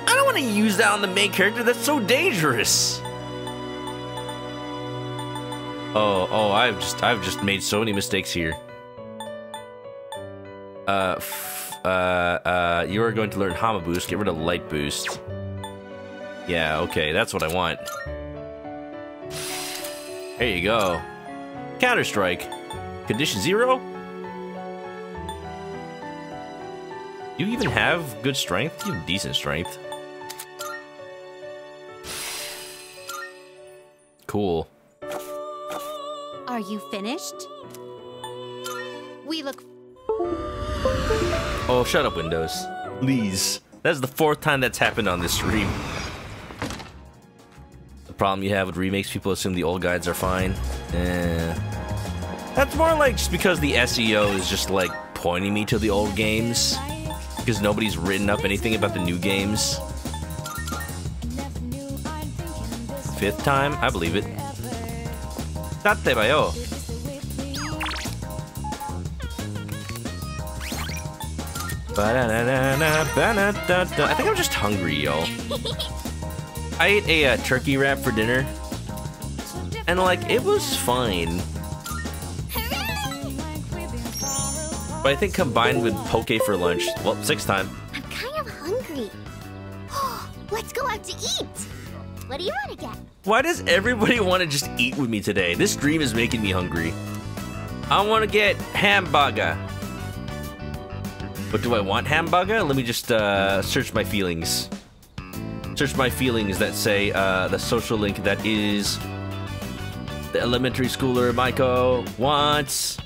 don't want to use that on the main character. That's so dangerous. Oh, I've just made so many mistakes here. You are going to learn Hama Boost. Get rid of Light Boost. Yeah, okay, that's what I want. There you go. Counter-Strike. Condition 0? You even have good strength? You have decent strength. Cool. Are you finished? We look... Oh, shut up, Windows. Please. That's the 4th time that's happened on this stream. The problem you have with remakes, people assume the old guides are fine. That's more like just because the SEO is just like pointing me to the old games. Because nobody's written up anything about the new games. 5th time? I believe it. Date bayo. I think I'm just hungry, yo. I ate a turkey wrap for dinner. And like, it was fine. But I think combined with poke for lunch, well, 6th time. I'm kind of hungry. Let's go out to eat. What do you want to get? Why does everybody want to just eat with me today? This stream is making me hungry. I want to get hamburger. But do I want hamburger? Let me just search my feelings. Search my feelings that say the social link that is the elementary schooler Maiko wants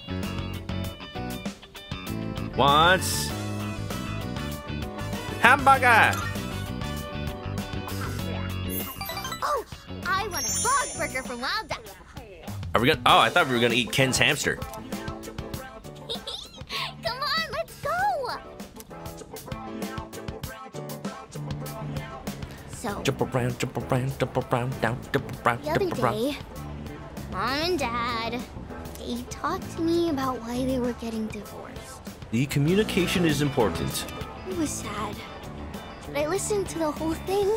hamburger. Oh, I want a frog burger from Wild Duck. Are we gonna? Oh, I thought we were gonna eat Ken's hamster. Come on, let's go. So, jump around, down, jump around, the other jump around. day, Mom and Dad, they talked to me about why they were getting divorced. The communication is important. It was sad. But I listened to the whole thing.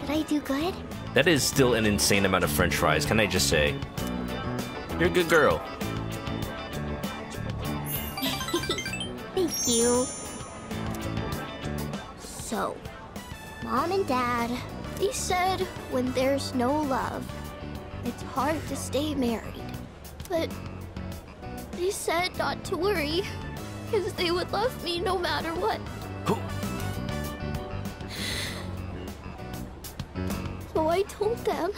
Did I do good? That is still an insane amount of french fries, can I just say? You're a good girl. Thank you. So, Mom and Dad, they said when there's no love, it's hard to stay married. But they said not to worry, because they would love me no matter what. So I told them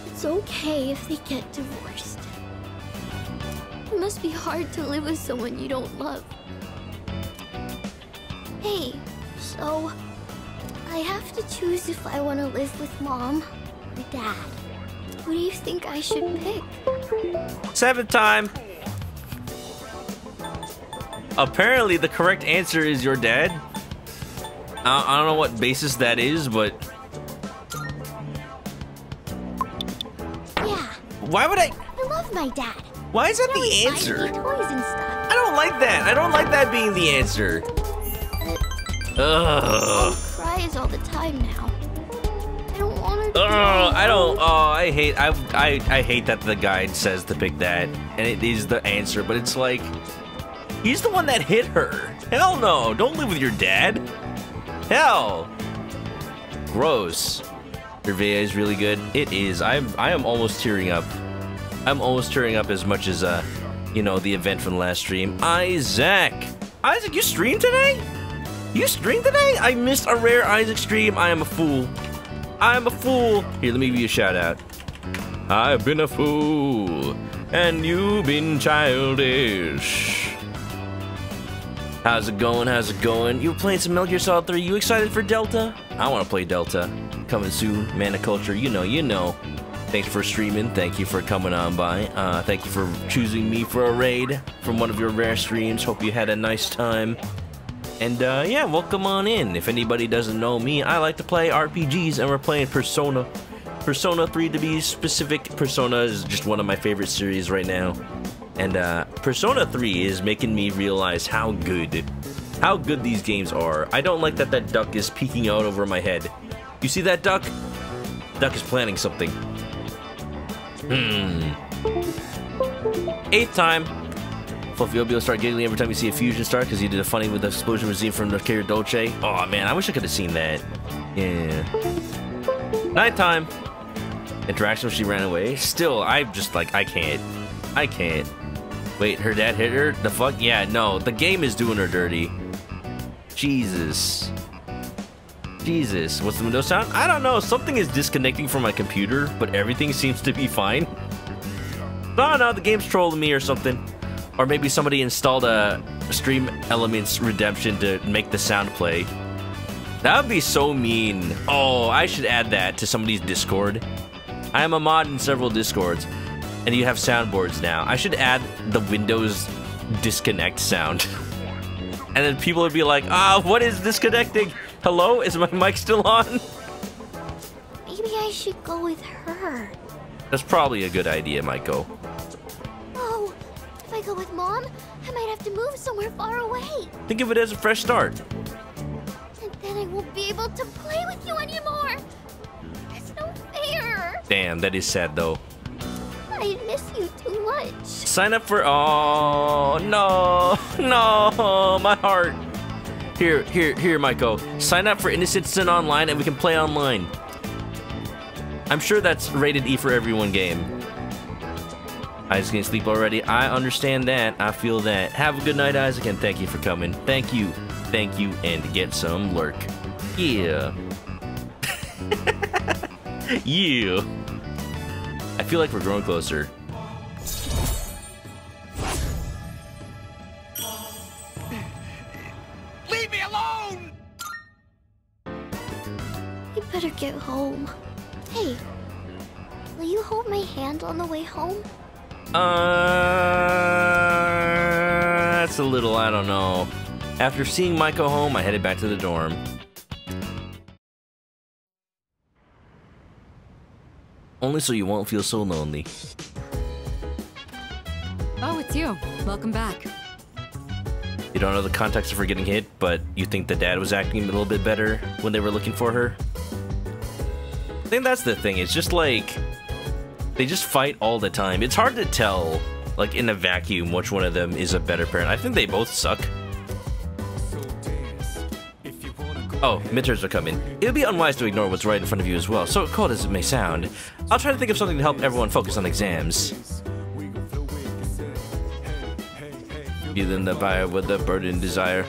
it's okay if they get divorced. It must be hard to live with someone you don't love. Hey, so I have to choose if I want to live with Mom or Dad. Who do you think I should pick? 7th time. Apparently, the correct answer is your dad. I don't know what basis that is, but yeah. Why would I love my dad. Why is that He the always buys answer? me toys and stuff. I don't like that. I don't like that being the answer. Ugh. Mom cries all the time now. I don't want to. I don't. Oh, I hate that the guide says to pick that, and it is the answer. But it's like, he's the one that hit her. Hell no! Don't live with your dad. Hell. Gross. Survey is really good. It is. I am almost tearing up. I'm almost tearing up as much as you know, the event from the last stream. Isaac, you streamed today? You streamed today? I missed a rare Isaac stream. I am a fool. I am a fool. Here, let me give you a shout out. I've been a fool, and you've been childish. How's it going? How's it going? You were playing some Metal Gear Solid 3. You excited for Delta? I want to play Delta. Coming soon. Manaculture, you know. Thanks for streaming. Thank you for coming on by. Thank you for choosing me for a raid from one of your rare streams. Hope you had a nice time. And yeah, welcome on in. If anybody doesn't know me, I like to play RPGs, and we're playing Persona. Persona 3 to be specific. Persona is just one of my favorite series right now. And Persona 3 is making me realize how good these games are. I don't like that that duck is peeking out over my head. You see that duck? Duck is planning something. 8th time. Fluffy, you'll be able to start giggling every time you see a fusion start because you did a funny with the explosion regime from the Carrier Dolce. Oh man, I wish I could have seen that. Yeah. 9th time. Interaction when she ran away. Still, I'm just like, I can't. Wait, her dad hit her? The fuck? Yeah, no. The game is doing her dirty. Jesus. What's the Windows sound? I don't know. Something is disconnecting from my computer, but everything seems to be fine. No, the game's trolling me or something. Or maybe somebody installed a Stream Elements Redemption to make the sound play. That would be so mean. Oh, I should add that to somebody's Discord. I am a mod in several Discords, and you have soundboards now. I should add the Windows disconnect sound. And then people would be like, what is disconnecting? Hello? Is my mic still on? Maybe I should go with her. That's probably a good idea, Maiko. Oh, if I go with Mom, I might have to move somewhere far away. Think of it as a fresh start. And then I won't be able to play with you anymore. That's no fair. Damn, that is sad though. I miss you too much. Sign up for... Oh, no, my heart. Here, Maiko. Sign up for Innocent Sin Online and we can play online. I'm sure that's rated E for everyone game. Isaac can sleep already. I understand that. I feel that. Have a good night, Isaac, and thank you for coming. Thank you, and get some lurk. Yeah. Yeah. I feel like we're growing closer. Leave me alone! You better get home. Hey, will you hold my hand on the way home? That's a little, I don't know. After seeing Maiko home, I headed back to the dorm. Only so you won't feel so lonely. Oh, it's you. Welcome back. You don't know the context of her getting hit, but you think the dad was acting a little bit better when they were looking for her? think that's the thing. It's just like they just fight all the time. It's hard to tell, like in a vacuum, which one of them is a better parent. I think they both suck. Oh, midterms are coming. It would be unwise to ignore what's right in front of you as well, so cold as it may sound. I'll try to think of something to help everyone focus on exams. Feeling the fire with the burden desire.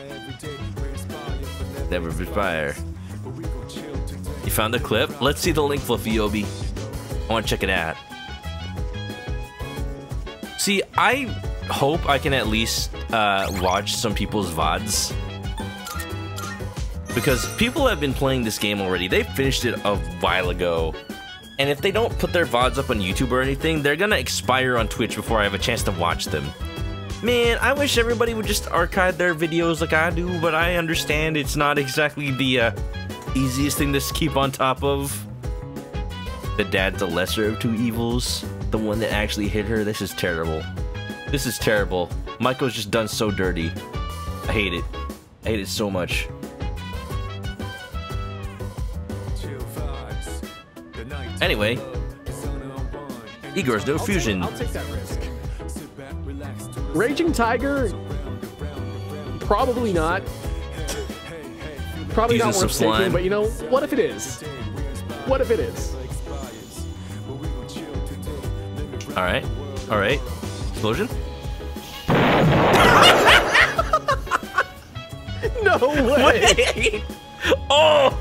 Never perspire. You found the clip? Let's see the link, Fluffy Obi. I want to check it out. See, I hope I can at least watch some people's VODs. Because people have been playing this game already. They finished it a while ago. And if they don't put their VODs up on YouTube or anything, they're gonna expire on Twitch before I have a chance to watch them. Man, I wish everybody would just archive their videos like I do, but I understand it's not exactly the easiest thing to keep on top of. The dad's the lesser of two evils. The one that actually hit her. This is terrible. This is terrible. Michael's just done so dirty. I hate it. I hate it so much. Anyway, Igor's no fusion. I'll take that risk. Raging Tiger? Probably not. Probably not worth taking, but you know, what if it is? What if it is? Alright, alright. Explosion? No way! Wait. Oh!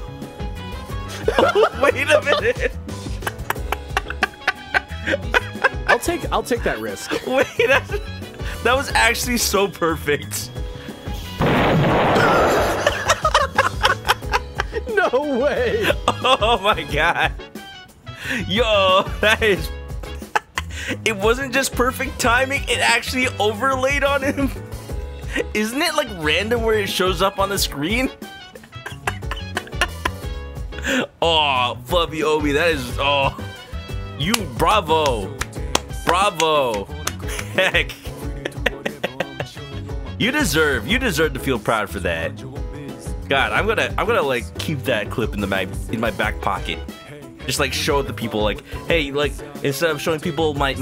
Wait a minute! I'll take that risk. Wait, that was actually so perfect. No way! Oh my god. Yo, that is... It wasn't just perfect timing, it actually overlaid on him. Isn't it like random where it shows up on the screen? Oh, Fluffy Obi, that is... Oh, you... Bravo. Bravo. Heck. You deserve to feel proud for that. God, I'm gonna like keep that clip in my back pocket. Just like show the people like, hey, like instead of showing people my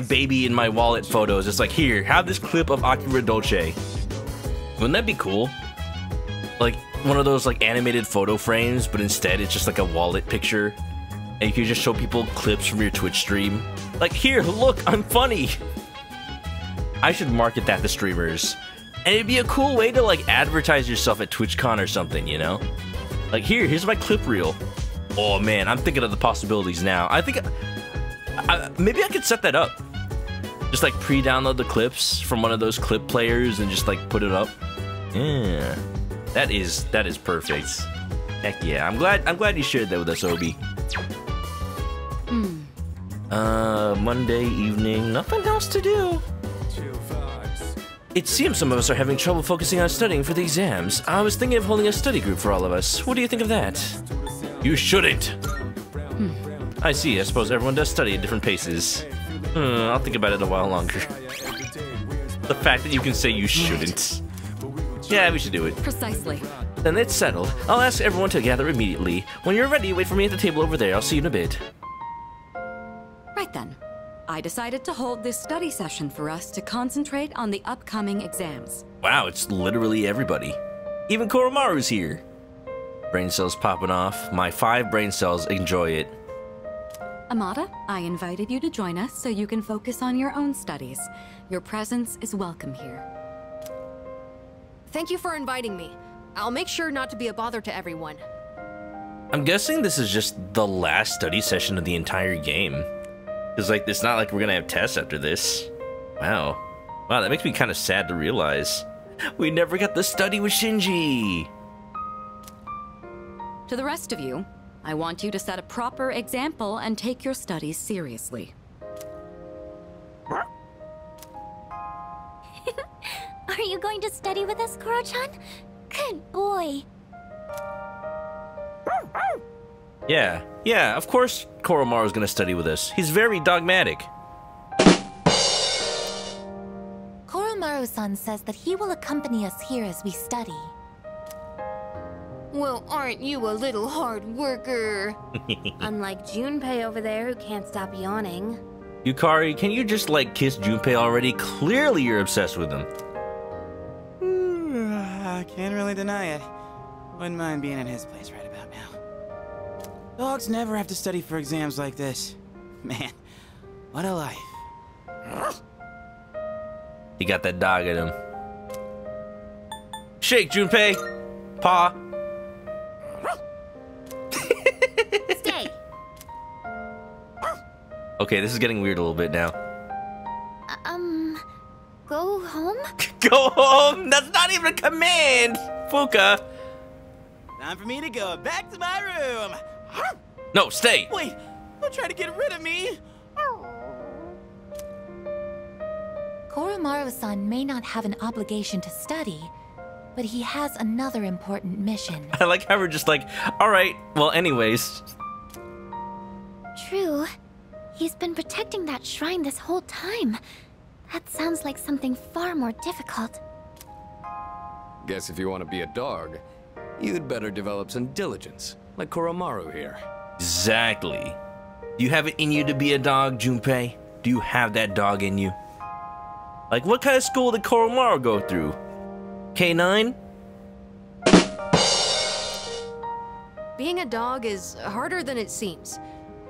baby in my wallet photos, it's like, here, have this clip of Akira Dolce. Wouldn't that be cool? Like one of those like animated photo frames, but instead it's just like a wallet picture. And you can just show people clips from your Twitch stream. Like, here, look, I'm funny. I should market that to streamers. And it'd be a cool way to, like, advertise yourself at TwitchCon or something, you know? Like, here's my clip reel. Oh, man, I'm thinking of the possibilities now. I think... maybe I could set that up. Just, like, pre-download the clips from one of those clip players and just, like, put it up. Yeah. That is perfect. Heck yeah. I'm glad you shared that with us, Obi. Monday evening, nothing else to do. It seems some of us are having trouble focusing on studying for the exams. I was thinking of holding a study group for all of us. What do you think of that? You shouldn't. I see. I suppose everyone does study at different paces. I'll think about it a while longer. The fact that you can say you shouldn't. Yeah, we should do it. Precisely. Then it's settled. I'll ask everyone to gather immediately. When you're ready, wait for me at the table over there. I'll see you in a bit. Right then. I decided to hold this study session for us to concentrate on the upcoming exams. Wow, it's literally everybody. Even Koromaru's here. Brain cells popping off. My 5 brain cells enjoy it. Amada, I invited you to join us so you can focus on your own studies. Your presence is welcome here. Thank you for inviting me. I'll make sure not to be a bother to everyone. I'm guessing this is just the last study session of the entire game. Because, like, it's not like we're gonna have tests after this. Wow. Wow, that makes me kind of sad to realize. We never got the study with Shinji! To the rest of you, I want you to set a proper example and take your studies seriously. Are you going to study with us, Koro-chan? Good boy. Yeah, of course Koromaru's gonna study with us. He's very dogmatic. Koromaru-san says that he will accompany us here as we study. Well, aren't you a little hard worker? Unlike Junpei over there who can't stop yawning. Yukari, can you just, like, kiss Junpei already? Clearly you're obsessed with him. I can't really deny it. Wouldn't mind being in his place right about now. Dogs never have to study for exams like this. Man, what a life. He got that dog in him. Shake, Junpei! Paw! Stay! Okay, this is getting weird a little bit now. Go home? Go home? That's not even a command! Fuka! Time for me to go back to my room. No, stay! Wait, don't try to get rid of me. Koromaru-san may not have an obligation to study, but he has another important mission. I like how we're just like, alright, well anyways. True. He's been protecting that shrine this whole time. That sounds like something far more difficult. Guess if you want to be a dog, you'd better develop some diligence, like Koromaru here. Exactly. Do you have it in you to be a dog, Junpei? Do you have that dog in you? Like, what kind of school did Koromaru go through? K9? Being a dog is harder than it seems.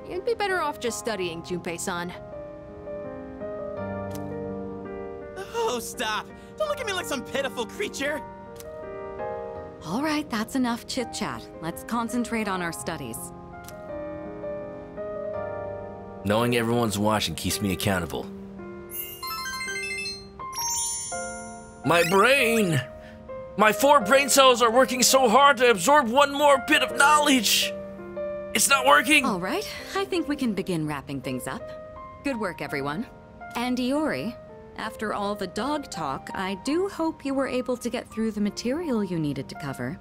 You'd be better off just studying, Junpei-san. Oh, stop! Don't look at me like some pitiful creature! All right, that's enough chit-chat. Let's concentrate on our studies. Knowing everyone's watching keeps me accountable. My brain! My 4 brain cells are working so hard to absorb one more bit of knowledge! It's not working! All right, I think we can begin wrapping things up. Good work, everyone. And Iori, after all the dog talk, I do hope you were able to get through the material you needed to cover.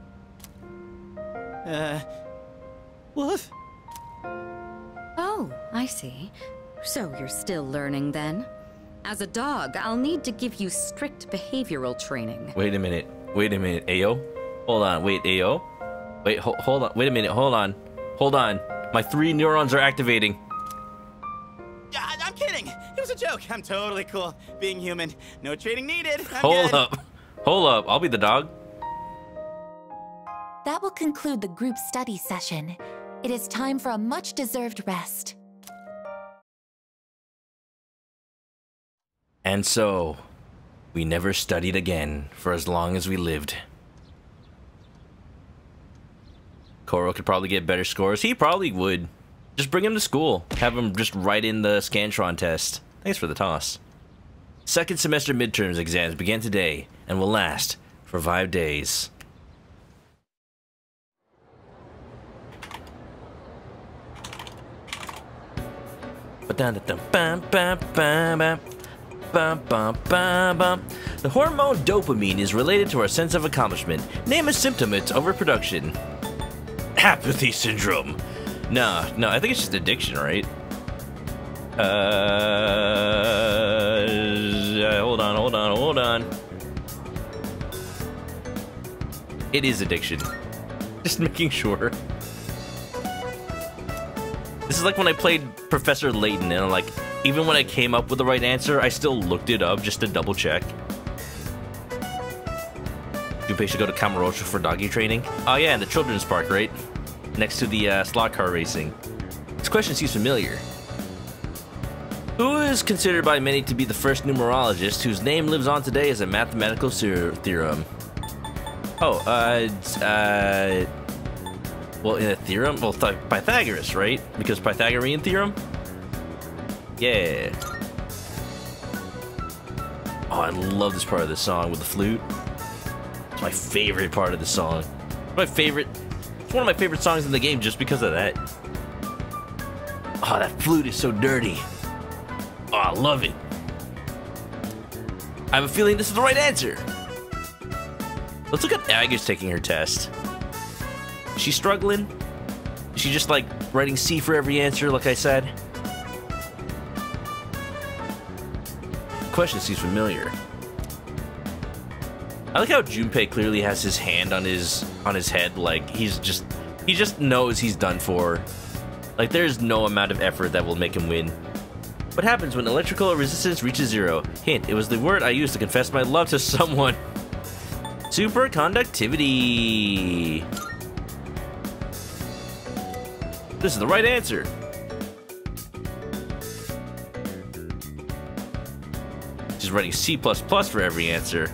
What? Oh, I see. So you're still learning then? As a dog, I'll need to give you strict behavioral training. Wait a minute, Ayo? Hold on, wait, Ayo? Wait, hold on, wait a minute, hold on. My 3 neurons are activating. I'm kidding! It was a joke! I'm totally cool. Being human. No training needed. I'm Hold good. up, I'll be the dog. That will conclude the group study session. It is time for a much-deserved rest. And so, we never studied again for as long as we lived. Koro could probably get better scores. He probably would. Just bring him to school. Have him just write in the Scantron test. Thanks for the toss. Second semester midterms exams begin today and will last for 5 days. The hormone dopamine is related to our sense of accomplishment. Name a symptom, it's overproduction. Apathy syndrome. No, I think it's just addiction, right? Hold on. It is addiction. Just making sure. This is like when I played Professor Layton, and like, even when I came up with the right answer, I still looked it up just to double check. Junpei should go to Kamurocho for doggy training. Oh yeah, in the children's park, right? Next to the slot car racing. This question seems familiar. Who is considered by many to be the first numerologist whose name lives on today as a mathematical theorem? Oh, well, in a theorem? Well, Pythagoras, right? Because Pythagorean theorem? Yeah. Oh, I love this part of the song with the flute. It's my favorite part of the song. It's one of my favorite songs in the game just because of that. Oh, that flute is so dirty. Oh, I love it. I have a feeling this is the right answer. Let's look at Agnes taking her test. Is she struggling? Is she just like writing C for every answer, like I said? The question seems familiar. I like how Junpei clearly has his hand on his head, like he just knows he's done for. Like there's no amount of effort that will make him win. What happens when electrical resistance reaches 0? Hint, it was the word I used to confess my love to someone. Superconductivity. This is the right answer. She's writing C++ for every answer.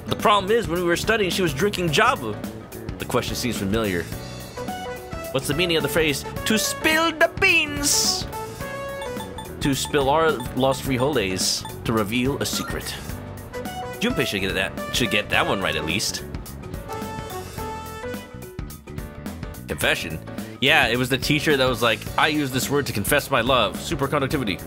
The problem is, when we were studying, she was drinking Java. The question seems familiar. What's the meaning of the phrase, to spill the beans? To spill our lost frijoles, to reveal a secret. Junpei should get that one right at least. Confession. Yeah, it was the teacher that was like, I use this word to confess my love. Superconductivity.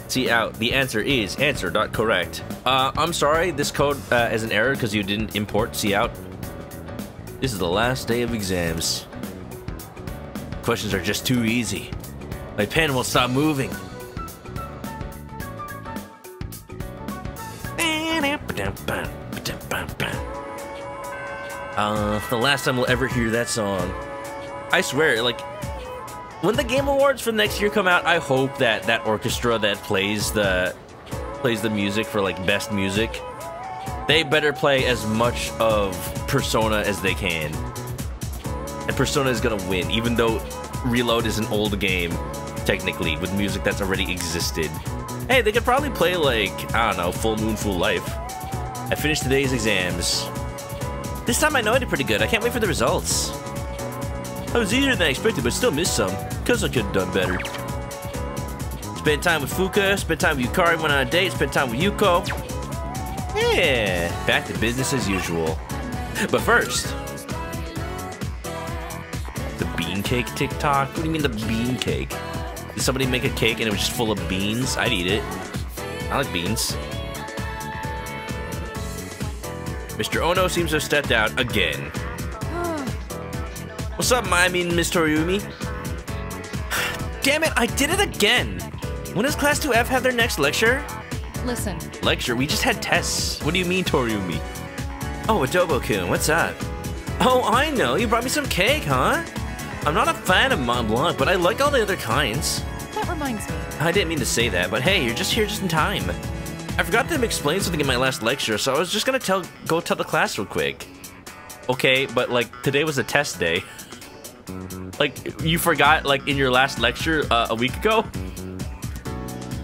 See out. The answer is answer, not correct. I'm sorry, this code is an error because you didn't import see out. This is the last day of exams. Questions are just too easy. My pen won't stop moving. The last time we'll ever hear that song. I swear, like, when the Game Awards for next year come out, I hope that that orchestra that plays the music for like best music, they better play as much of Persona as they can. And Persona is gonna win, even though Reload is an old game, technically, with music that's already existed. Hey, they could probably play like, I don't know, Full Moon, Full Life. I finished today's exams. This time I know I did pretty good. I can't wait for the results. It was easier than I expected, but still missed some, because I could have done better. Spent time with Fuka, spent time with Yukari, went on a date, spent time with Yuko. Yeah, back to business as usual. But first, the bean cake TikTok? What do you mean the bean cake? Did somebody make a cake and it was just full of beans? I'd eat it. I like beans. Mr. Ono seems to have stepped out again. What's up, Miss Toriumi? Damn it, I did it again! When does Class 2F have their next lecture? Listen. Lecture? We just had tests. What do you mean, Toriumi? Oh, Adobo-kun, what's up? Oh, I know, you brought me some cake, huh? I'm not a fan of Mont Blanc, but I like all the other kinds. That reminds me. I didn't mean to say that, but hey, you're just here just in time. I forgot to explain something in my last lecture, so I was just gonna go tell the class real quick. Okay, but like, today was a test day. Like, you forgot, like, in your last lecture a week ago?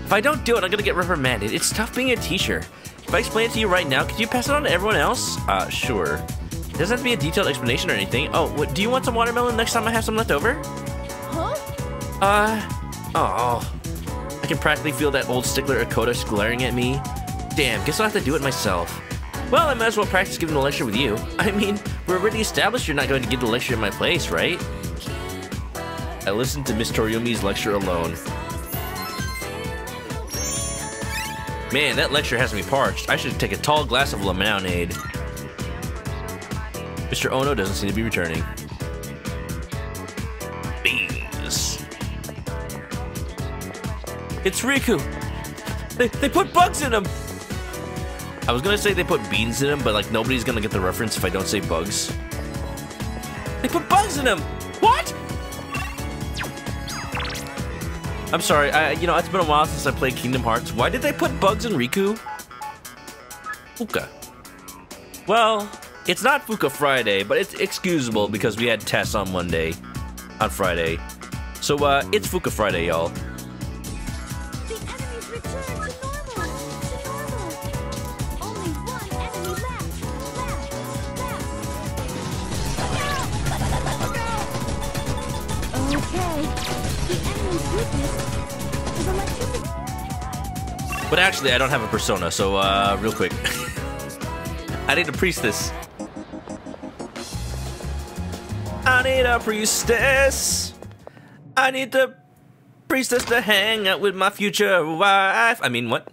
If I don't do it, I'm gonna get reprimanded. It's tough being a teacher. If I explain it to you right now, could you pass it on to everyone else? Sure. It doesn't have to be a detailed explanation or anything. Oh, what, do you want some watermelon next time I have some left over? Huh? Oh. I can practically feel that old stickler Akoda glaring at me. Damn, guess I'll have to do it myself. Well, I might as well practice giving the lecture with you. I mean, we're already established you're not going to give the lecture in my place, right? I listened to Miss Toriumi's lecture alone. Man, that lecture has me parched. I should take a tall glass of lemonade. Mr. Ono doesn't seem to be returning. Beans. It's Riku. They put bugs in them. I was gonna say they put beans in them, but like nobody's gonna get the reference if I don't say bugs. They put bugs in them. What? I'm sorry. You know, it's been a while since I played Kingdom Hearts. Why did they put bugs in Riku? Fuka. Well, it's not Fuka Friday, but it's excusable because we had tests on Friday. So it's Fuka Friday, y'all. But actually, I don't have a persona, so real quick. I need a priestess. I need a priestess. I need the priestess to hang out with my future wife. I mean, what?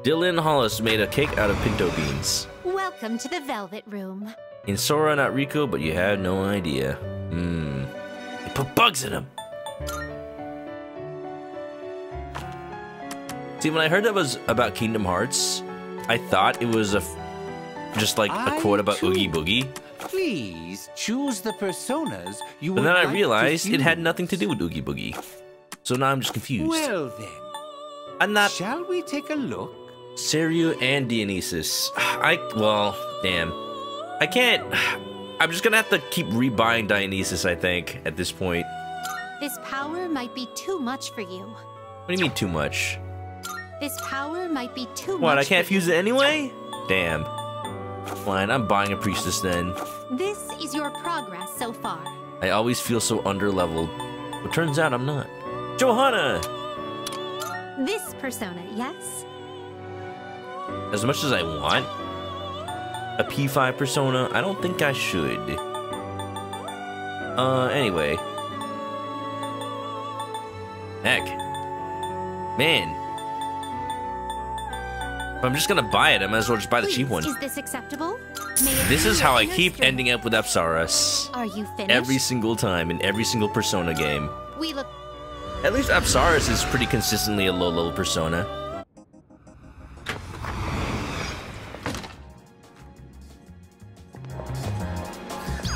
Dylan Hollis made a cake out of pinto beans. Welcome to the Velvet Room. In Sora, not Rico, but you have no idea. They put bugs in them. See, when I heard that was about Kingdom Hearts, I thought it was just like a quote about Oogie Boogie. Please choose the personas you But would then I like realized to it had use. nothing to do with Oogie Boogie. So now I'm just confused. Well then, I'm not. Shall we take a look? Seiryu and Dionysus. Well, damn. I can't. I'm just gonna have to keep rebuying Dionysus, I think, at this point. This power might be too much for you. What do you mean too much? This power might be too much. What, I can't fuse it anyway? Damn. Fine, I'm buying a priestess then. This is your progress so far. I always feel so underleveled. But turns out I'm not. Johanna! This persona, yes? As much as I want a P5 persona, I don't think I should. Anyway. Heck. Man. If I'm just gonna buy it, I might as well just buy the cheap one. Is this acceptable? This is how I keep ending up with Apsaras. Are you finished? Every single time in every single Persona game. We look. At least Apsaras is pretty consistently a low-level Persona.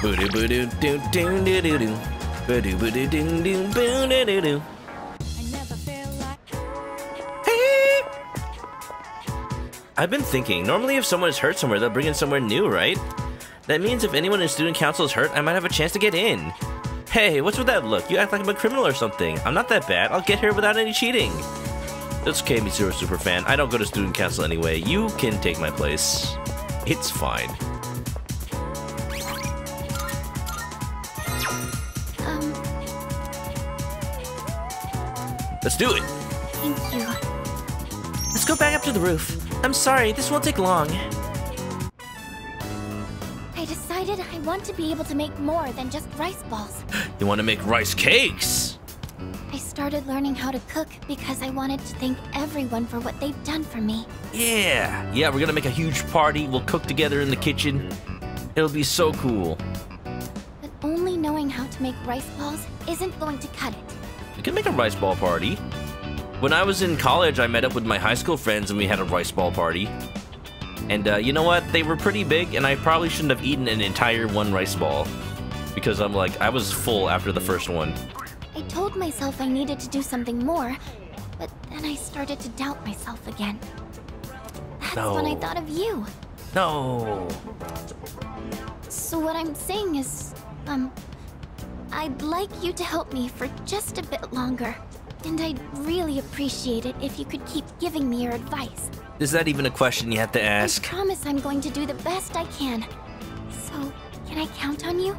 Boo-doo boo-doo doo doo doo doo doo. Boo-doo boo-doo doo doo boo doo doo doo. I've been thinking, normally if someone is hurt somewhere, they'll bring in somewhere new, right? That means if anyone in student council is hurt, I might have a chance to get in. Hey, what's with that look? You act like I'm a criminal or something. I'm not that bad. I'll get here without any cheating. It's okay, Mitsuru Superfan. I don't go to student council anyway. You can take my place. It's fine. Let's do it. Thank you. Let's go back up to the roof. I'm sorry, this won't take long. I decided I want to be able to make more than just rice balls. You want to make rice cakes? I started learning how to cook because I wanted to thank everyone for what they've done for me. Yeah, we're gonna make a huge party. We'll cook together in the kitchen. It'll be so cool. But only knowing how to make rice balls isn't going to cut it. We can make a rice ball party. When I was in college, I met up with my high school friends and we had a rice ball party. And you know what? They were pretty big and I probably shouldn't have eaten an entire one rice ball. Because I was full after the first one. I told myself I needed to do something more, but then I started to doubt myself again. That's when I thought of you. No. So what I'm saying is, I'd like you to help me for just a bit longer. And I'd really appreciate it if you could keep giving me your advice. Is that even a question you have to ask? I promise I'm going to do the best I can. So, can I count on you?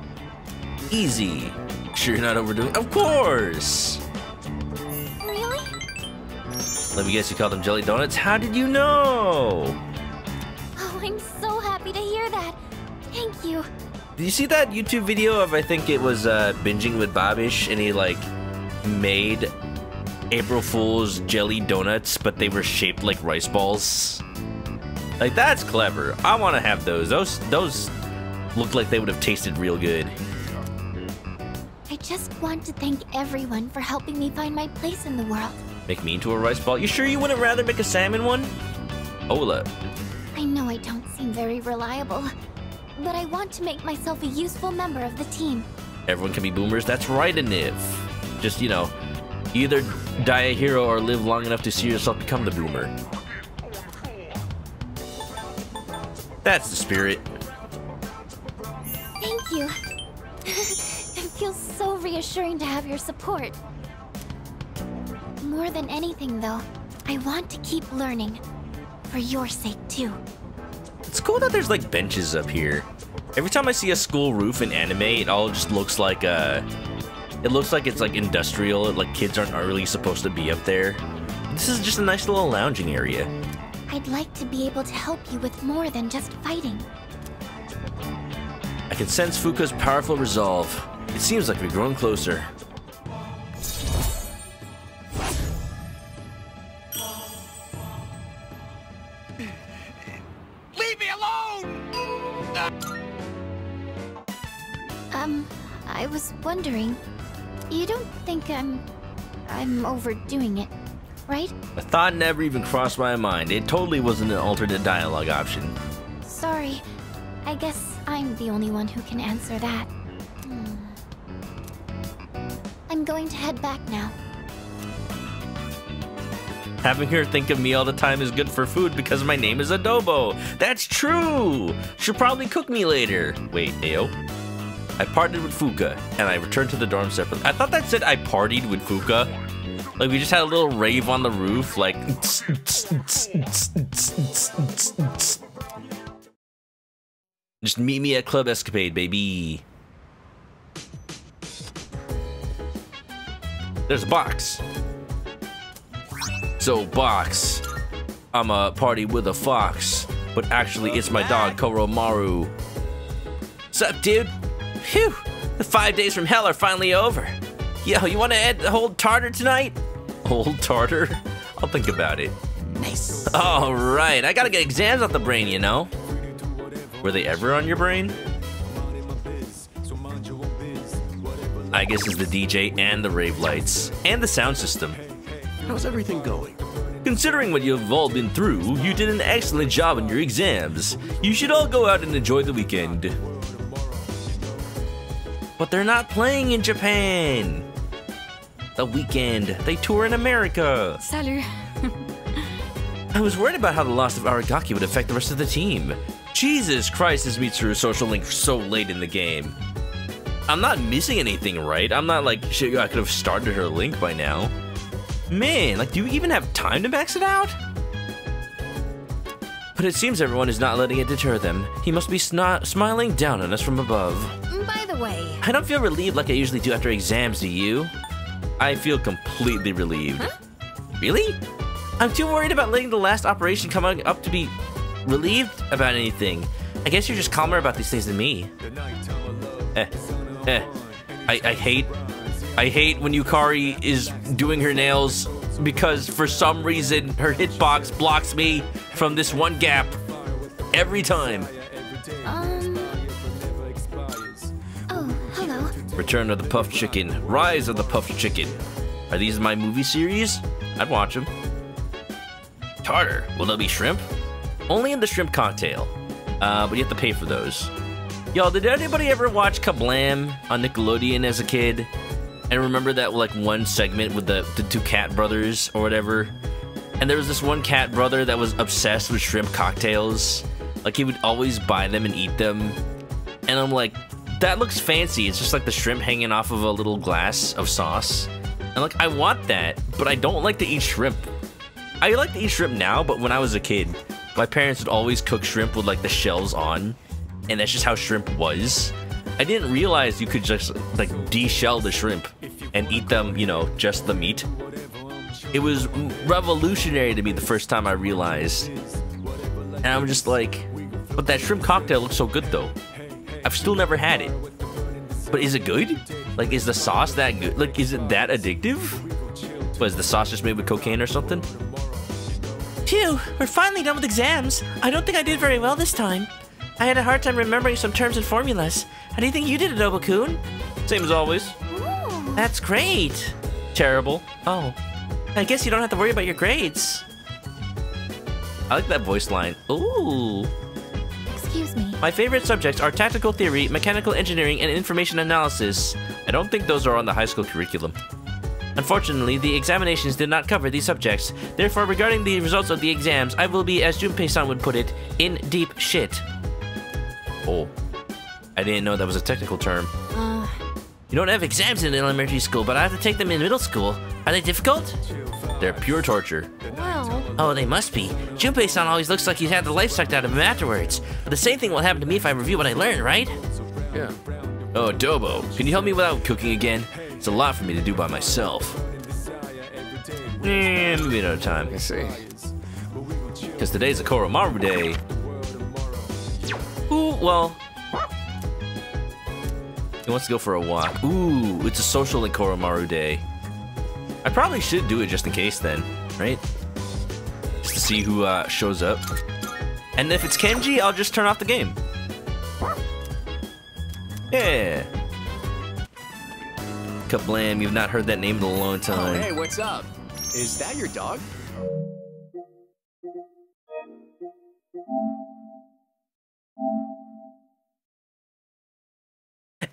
Easy. Sure you're not overdoing? Of course! Really? Let me guess, you called them jelly donuts? How did you know? Oh, I'm so happy to hear that. Thank you. Did you see that YouTube video of, I think it was Binging with Babish, and he made April Fool's jelly donuts, but they were shaped like rice balls? That's clever. I want to have those. Those look like they would have tasted real good. I just want to thank everyone for helping me find my place in the world. Make me into a rice ball? You sure you wouldn't rather make a salmon one? Hola. I know I don't seem very reliable, but I want to make myself a useful member of the team. Everyone can be boomers. That's right, Aniv. Just, either die a hero or live long enough to see yourself become the boomer. That's the spirit. Thank you. It feels so reassuring to have your support. More than anything, though, I want to keep learning. For your sake, too. It's cool that there's, benches up here. Every time I see a school roof in anime, it all just looks like, it looks like it's, industrial, kids aren't really supposed to be up there. This is just a nice little lounging area. I'd like to be able to help you with more than just fighting. I can sense Fuka's powerful resolve. It seems like we're growing closer. Leave me alone! I was wondering, you don't think I'm overdoing it, right? A thought never even crossed my mind. It totally wasn't an alternate dialogue option. Sorry. I guess I'm the only one who can answer that. I'm going to head back now. Having her think of me all the time is good for food because my name is Adobo. That's true! She'll probably cook me later. Wait, Ayo? I partnered with Fuka, and I returned to the dorm separately. I thought that said I partied with Fuka. Like, we just had a little rave on the roof, like... Just meet me at Club Escapade, baby. There's a box. So, box, I'm a party with a fox, but actually it's my dog, Koromaru. Sup, dude? Phew, the 5 days from hell are finally over. Yo, you wanna hold Tartar tonight? Hold Tartar? I'll think about it. Nice. All right, I gotta get exams off the brain, you know? Were they ever on your brain? I guess it's the DJ and the rave lights, and the sound system. How's everything going? Considering what you've all been through, you did an excellent job on your exams. You should all go out and enjoy the weekend. But they're not playing in Japan. The weekend. They tour in America. Salut. I was worried about how the loss of Aragaki would affect the rest of the team. Jesus Christ, this meets through a social link so late in the game. I'm not missing anything, right? I'm not like, shit, I could have started her link by now. Man, like, do you even have time to max it out? But it seems everyone is not letting it deter them. He must be smiling down on us from above. By the way... I don't feel relieved like I usually do after exams, do you? I feel completely relieved. Huh? Really? I'm too worried about letting the last operation come up to be relieved about anything. I guess you're just calmer about these things than me. I hate when Yukari is doing her nails because for some reason her hitbox blocks me from this one gap every time. Oh, hello. Return of the Puffed Chicken. Rise of the Puffed Chicken. Are these my movie series? I'd watch them. Tartar. Will there be shrimp? Only in the shrimp cocktail. But you have to pay for those. Yo, did anybody ever watch Kablam on Nickelodeon as a kid? And remember that like one segment with the two cat brothers or whatever? And there was this one cat brother that was obsessed with shrimp cocktails. Like he would always buy them and eat them. And I'm like, that looks fancy. It's just like the shrimp hanging off of a little glass of sauce. And like, I want that, but I don't like to eat shrimp. I like to eat shrimp now, but when I was a kid, my parents would always cook shrimp with like the shells on. And that's just how shrimp was. I didn't realize you could just like de-shell the shrimp and eat them, you know, just the meat. It was revolutionary to me the first time I realized. And I'm just like, but that shrimp cocktail looks so good though. I've still never had it. But is it good? Like, is the sauce that good? Like, is it that addictive? Was the sauce just made with cocaine or something? Phew, we're finally done with exams. I don't think I did very well this time. I had a hard time remembering some terms and formulas. How do you think you did, Adobo-kun? Same as always. Ooh. That's great. Terrible. Oh. I guess you don't have to worry about your grades. I like that voice line. Ooh. Excuse me. My favorite subjects are tactical theory, mechanical engineering, and information analysis. I don't think those are on the high school curriculum. Unfortunately, the examinations did not cover these subjects. Therefore, regarding the results of the exams, I will be, as Junpei-san would put it, in deep shit. Oh. I didn't know that was a technical term. You don't have exams in elementary school, but I have to take them in middle school. Are they difficult? They're pure torture. Well... Oh, they must be. Junpei-san always looks like he's had the life sucked out of him afterwards. But the same thing will happen to me if I review what I learned, right? Yeah. Oh, Adobo, can you help me without cooking again? It's a lot for me to do by myself. Maybe another time. I see. Because today's a Koromaru day. Ooh, well... He wants to go for a walk. Ooh, it's a social and Koromaru day. I probably should do it just in case then, right? Just to see who shows up. And if it's Kenji, I'll just turn off the game. Yeah. Kablam, you've not heard that name in a long time. Oh, hey, what's up? Is that your dog?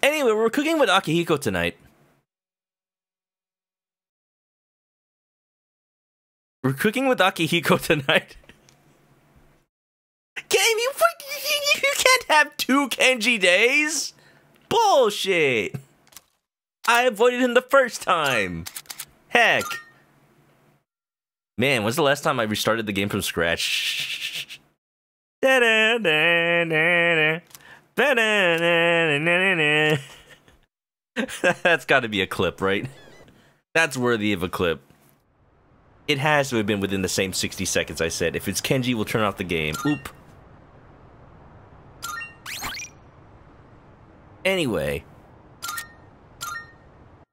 Anyway, we're cooking with Akihiko tonight. We're cooking with Akihiko tonight. Game, you can't have 2 Kenji days. Bullshit. I avoided him the first time. Heck. Man, when's the last time I restarted the game from scratch? That's got to be a clip, right? That's worthy of a clip. It has to have been within the same 60 seconds I said. If it's Kenji, we'll turn off the game. Oop. Anyway.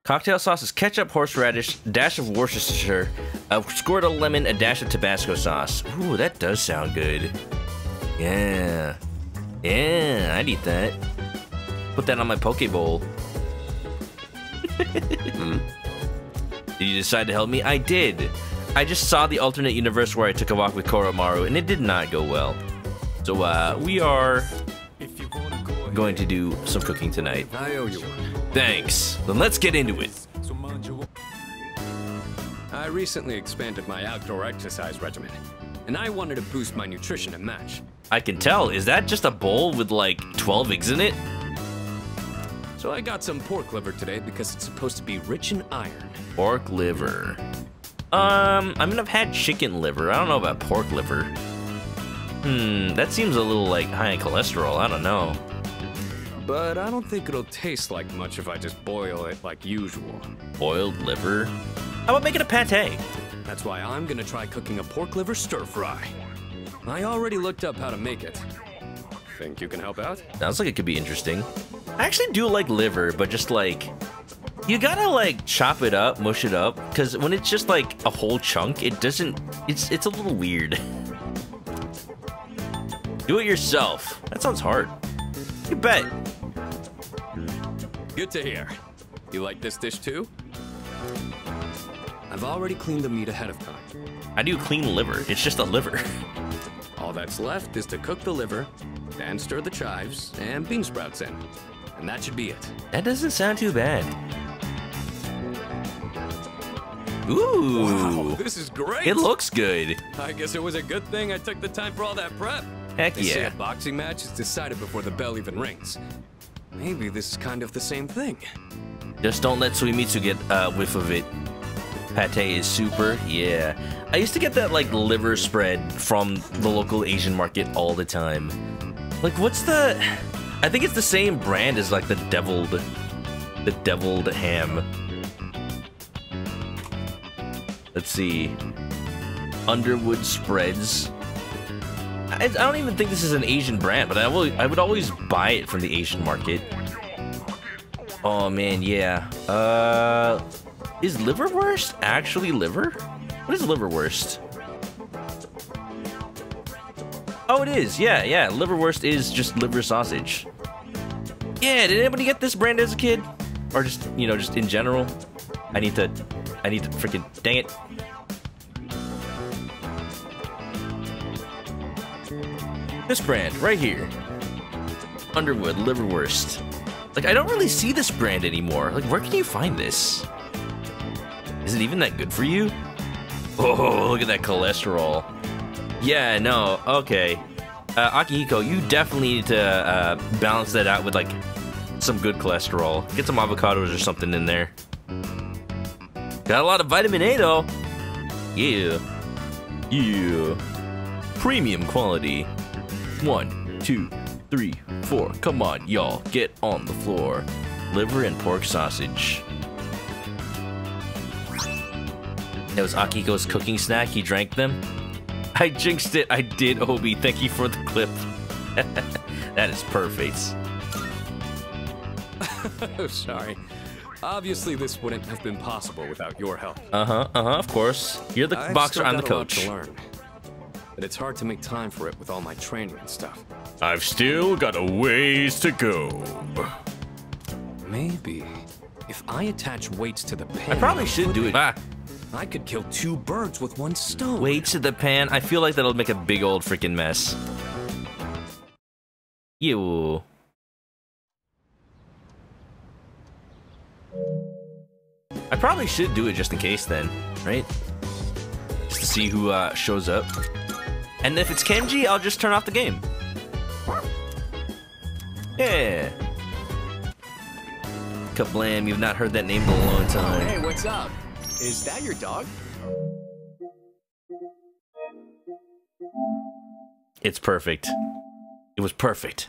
Cocktail sauce is ketchup, horseradish, dash of Worcestershire, a squirt of lemon, a dash of Tabasco sauce. Ooh, that does sound good. Yeah. Yeah, I'd eat that. Put that on my poke bowl. Did you decide to help me? I did. I just saw the alternate universe where I took a walk with Koromaru, and it did not go well. So, we are going to do some cooking tonight. I owe you one. Thanks. Then let's get into it. I recently expanded my outdoor exercise regimen, and I wanted to boost my nutrition and match. I can tell. Is that just a bowl with like 12 eggs in it? So I got some pork liver today because it's supposed to be rich in iron. Pork liver. I mean, I've had chicken liver. I don't know about pork liver. That seems a little like high in cholesterol. I don't know. But I don't think it'll taste like much if I just boil it like usual. Boiled liver? How about making a pate? That's why I'm gonna try cooking a pork liver stir-fry. I already looked up how to make it. Think you can help out? Sounds like it could be interesting. I actually do like liver, but just like... You gotta like chop it up, mush it up, because when it's just like a whole chunk, it doesn't... It's a little weird. Do it yourself. That sounds hard. You bet. Good to hear. You like this dish too? I've already cleaned the meat ahead of time. How do you clean liver? It's just a liver. All that's left is to cook the liver, then stir the chives and bean sprouts in. And that should be it. That doesn't sound too bad. Ooh. Wow, this is great. It looks good. I guess it was a good thing I took the time for all that prep. Heck They say yeah. a boxing match is decided before the bell even rings. Maybe this is kind of the same thing. Just don't let Suimitsu get a whiff of it. Pate is super, yeah. I used to get that like liver spread from the local Asian market all the time. Like what's the... I think it's the same brand as like the deviled ham. Let's see. Underwood Spreads. I don't even think this is an Asian brand, but I would always buy it from the Asian market. Oh man, yeah. Is liverwurst actually liver? What is liverwurst? Oh, it is. Yeah. Liverwurst is just liver sausage. Yeah, did anybody get this brand as a kid? Or just, you know, just in general? I need to freaking, dang it. This brand, right here. Underwood, liverwurst. Like, I don't really see this brand anymore. Like, where can you find this? Is it even that good for you? Oh, look at that cholesterol. Yeah, no, okay. Akihiko, you definitely need to balance that out with, like, some good cholesterol. Get some avocados or something in there. Got a lot of vitamin A, though. Yeah. Yeah. Premium quality. 1, 2, 3, 4. Come on, y'all. Get on the floor. Liver and pork sausage. That was Akihiko's cooking snack. He drank them. I jinxed it. I did, Obi. Thank you for the clip. That is perfect. Sorry. Obviously, this wouldn't have been possible without your help. Of course. You're the boxer, I'm the coach. I've still got a lot to learn, but it's hard to make time for it with all my training and stuff. I've still got a ways to go. Maybe if I attach weights to the pin. I probably should do it. I could kill 2 birds with 1 stone. Weights to the pan. I feel like that'll make a big old freaking mess. You. I probably should do it just in case then, right? Just to see who shows up. And if it's Kenji, I'll just turn off the game. Yeah. Kablam, you've not heard that name in a long time. Hey, what's up? Is that your dog? It's perfect. It was perfect.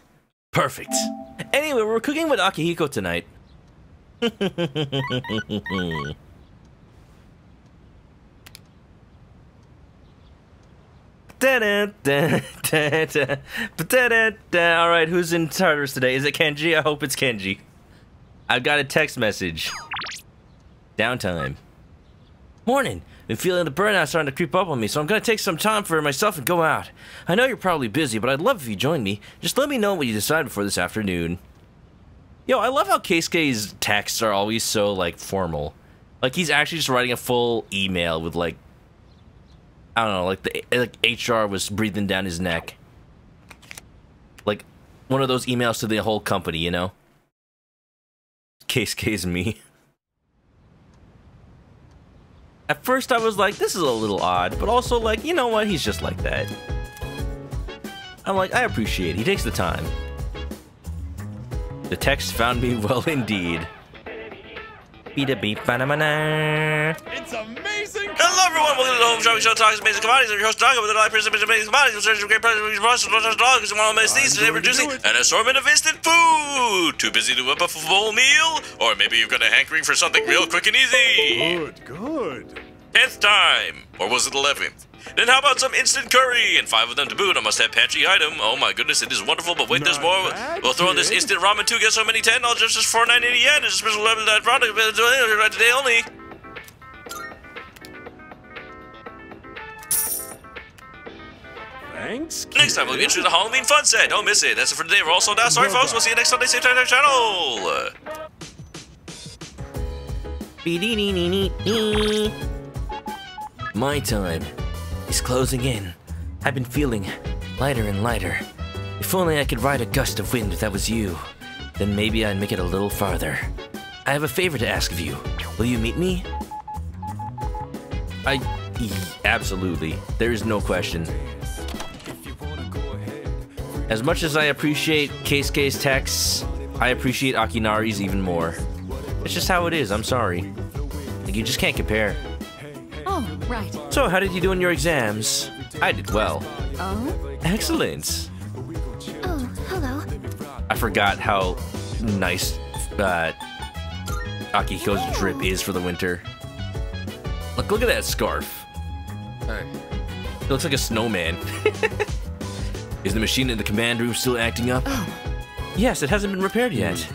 Perfect. Anyway, we're cooking with Akihiko tonight. Alright, who's in Tartarus today? Is it Kenji? I hope it's Kenji. I've got a text message. Downtime. Morning. Been feeling the burnout starting to creep up on me, so I'm gonna take some time for myself and go out. I know you're probably busy, but I'd love if you join me. Just let me know what you decide before this afternoon. Yo, I love how Keisuke's texts are always so, like, formal. Like, he's actually just writing a full email with, like, I don't know, like HR was breathing down his neck. Like, one of those emails to the whole company, you know? Keisuke's me. At first I was like, this is a little odd, but also like, you know what, he's just like that. I'm like, I appreciate it. He takes the time. The text found me well indeed. It's amazing! Hello everyone, welcome to the Home Shopping Show Talks Amazing Commodities. I'm your host, Doug, with the live person of Amazing Commodities. We're searching for great prices, dogs, and one of the things today we're producing an assortment of instant food. Too busy to whip up a full meal? Or maybe you've got a hankering for something real quick and easy. Good. 10th time. Or was it 11th? Then how about some instant curry? And 5 of them to boot. A must-have pantry item. Oh my goodness, it is wonderful, but wait, there's more. We'll throw in this instant ramen too. Get so many 10, all just 4.90 yen. It's a special limited product right today only. Thanks. Next time we'll get you the Halloween fun set. Don't miss it. That's it for today. We're all sold out. Sorry, folks. We'll see you next Sunday. Same time on our channel. My time is closing in. I've been feeling lighter and lighter. If only I could ride a gust of wind that was you. Then maybe I'd make it a little farther. I have a favor to ask of you. Will you meet me? Absolutely. There is no question. As much as I appreciate Keisuke's texts, I appreciate Akinari's even more. It's just how it is, I'm sorry. Like, you just can't compare. Oh, right. So, how did you do in your exams? I did well. Oh? Excellent. Oh, hello. I forgot how nice Akihiko's drip is for the winter. Look at that scarf. Hey. It looks like a snowman. Is the machine in the command room still acting up? Oh. Yes, it hasn't been repaired yet.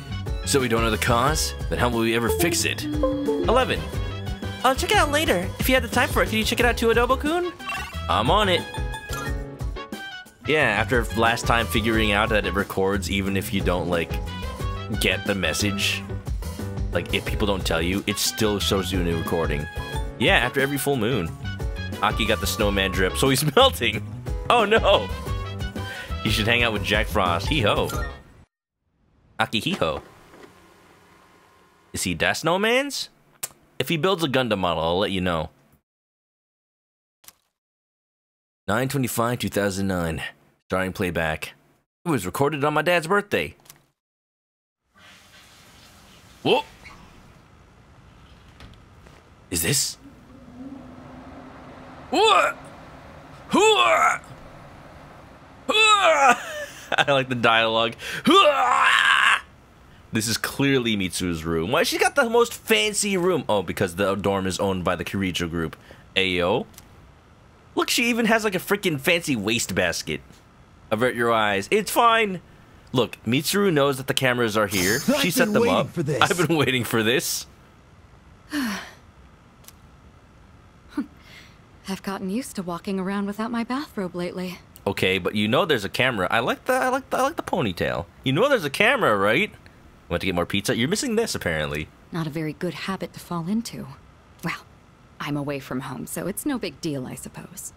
So we don't know the cause? Then how will we ever fix it? 11. I'll check it out later. If you have the time for it, can you check it out too, Adobo-kun? I'm on it. Yeah, after last time figuring out that it records even if you don't, like, get the message. Like, if people don't tell you, it still shows you a new recording. Yeah, after every full moon. Aki got the snowman drip, so he's melting. Oh no! You should hang out with Jack Frost. Hee-ho. Akihiko. Is he that snowman's? If he builds a Gundam model, I'll let you know. 9/25/2009. Starting playback. It was recorded on my dad's birthday. Whoa! Is this? What? I like the dialogue. This is clearly Mitsu's room. Why, she's got the most fancy room. Oh, because the dorm is owned by the Kirijo group. Ayo. Look, she even has like a freaking fancy wastebasket. Avert your eyes. It's fine. Look, Mitsuru knows that the cameras are here. She set them up. I've been waiting for this. I've gotten used to walking around without my bathrobe lately. Okay, but you know there's a camera. I like the ponytail. You know there's a camera, right? Want to get more pizza? You're missing this apparently. Not a very good habit to fall into. Well, I'm away from home, so it's no big deal, I suppose.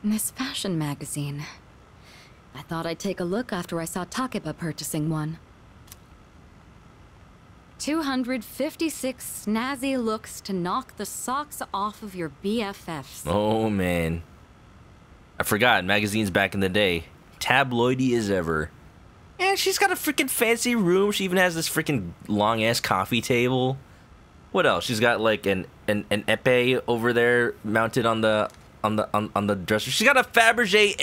This fashion magazine. I thought I'd take a look after I saw Takeba purchasing one. 256 snazzy looks to knock the socks off of your BFFs. Oh, man. I forgot, magazines back in the day. Tabloidy as ever. And she's got a freaking fancy room. She even has this freaking long-ass coffee table. What else? She's got, like, an epee over there mounted on the dresser. She's got a Fabergé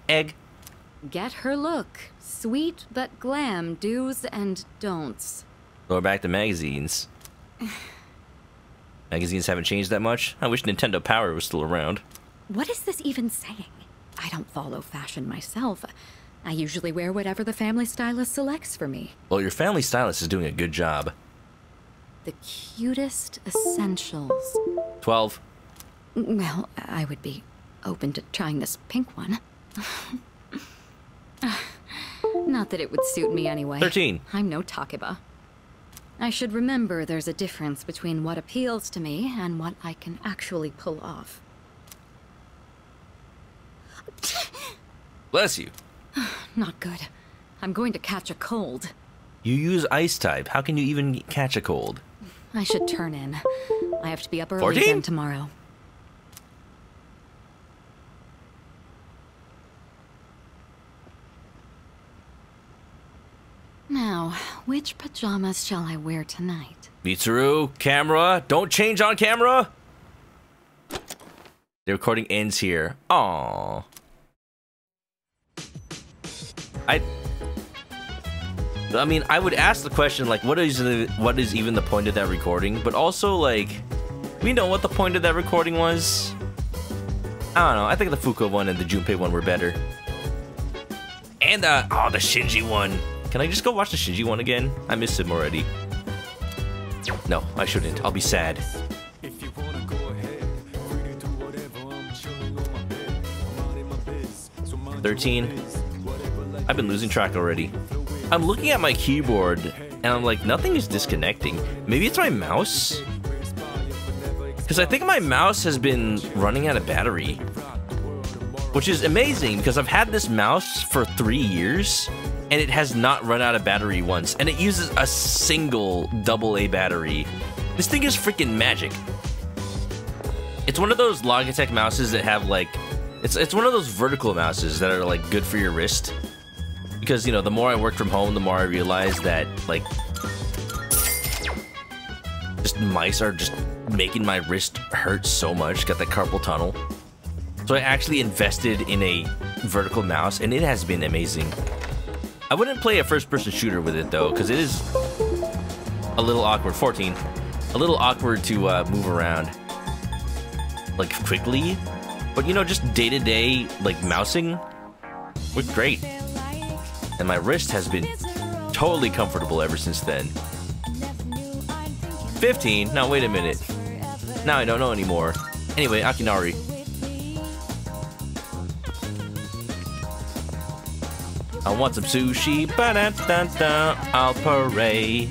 egg. Get her look. Sweet but glam do's and don'ts. So we're back to magazines. Magazines haven't changed that much. I wish Nintendo Power was still around. What is this even saying? I don't follow fashion myself. I usually wear whatever the family stylist selects for me. Well, your family stylist is doing a good job. The cutest essentials. 12. Well, I would be open to trying this pink one. Not that it would suit me anyway. 13. I'm no Takeba. I should remember there's a difference between what appeals to me and what I can actually pull off. Bless you. Not good. I'm going to catch a cold. You use ice type. How can you even catch a cold? I should turn in. I have to be up early 14? again tomorrow. Now, which pajamas shall I wear tonight? Mitsuru, camera. Don't change on camera. The recording ends here. Aww. I mean, I would ask the question, like, what is even the point of that recording? But also, like, we know what the point of that recording was. I don't know. I think the Fuko one and the Junpei one were better. And the Shinji one. Can I just go watch the Shinji one again? I missed him already. No, I shouldn't. I'll be sad. 13. I've been losing track already. I'm looking at my keyboard, and I'm like, nothing is disconnecting. Maybe it's my mouse? Because I think my mouse has been running out of battery. Which is amazing, because I've had this mouse for 3 years, and it has not run out of battery once. And it uses a single AA battery. This thing is freaking magic. It's one of those Logitech mouses that have, like... It's one of those vertical mouses that are, like, good for your wrist. Because, you know, the more I work from home, the more I realize that, like... just mice are just making my wrist hurt so much. Got that carpal tunnel. So I actually invested in a vertical mouse, and it has been amazing. I wouldn't play a first-person shooter with it, though, because it is a little awkward. 14. A little awkward to move around, like, quickly. But, you know, just day-to-day, like, mousing worked great. And my wrist has been totally comfortable ever since then. 15? Now, wait a minute. Now I don't know anymore. Anyway, Akinari. I want some sushi, ba-da-da-da, I'll parade.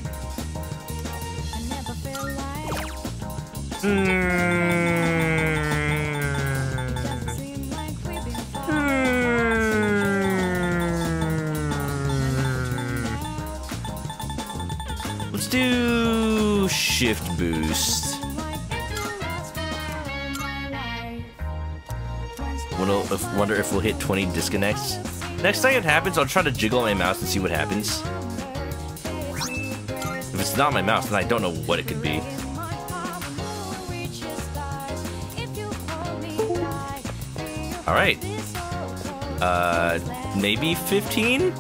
Let's do shift boost. Wonder if we'll hit 20 disconnects. Next time it happens, I'll try to jiggle my mouse and see what happens. If it's not my mouse, then I don't know what it could be. Alright. Maybe 15?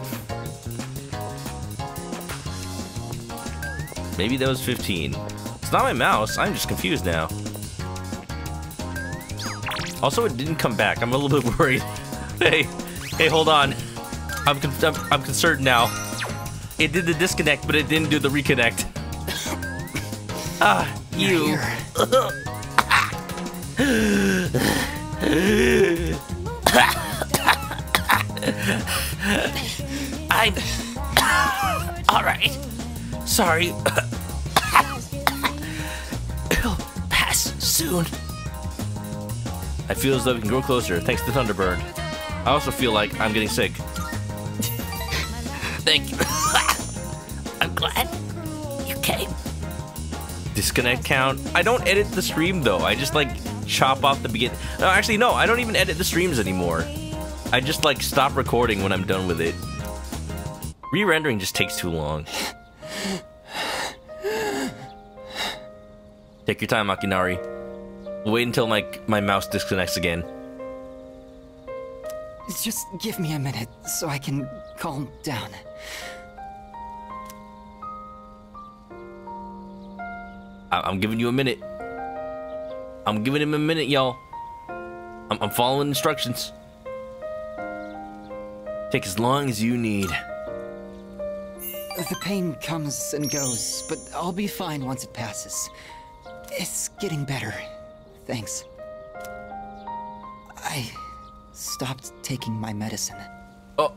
Maybe that was 15. It's not my mouse, I'm just confused now. Also, it didn't come back. I'm a little bit worried. Hey, hold on. I'm concerned now. It did the disconnect, but it didn't do the reconnect. You. I'm all right. Sorry. soon. I feel as though we can grow closer, thanks to Thunderbird. I also feel like I'm getting sick. Thank you. I'm glad you came. Disconnect count. I don't edit the stream though. I just like chop off the beginning. No, actually no, I don't even edit the streams anymore. I just like stop recording when I'm done with it. Re-rendering just takes too long. Take your time, Akinari. Wait until my mouse disconnects again. Just give me a minute so I can calm down. I'm giving you a minute. I'm giving him a minute, y'all. I'm following instructions. Take as long as you need. The pain comes and goes, but I'll be fine once it passes. It's getting better. Thanks. I stopped taking my medicine. Oh.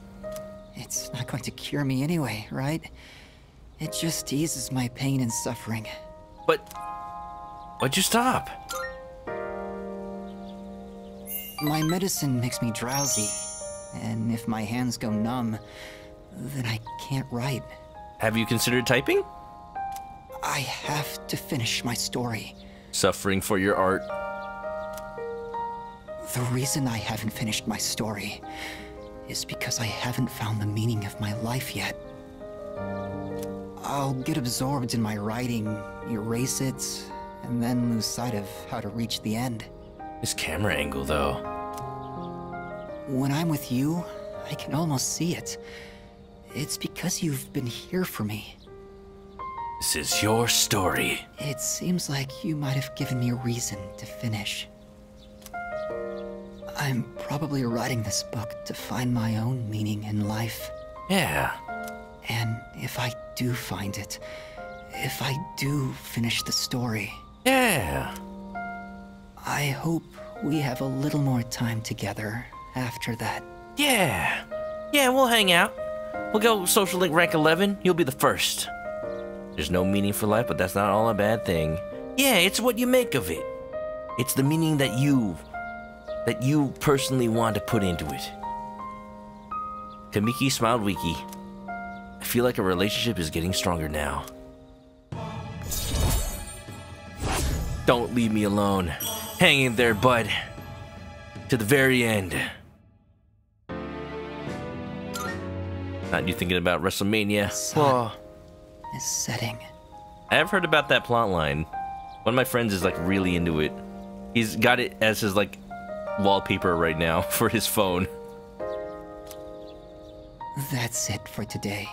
It's not going to cure me anyway, right? It just eases my pain and suffering. But why'd you stop? My medicine makes me drowsy, and if my hands go numb, then I can't write. Have you considered typing? I have to finish my story. Suffering for your art. The reason I haven't finished my story is because I haven't found the meaning of my life yet. I'll get absorbed in my writing, erase it, and then lose sight of how to reach the end. This camera angle, though. When I'm with you, I can almost see it. It's because you've been here for me. This is your story. It seems like you might have given me a reason to finish. I'm probably writing this book to find my own meaning in life. Yeah. And if I do find it, if I do finish the story... Yeah. I hope we have a little more time together after that. Yeah. Yeah, we'll hang out. We'll go social link rank 11. You'll be the first. There's no meaning for life, but that's not all a bad thing. Yeah, it's what you make of it. It's the meaning that you personally want to put into it. Kamiki smiled weaky. I feel like a relationship is getting stronger now. Don't leave me alone. Hang in there, bud. To the very end. Not you thinking about WrestleMania. Sun is setting. I have heard about that plot line. One of my friends is like really into it. He's got it as his like wallpaper right now for his phone. That's it for today.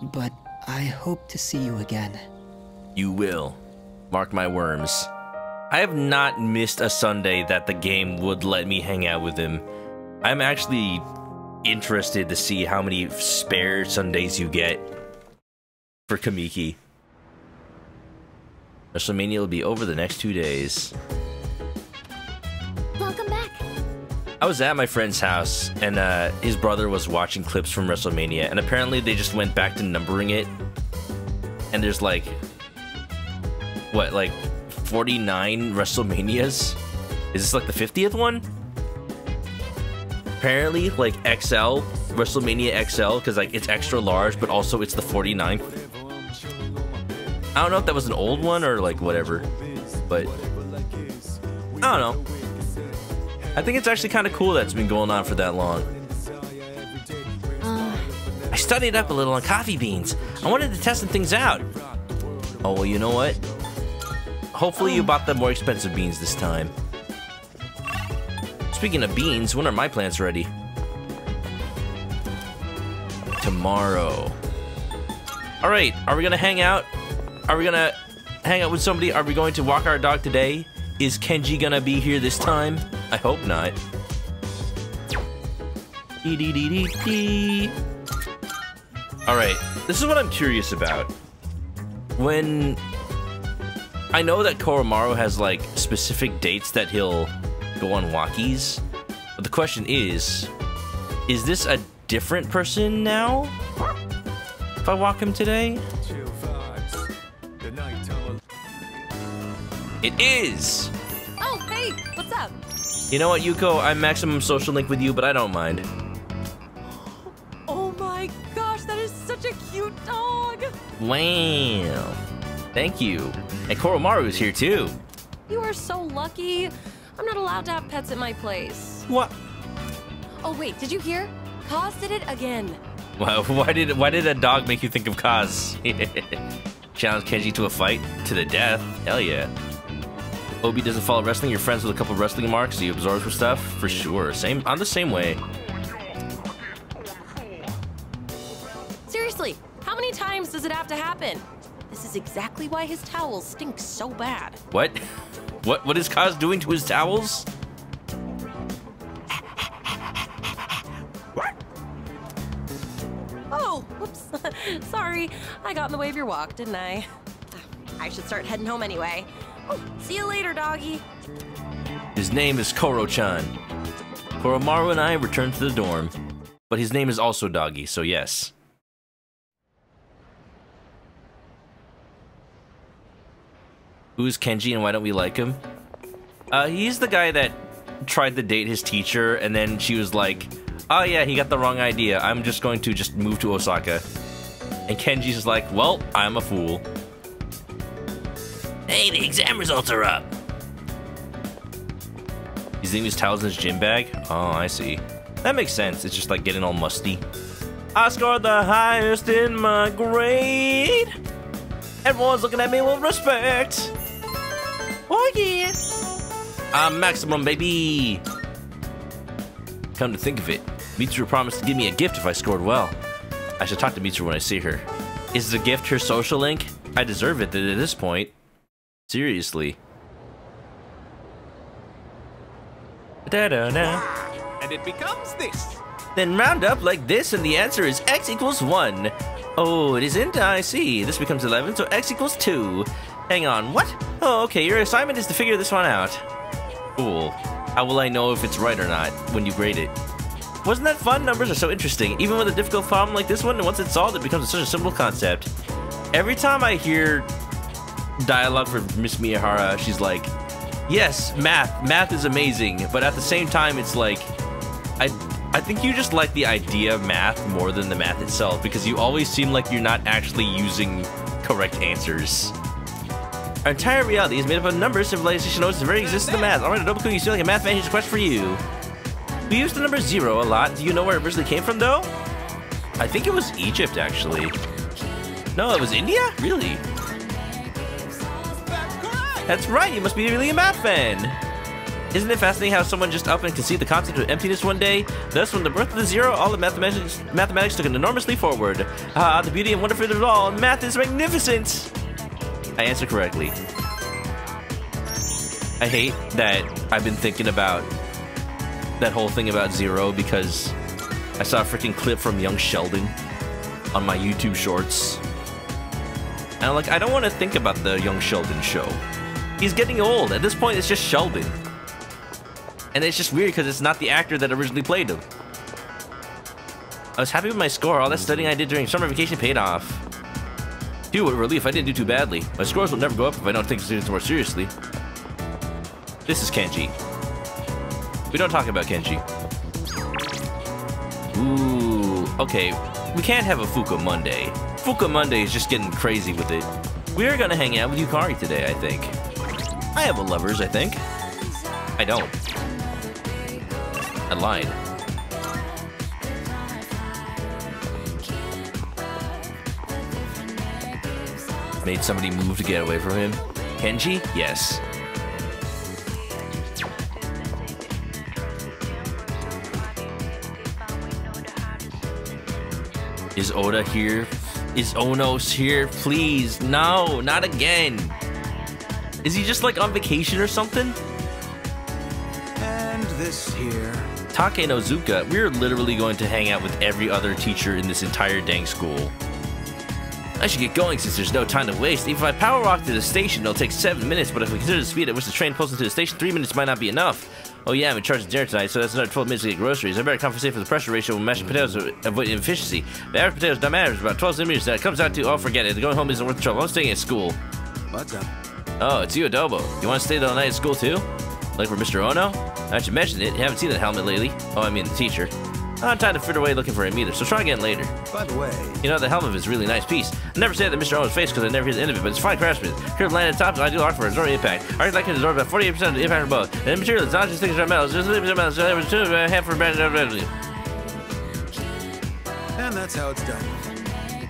But I hope to see you again. You will. Mark my worms. I have not missed a Sunday that the game would let me hang out with him. I'm actually interested to see how many spare Sundays you get for Kamiki. WrestleMania will be over the next 2 days. Welcome back. I was at my friend's house, and his brother was watching clips from WrestleMania, and apparently they just went back to numbering it. And there's like, what, like 49 WrestleManias? Is this like the 50th one? Apparently, like XL, WrestleMania XL, because like it's extra large, but also it's the 49th. I don't know if that was an old one or like whatever, but I don't know. I think it's actually kind of cool that it's been going on for that long. I studied up a little on coffee beans. I wanted to test some things out. Oh, well, you know what? Hopefully you bought the more expensive beans this time. Speaking of beans, when are my plants ready? Tomorrow. Alright, are we gonna hang out? Are we gonna hang out with somebody? Are we going to walk our dog today? Is Kenji gonna be here this time? I hope not. Alright, this is what I'm curious about. When... I know that Koromaru has, like, specific dates that he'll go on walkies. But the question is this a different person now? If I walk him today? It is! Oh, hey, what's up? You know what, Yuko? I'm maximum social link with you, but I don't mind. Oh my gosh, that is such a cute dog! Wow. Thank you. And Koromaru is here too. You are so lucky. I'm not allowed to have pets at my place. What? Oh wait, did you hear? Kaz did it again. Wow, why did a dog make you think of Kaz? Challenge Kenji to a fight to the death. Hell yeah. Obi doesn't follow wrestling. You're friends with a couple wrestling marks. He absorbs with stuff for sure. I'm the same way. Seriously, how many times does it have to happen? This is exactly why his towels stink so bad. What? What is Kaz doing to his towels? Oh, whoops. Sorry, I got in the way of your walk, didn't I? I should start heading home anyway. Oh, see you later, doggy. His name is Koro-chan. Koromaru and I return to the dorm, but his name is also Doggy, so yes. Who's Kenji and why don't we like him? He's the guy that tried to date his teacher and then she was like, oh yeah, he got the wrong idea. I'm just going to move to Osaka. And Kenji's like, well, I'm a fool. Hey, the exam results are up. He's leaving his towels in his gym bag? Oh, I see. That makes sense. It's just like getting all musty. I scored the highest in my grade. Everyone's looking at me with respect. Oh yeah. I'm maximum, baby. Come to think of it, Mitsuru promised to give me a gift if I scored well. I should talk to Mitsuru when I see her. Is the gift her social link? I deserve it at this point. Seriously. Da-da-da. And it becomes this. Then round up like this and the answer is x equals 1. Oh, it isn't? I see. This becomes 11, so x equals 2. Hang on, what? Oh, okay, your assignment is to figure this one out. Cool. How will I know if it's right or not when you grade it? Wasn't that fun? Numbers are so interesting. Even with a difficult problem like this one, once it's solved, it becomes such a simple concept. Every time I hear dialogue from Miss Miyahara, she's like, yes, math is amazing, but at the same time it's like, I think you just like the idea of math more than the math itself, because you always seem like you're not actually using correct answers. Our entire reality is made up of numbers. Civilization knows the very existence of math. Alright, Adobo, you seem like a math man. Here's a question for you. We use the number 0 a lot. Do you know where it originally came from, though? I think it was Egypt, actually. No, it was India? Really? That's right, you must be really a math fan. Isn't it fascinating how someone just up and conceived the concept of emptiness one day? Thus, from the birth of the 0, all of mathematics took an enormous leap forward. Ah, the beauty and wonder of it all. Math is magnificent. I answered correctly. I hate that I've been thinking about that whole thing about 0 because I saw a freaking clip from young Sheldon on my YouTube shorts. And I'm like, I don't want to think about the young Sheldon show. He's getting old. At this point, it's just Sheldon. And it's just weird because it's not the actor that originally played him. I was happy with my score. All that studying I did during summer vacation paid off. Phew, what a relief. I didn't do too badly. My scores will never go up if I don't take students more seriously. This is Kenji. We don't talk about Kenji. Ooh, okay. We can't have a Fuka Monday. Fuka Monday is just getting crazy with it. We're gonna hang out with Yukari today, I think. I have a lovers, I think. I don't. I lied. Made somebody move to get away from him. Kenji? Yes. Is Oda here? Is Onos here? Please, no, not again. Is he just like on vacation or something? And this here. Take no Zuka, we're literally going to hang out with every other teacher in this entire dang school. I should get going since there's no time to waste. If I power walk to the station, it'll take 7 minutes, but if we consider the speed at which the train pulls into the station, 3 minutes might not be enough. Oh yeah, I'm in charge of dinner tonight, so that's another 12 minutes to get groceries. I better compensate for the pressure ratio when mashed potatoes to avoid inefficiency. The average potatoes don't matter, it's about 12 centimeters. That comes out to, oh forget it, going home isn't worth the trouble. I'm staying at school. What's up? Oh, it's you, Adobo. You want to stay the night at school too? Like for Mr. Ono? I should mention it. You haven't seen that helmet lately. Oh, I mean the teacher. I'm not trying to fit away looking for him either, so try again later. By the way... You know, the helmet is a really nice piece. I never say that Mr. Ono's face because I never hear the end of it, but it's fine craftsmanship. Curve landed top, so I do art for absorbing impact. Art like can absorb about 48% of the impact of both. And the material is not just things from metal, it's just 50% metal, so it was 2.5 for better. And that's how it's done.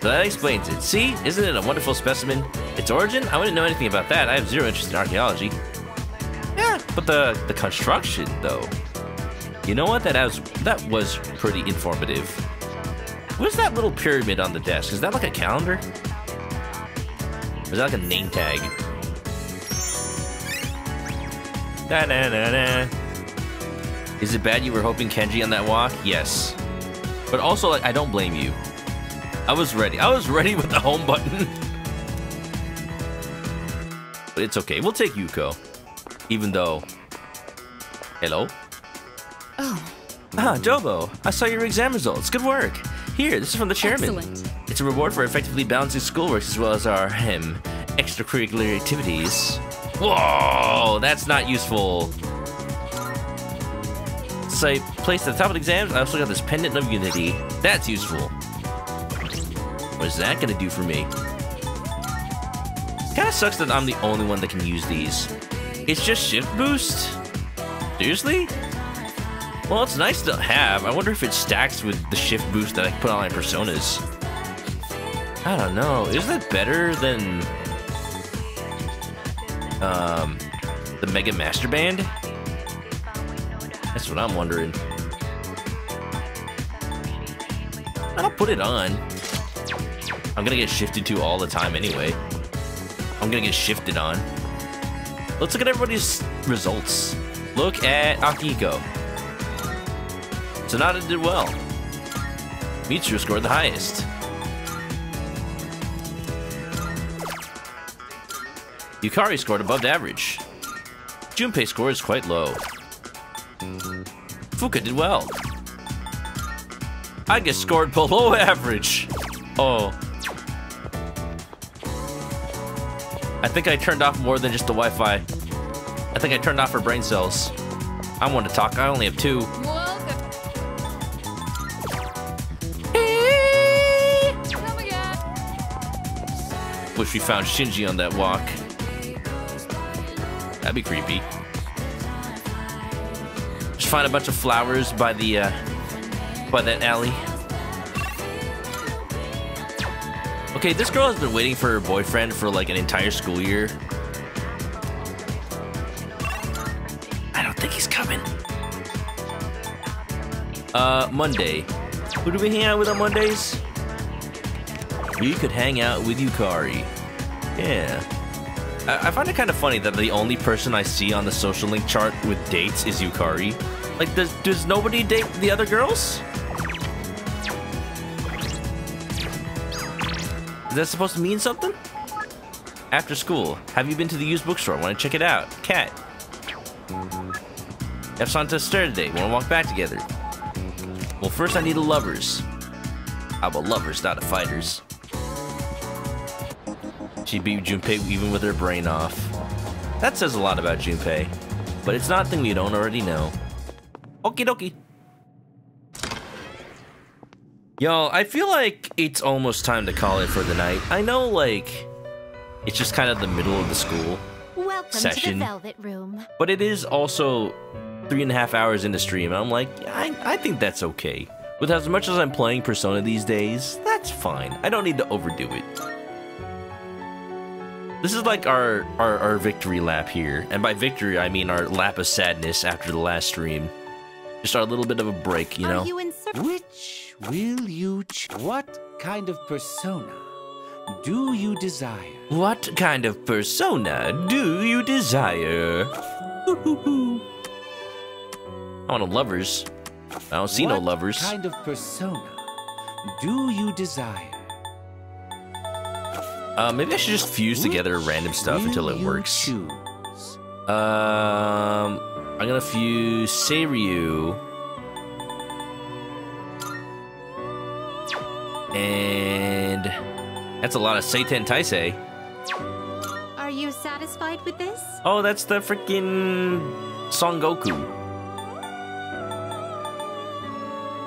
So that explains it. See? Isn't it a wonderful specimen? Its origin? I wouldn't know anything about that. I have zero interest in archaeology. Yeah, but the construction, though. You know what? That was pretty informative. What's that little pyramid on the desk? Is that like a calendar? Or is that like a name tag? Da-da-da-da. Is it bad you were hoping Kenji on that walk? Yes. But also, like, I don't blame you. I was ready. I was ready with the home button. But it's okay. We'll take Yuko. Even though... Hello? Oh. Ah, Adobo. I saw your exam results. Good work. Here, this is from the chairman. Excellent. It's a reward for effectively balancing schoolwork as well as our, extracurricular activities. Whoa, that's not useful. So I placed at the top of the exams. I also got this pendant of unity. That's useful. What is that gonna do for me? It kinda sucks that I'm the only one that can use these. It's just shift boost? Seriously? Well, it's nice to have. I wonder if it stacks with the shift boost that I put on my personas. I don't know. Is that better than the Mega Master Band? That's what I'm wondering. I'll put it on. I'm gonna get shifted to all the time anyway. I'm gonna get shifted on. Let's look at everybody's results. Look at Akiko. Sonata did well. Mitsuru scored the highest. Yukari scored above average. Junpei score is quite low. Fuka did well. I get scored below average. Oh. I think I turned off more than just the Wi-Fi. I think I turned off her brain cells. I want to talk. I only have 2. Wish we found Shinji on that walk. That'd be creepy. Just find a bunch of flowers by the by that alley. Okay, this girl has been waiting for her boyfriend for like an entire school year. I don't think he's coming. Monday. Who do we hang out with on Mondays? We could hang out with Yukari. Yeah. I find it kind of funny that the only person I see on the social link chart with dates is Yukari. Like, does nobody date the other girls? Is that supposed to mean something? After school, have you been to the used bookstore? Want to check it out? Cat. Have Santa Stir today. Want to walk back together? Well, first I need a lovers. How about lovers, not a fighters? She beat Junpei even with her brain off. That says a lot about Junpei, but it's not a thing we don't already know. Okie dokie. Y'all, I feel like it's almost time to call it for the night. I know, like, it's just kind of the middle of the school session. To the Velvet Room. But it is also 3.5 hours into stream, and I'm like, I think that's okay. With as much as I'm playing Persona these days, that's fine. I don't need to overdo it. This is like our victory lap here. And by victory, I mean our lap of sadness after the last stream. Just our little bit of a break, you know? Which will you What kind of persona do you desire? What kind of persona do you desire? I want a lovers. I don't see no lovers. What kind of persona do you desire? Maybe I should just fuse together random stuff until it works. I'm gonna fuse Seiryu. And that's a lot of Seiten Taisei. Are you satisfied? satisfied with this? Oh, that's the freaking Son Goku.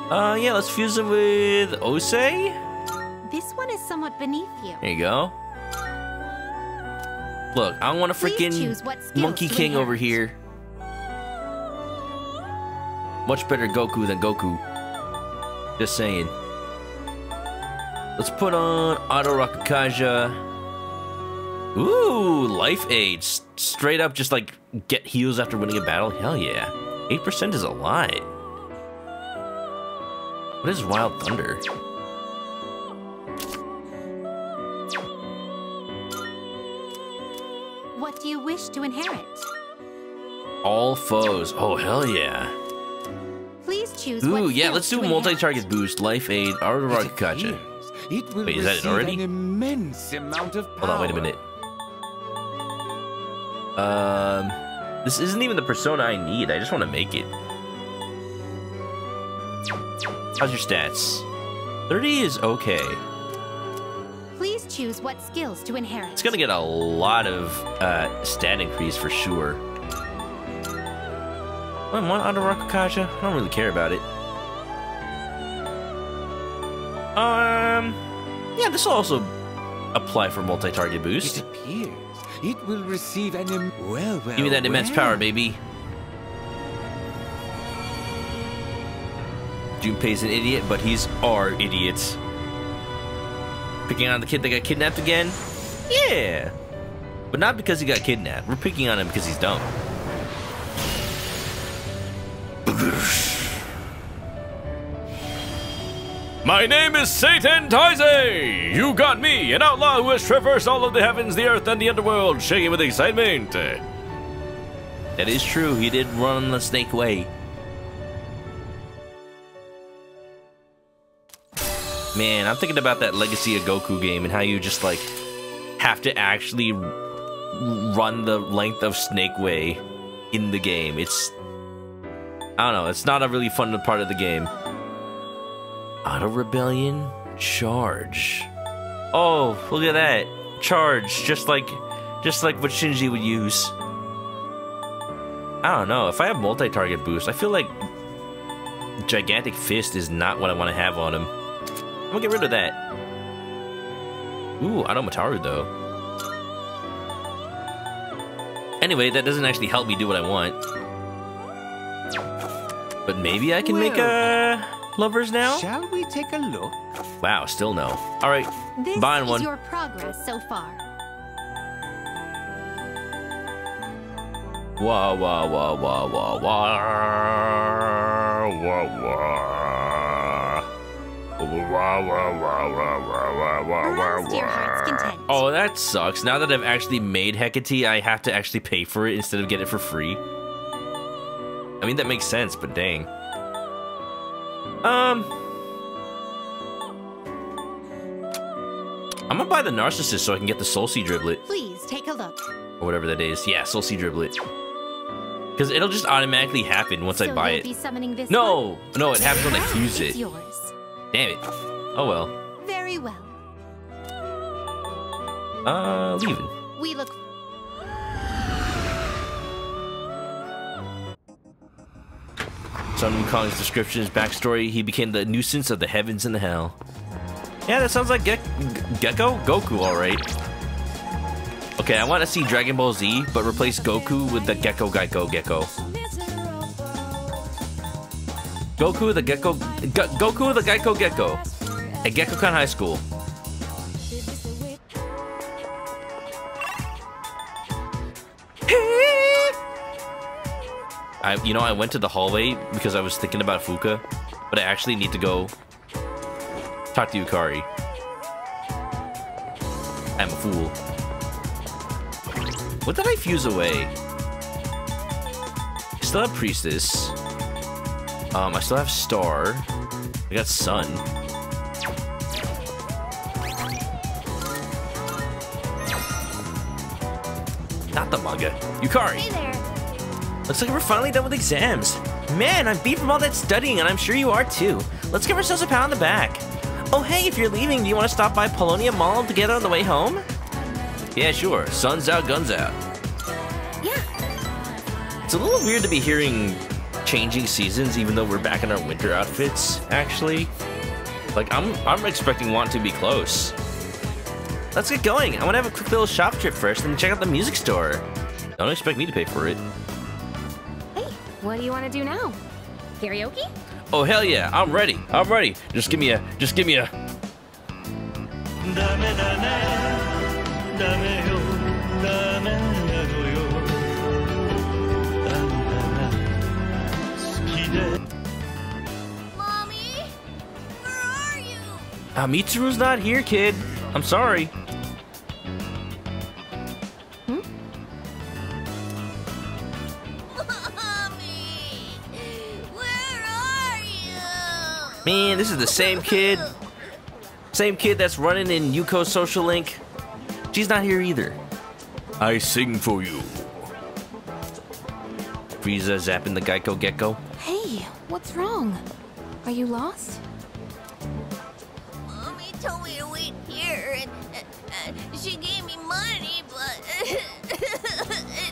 Yeah, let's fuse him with Ose. This one is somewhat beneath you. There you go. Look, I want a freaking Monkey King over here. Much better Goku than Goku. Just saying. Let's put on Auto Rakakaja. Ooh, Life Aid. Straight up just like get heals after winning a battle. Hell yeah. 8% is a lot. What is Wild Thunder? What do you wish to inherit? All foes. Oh, hell yeah. Please choose. Ooh, yeah, let's do a multi-target boost. Life Aid, Auto Rakakaja. Wait, is that it already? An immense amount of power. Hold on, wait a minute. This isn't even the persona I need. I just want to make it. How's your stats? 30 is okay. Please choose what skills to inherit. It's gonna get a lot of stat increase for sure. I want Auto Rakakaja. I don't really care about it. Yeah, this will also apply for multi-target boost. It appears it will receive an Give me that immense power, baby. Junpei's an idiot, but he's our idiot. Picking on the kid that got kidnapped again? Yeah! But not because he got kidnapped. We're picking on him because he's dumb. My name is Satan Taizé! You got me, an outlaw who has traversed all of the heavens, the earth, and the underworld, shaking with excitement. That is true, he did run the snake way. Man, I'm thinking about that Legacy of Goku game and how you just, like, have to actually run the length of Snake Way in the game. It's... I don't know, it's not a really fun part of the game. Auto Rebellion, charge. Oh, look at that. Charge, just like what Shinji would use. I don't know, if I have multi-target boost, I feel like Gigantic Fist is not what I want to have on him. I'm gonna get rid of that. Ooh, Auto Mataru though. Anyway, that doesn't actually help me do what I want. But maybe I can make a lovers now? Shall we take a look? Wow, still no. Alright, buying one. This is your progress so far. Wah wah wah wah wah wah wah wah. Oh, that sucks. Now that I've actually made Hecate, I have to actually pay for it instead of get it for free. I mean, that makes sense, but dang. I'm gonna buy the Narcissist so I can get the Soul Seed Driblet. Please take a look. Or whatever that is. Yeah, Soul Seed Driblet. Because it'll just automatically happen once I buy it. No! No, it happens when I fuse it. Yours. Damn it. Oh well. Very well. Leaving. We look. Sun Wukong's description, his backstory, he became the nuisance of the heavens and the hell. Yeah, that sounds like Gecko? Goku, alright. Okay, I want to see Dragon Ball Z, but replace Goku with the Gecko. Goku the Gecko... Goku the Gecko. At Gekkokan High School. I went to the hallway because I was thinking about Fuka, but I actually need to go talk to Yukari. I'm a fool. What did I fuse away? I still have Priestess. I still have Star. I got Sun. Not the manga. Yukari! Hey there. Looks like we're finally done with exams. Man, I'm beat from all that studying, and I'm sure you are too. Let's give ourselves a pat on the back. Oh hey, if you're leaving, do you want to stop by Polonia Mall together on the way home? Yeah, sure. Sun's out, guns out. a little weird to be hearing changing seasons even though we're back in our winter outfits, actually. Like, I'm expecting Want to be close. Let's get going. I want to have a quick little shop trip first and check out the music store. Don't expect me to pay for it. Hey, what do you want to do now? Karaoke? Oh, hell yeah, I'm ready. I'm ready. Just give me a... Mommy, where are you? Mitsuru's not here, kid. I'm sorry. Man, this is the same kid. Same kid that's running in Yuko's social link. She's not here either. I sing for you. Frieza zapping the Geico Gecko. Hey, what's wrong? Are you lost? Mommy told me to wait here, and she gave me money, but...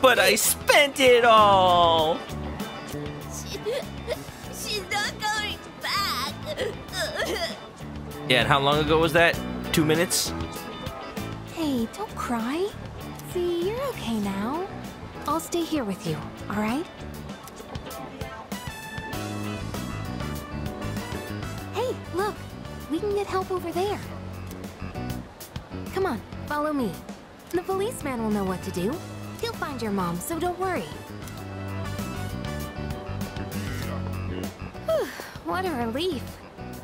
But I spent it all! She's not coming back. Yeah, and how long ago was that? 2 minutes? Hey, don't cry. See, you're okay now. I'll stay here with you, alright? Hey, look! We can get help over there. Come on, follow me. The policeman will know what to do. He'll find your mom, so don't worry. Whew, what a relief.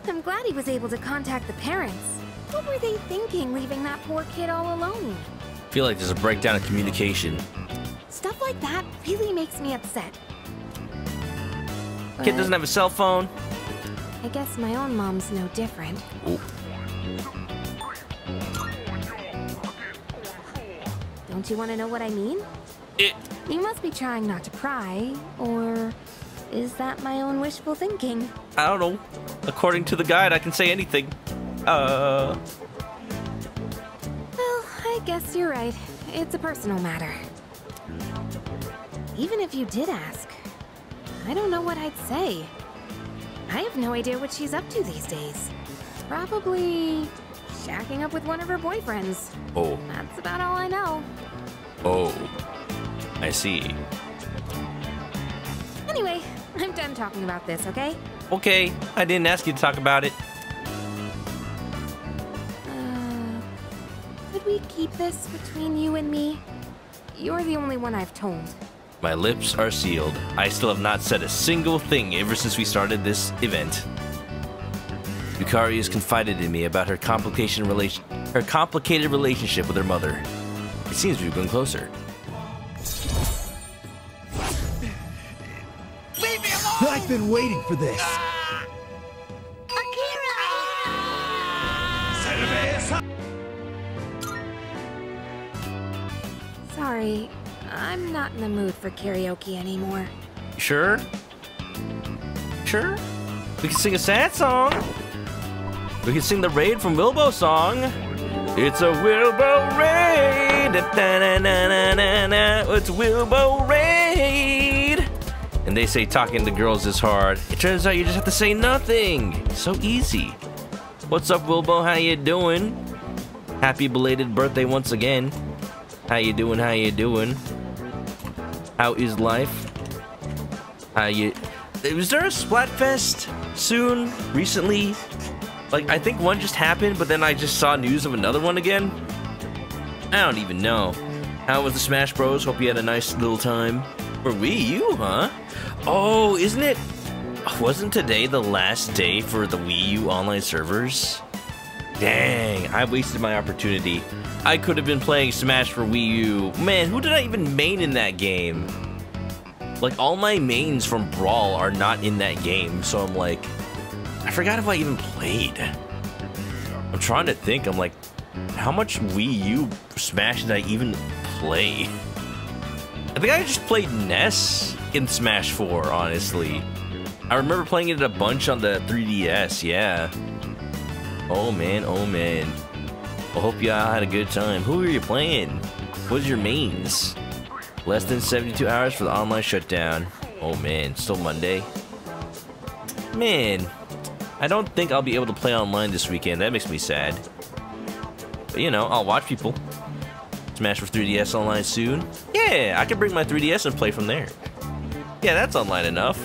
I'm glad he was able to contact the parents. What were they thinking, leaving that poor kid all alone? I feel like there's a breakdown in communication. Stuff like that really makes me upset. Kid doesn't have a cell phone. I guess my own mom's no different. Ooh. Don't you want to know what I mean? You must be trying not to cry, or is that my own wishful thinking? I don't know. According to the guide, I can say anything. Well, I guess you're right. It's a personal matter. Even if you did ask, I don't know what I'd say. I have no idea what she's up to these days. Probably shacking up with one of her boyfriends. Oh. That's about all I know. Oh. I see. Anyway, I'm done talking about this, okay? Okay, I didn't ask you to talk about it. Could we keep this between you and me? You're the only one I've told. My lips are sealed. I still have not said a single thing ever since we started this event. Yukari has confided in me about her complicated relationship with her mother. It seems we've grown closer. Leave me alone! I've been waiting for this. Sorry, I'm not in the mood for karaoke anymore. Sure? Sure? We can sing a sad song. We can sing the Raid from Wilbo song. It's a Wilbo Raid. It's Wilbo Raid. And they say talking to girls is hard. It turns out you just have to say nothing. So easy. What's up, Wilbo? How you doing? Happy belated birthday once again. How you doing? How you doing? How is life? How you... Was there a Splatfest soon? Recently? Like, I think one just happened, but then I just saw news of another one again. I don't even know. How was the Smash Bros? Hope you had a nice little time. For Wii U, huh? Oh, isn't it... Wasn't today the last day for the Wii U online servers? Dang, I wasted my opportunity. I could have been playing Smash for Wii U. Man, who did I even main in that game? Like, all my mains from Brawl are not in that game, so I'm like... I forgot if I even played. I'm trying to think, I'm like... How much Wii U Smash did I even play? I think I just played Ness in Smash 4, honestly. I remember playing it a bunch on the 3DS, yeah. Oh man, oh man. I hope y'all had a good time. Who are you playing? What's your mains? Less than 72 hours for the online shutdown. Oh man, still Monday. Man, I don't think I'll be able to play online this weekend. That makes me sad. But you know, I'll watch people. Smash for 3DS online soon. Yeah, I can bring my 3DS and play from there. Yeah, that's online enough.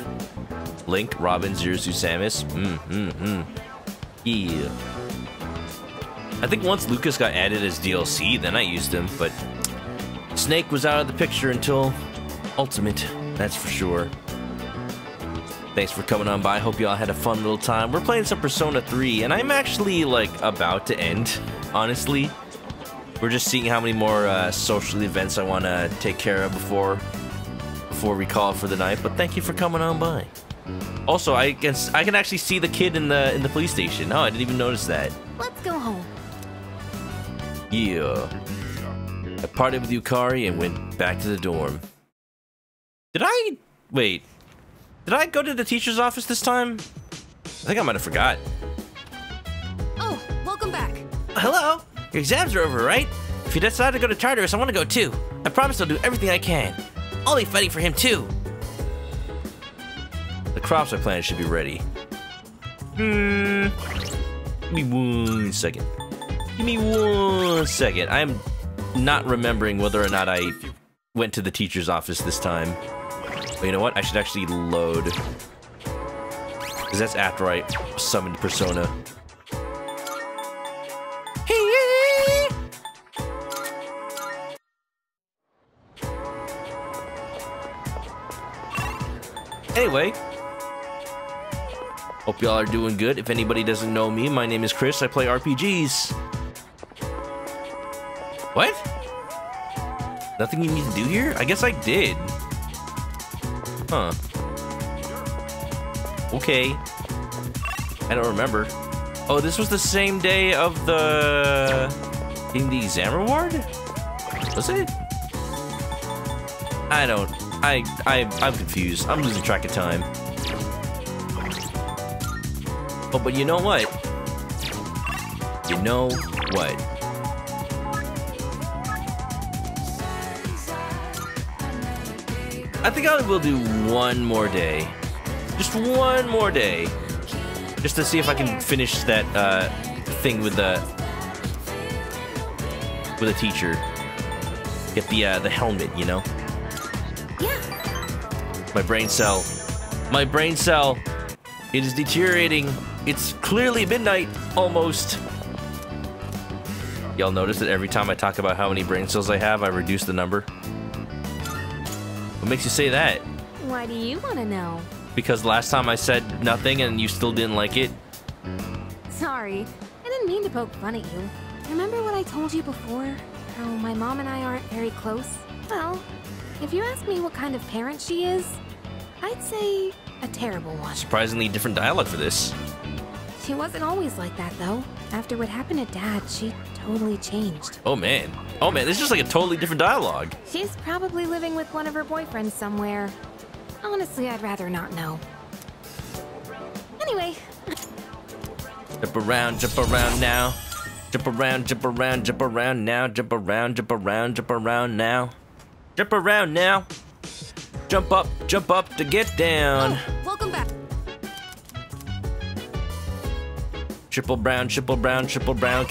Link, Robin, Zero Suit Samus. Yeah. I think once Lucas got added as DLC, then I used him, but Snake was out of the picture until Ultimate, that's for sure. Thanks for coming on by. Hope y'all had a fun little time. We're playing some Persona 3, and I'm actually, like, about to end, honestly. We're just seeing how many more social events I want to take care of before we call it for the night, but thank you for coming on by. Also, I can actually see the kid in the police station. Oh, I didn't even notice that. Let's go home. Yeah. I partied with Yukari and went back to the dorm. Wait. Did I go to the teacher's office this time? I think I might have forgot. Oh, welcome back. Hello? Your exams are over, right? If you decide to go to Tartarus, I want to go too. I promise I'll do everything I can. I'll be fighting for him too. The crops I planted should be ready. Give me 1 second. Give me 1 second. I'm not remembering whether or not I went to the teacher's office this time. But you know what? I should actually load. Because that's after I summoned Persona. Anyway, hope y'all are doing good. If anybody doesn't know me, my name is Chris. I play RPGs. What? Nothing you need to do here? I guess I did. Huh. Okay. I don't remember. Oh, this was the same day of getting the exam reward? Was it? I'm confused. I'm losing track of time. Oh, but you know what? You know what? I think I will do one more day. Just one more day. Just to see if I can finish that thing with the teacher. Get the helmet, you know? My brain cell. My brain cell. It is deteriorating. It's clearly midnight, almost. Y'all notice that every time I talk about how many brain cells I have, I reduce the number? What makes you say that? Why do you want to know? Because last time I said nothing and you still didn't like it? Sorry, I didn't mean to poke fun at you. Remember what I told you before? How my mom and I aren't very close? Well, if you ask me what kind of parent she is, I'd say a terrible one. Surprisingly different dialogue for this. She wasn't always like that, though. After what happened to Dad, she totally changed. Oh man. Oh man, this is just like a totally different dialogue. She's probably living with one of her boyfriends somewhere. Honestly, I'd rather not know. Anyway. Jump around now. Jump around, jump around, jump around now. Jump around, jump around, jump around now. Jump around now. Jump up to get down. Oh, welcome back. Triple brown cow. Triple brown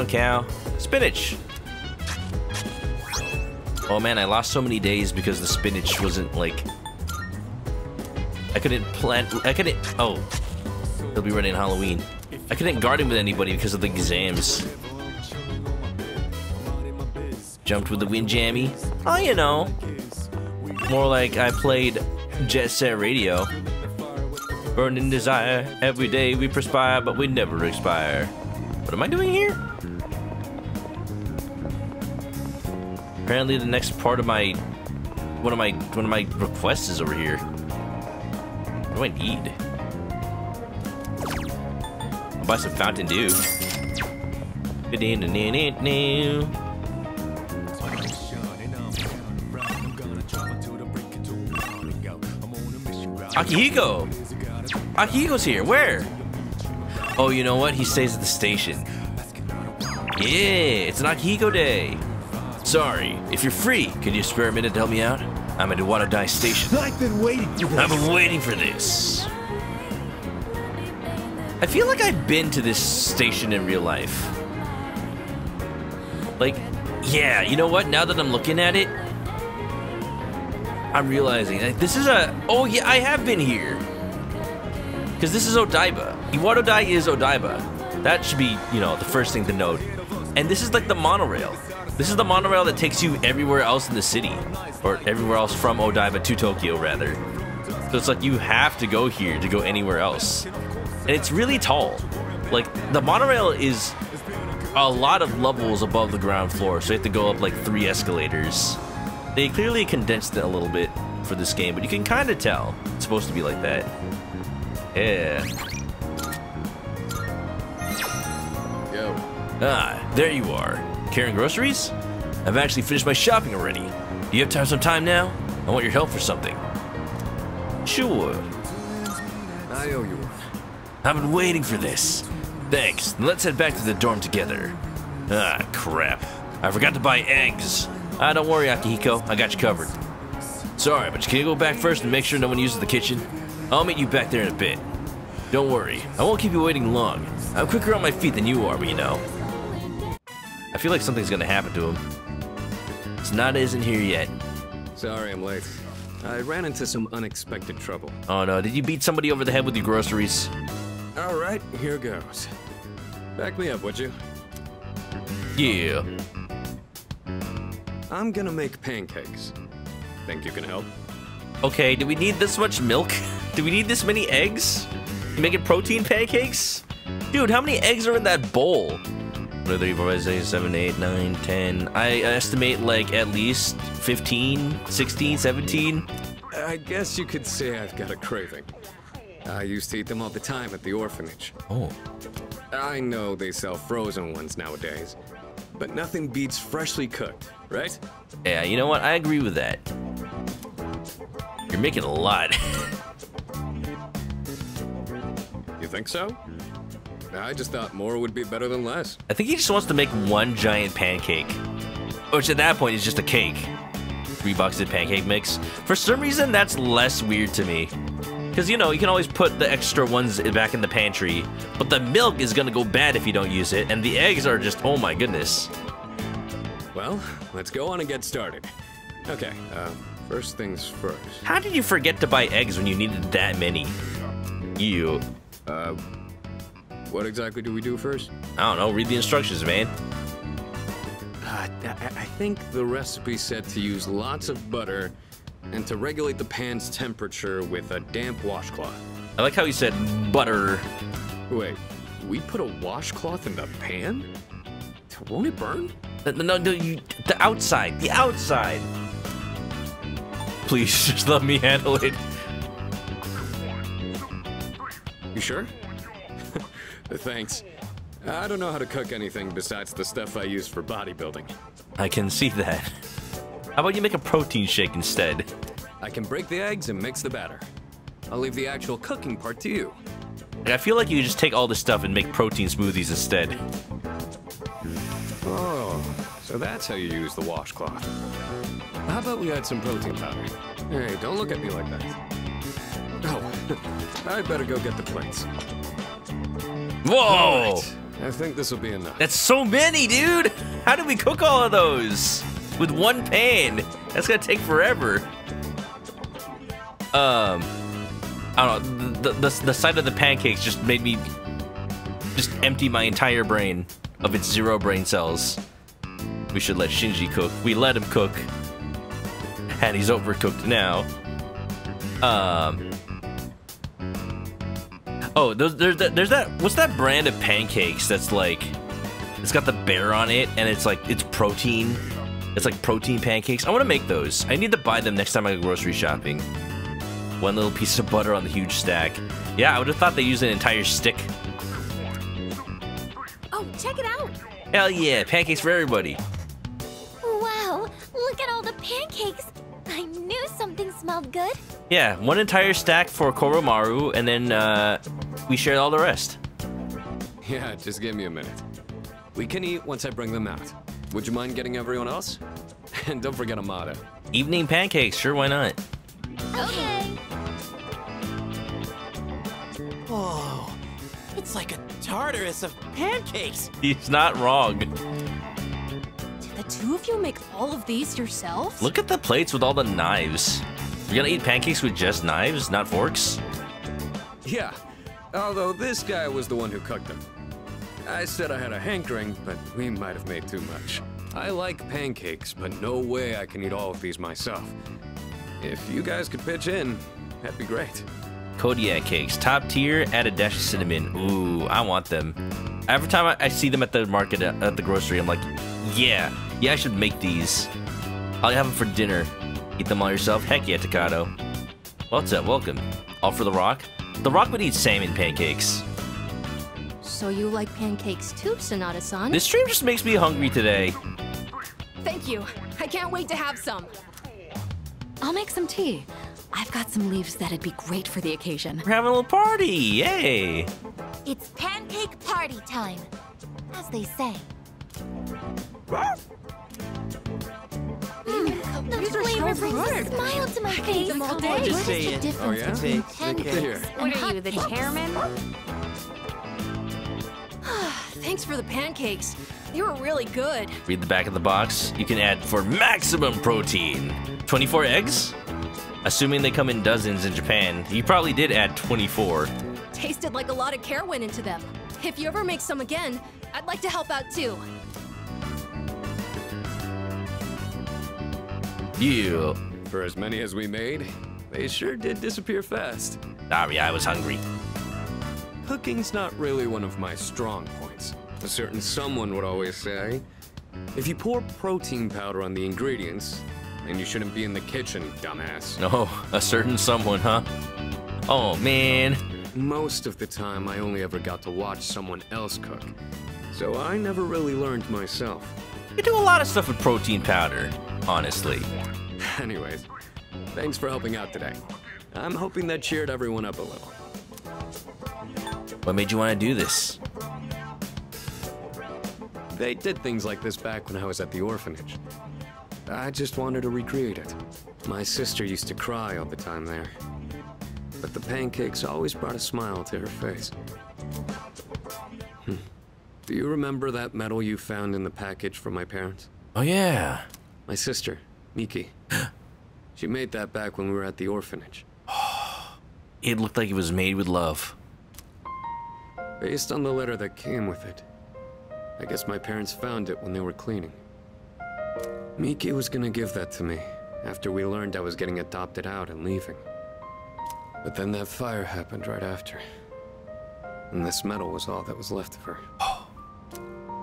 cow. Spinach. Oh man, I lost so many days because the spinach wasn't like... I couldn't plant... Oh. He'll be ready on Halloween. I couldn't garden with anybody because of the exams. Jumped with the wind jammy. Oh, you know. More like I played Jet Set Radio. Burning desire, every day we perspire, but we never expire. What am I doing here? Apparently the next part of my... One of my requests is over here. What do I need? I'll buy some Fountain Dew. Akihiko! Akihiko's here. Where? Oh, you know what? He stays at the station. Yeah, it's an Akihiko day. Sorry, if you're free, could you spare a minute to help me out? I'm at Iwatodai Station. I've been waiting for this. I've been waiting for this. I feel like I've been to this station in real life. Like, yeah, you know what? Now that I'm looking at it, I'm realizing like, this is a... Oh, yeah, I have been here. Because this is Odaiba. Iwatodai is Odaiba. That should be, you know, the first thing to note. And this is like the monorail. This is the monorail that takes you everywhere else in the city. Or everywhere else from Odaiba to Tokyo, rather. So it's like you have to go here to go anywhere else. And it's really tall. Like, the monorail is a lot of levels above the ground floor, so you have to go up like 3 escalators. They clearly condensed it a little bit for this game, but you can kind of tell it's supposed to be like that. Yeah. Yo. Ah, there you are. Carrying groceries? I've actually finished my shopping already. Do you have some time now? I want your help for something. Sure. I owe you one. I've been waiting for this. Thanks. Let's head back to the dorm together. Ah, crap. I forgot to buy eggs. Ah, don't worry, Akihiko. I got you covered. Sorry, but can you go back first and make sure no one uses the kitchen? I'll meet you back there in a bit. Don't worry. I won't keep you waiting long. I'm quicker on my feet than you are, but you know. I feel like something's gonna happen to him. Tsunade isn't here yet. Sorry I'm late. I ran into some unexpected trouble. Oh no, did you beat somebody over the head with your groceries? Alright, here goes. Back me up, would you? Yeah. I'm gonna make pancakes. Think you can help? Okay, do we need this much milk? Do we need this many eggs? You making protein pancakes? Dude, how many eggs are in that bowl? 1, 2, 3, 4, 5, 6, 7, 8, 9, 10. I estimate like at least 15, 16, 17. I guess you could say I've got a craving. I used to eat them all the time at the orphanage. Oh. I know they sell frozen ones nowadays, but nothing beats freshly cooked, right? Yeah, you know what? I agree with that. You're making a lot. You think so? I just thought more would be better than less. I think he just wants to make one giant pancake. Which at that point is just a cake. $3 in pancake mix. For some reason, that's less weird to me. Because, you know, you can always put the extra ones back in the pantry. But the milk is going to go bad if you don't use it. And the eggs are just, oh my goodness. Well, let's go on and get started. Okay, first things first. How did you forget to buy eggs when you needed that many? You. What exactly do we do first? I don't know, read the instructions, man. I think the recipe said to use lots of butter and to regulate the pan's temperature with a damp washcloth. I like how he said butter. Wait, we put a washcloth in the pan? Won't it burn? No, the outside, the outside. Please, just let me handle it. You sure? Thanks. I don't know how to cook anything besides the stuff I use for bodybuilding. I can see that. How about you make a protein shake instead? I can break the eggs and mix the batter. I'll leave the actual cooking part to you. I feel like you just take all this stuff and make protein smoothies instead. Oh, so that's how you use the washcloth. How about we add some protein powder? Hey, don't look at me like that. Oh, I'd better go get the plates. Whoa! Right. I think this will be enough. That's so many, dude! How did we cook all of those? With one pan? That's gonna take forever. I don't know, the sight of the pancakes just made me just empty my entire brain of its 0 brain cells. We should let Shinji cook. We let him cook. And he's overcooked now. Oh, there's that, what's that brand of pancakes that's like, it's got the bear on it, and it's like, it's protein. It's like protein pancakes. I want to make those. I need to buy them next time I go grocery shopping. 1 little piece of butter on the huge stack. Yeah, I would have thought they used an entire stick. Oh, check it out! Hell yeah, pancakes for everybody. Wow, look at all the pancakes! I knew something smelled good. Yeah, 1 entire stack for Koromaru, and then we shared all the rest. Yeah, just give me a minute. We can eat once I bring them out. Would you mind getting everyone else? And don't forget Amada. Evening pancakes, sure, why not? Okay. Whoa. It's like a Tartarus of pancakes. He's not wrong. Did the two of you make all of these yourselves? Look at the plates with all the knives. You're gonna eat pancakes with just knives, not forks? Yeah, although this guy was the one who cooked them. I said I had a hankering, but we might have made too much. I like pancakes, but no way I can eat all of these myself. If you guys could pitch in, that'd be great. Kodiak cakes, top tier, add a dash of cinnamon. Ooh, I want them. Every time I see them at the market, at the grocery, I'm like, yeah, I should make these. I'll have them for dinner. Eat them all yourself? Heck yeah, Takado. What's up? Welcome. All for The Rock? The Rock would eat salmon pancakes. So you like pancakes too, Sonata-san? This stream just makes me hungry today. Thank you. I can't wait to have some. I'll make some tea. I've got some leaves that'd be great for the occasion. We're having a little party, yay! It's pancake party time, as they say. These are so brings good. a smile to my face. all day. Just say it. Difference Oh, yeah? between Take pancakes here. and What are you, the hotcakes? chairman? Thanks for the pancakes. They were really good. Read the back of the box. You can add for maximum protein. 24 eggs? Assuming they come in dozens in Japan, you probably did add 24. Tasted like a lot of care went into them. If you ever make some again, I'd like to help out too. You. For as many as we made, they sure did disappear fast. Sorry, I was hungry. Cooking's not really one of my strong points. A certain someone would always say, if you pour protein powder on the ingredients, then you shouldn't be in the kitchen, dumbass. No, a certain someone, huh? Oh, man. Most of the time, I only ever got to watch someone else cook, so I never really learned myself. You do a lot of stuff with protein powder, honestly. Anyways, thanks for helping out today. I'm hoping that cheered everyone up a little. What made you want to do this? They did things like this back when I was at the orphanage. I just wanted to recreate it. My sister used to cry all the time there. But the pancakes always brought a smile to her face. Do you remember that medal you found in the package from my parents? Oh, yeah. My sister, Miki. She made that back when we were at the orphanage. It looked like it was made with love. Based on the letter that came with it, I guess my parents found it when they were cleaning. Miki was gonna give that to me after we learned I was getting adopted out and leaving. But then that fire happened right after. And this medal was all that was left of her.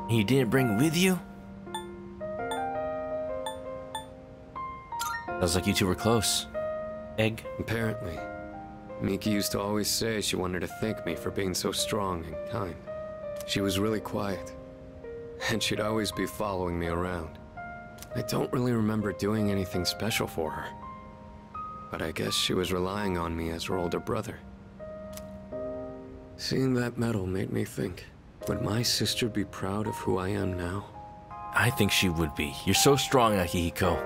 You didn't bring with you? Sounds like you two were close. Egg? Apparently. Miki used to always say she wanted to thank me for being so strong and kind. She was really quiet. And she'd always be following me around. I don't really remember doing anything special for her. But I guess she was relying on me as her older brother. Seeing that medal made me think, would my sister be proud of who I am now? I think she would be. You're so strong, Akihiko.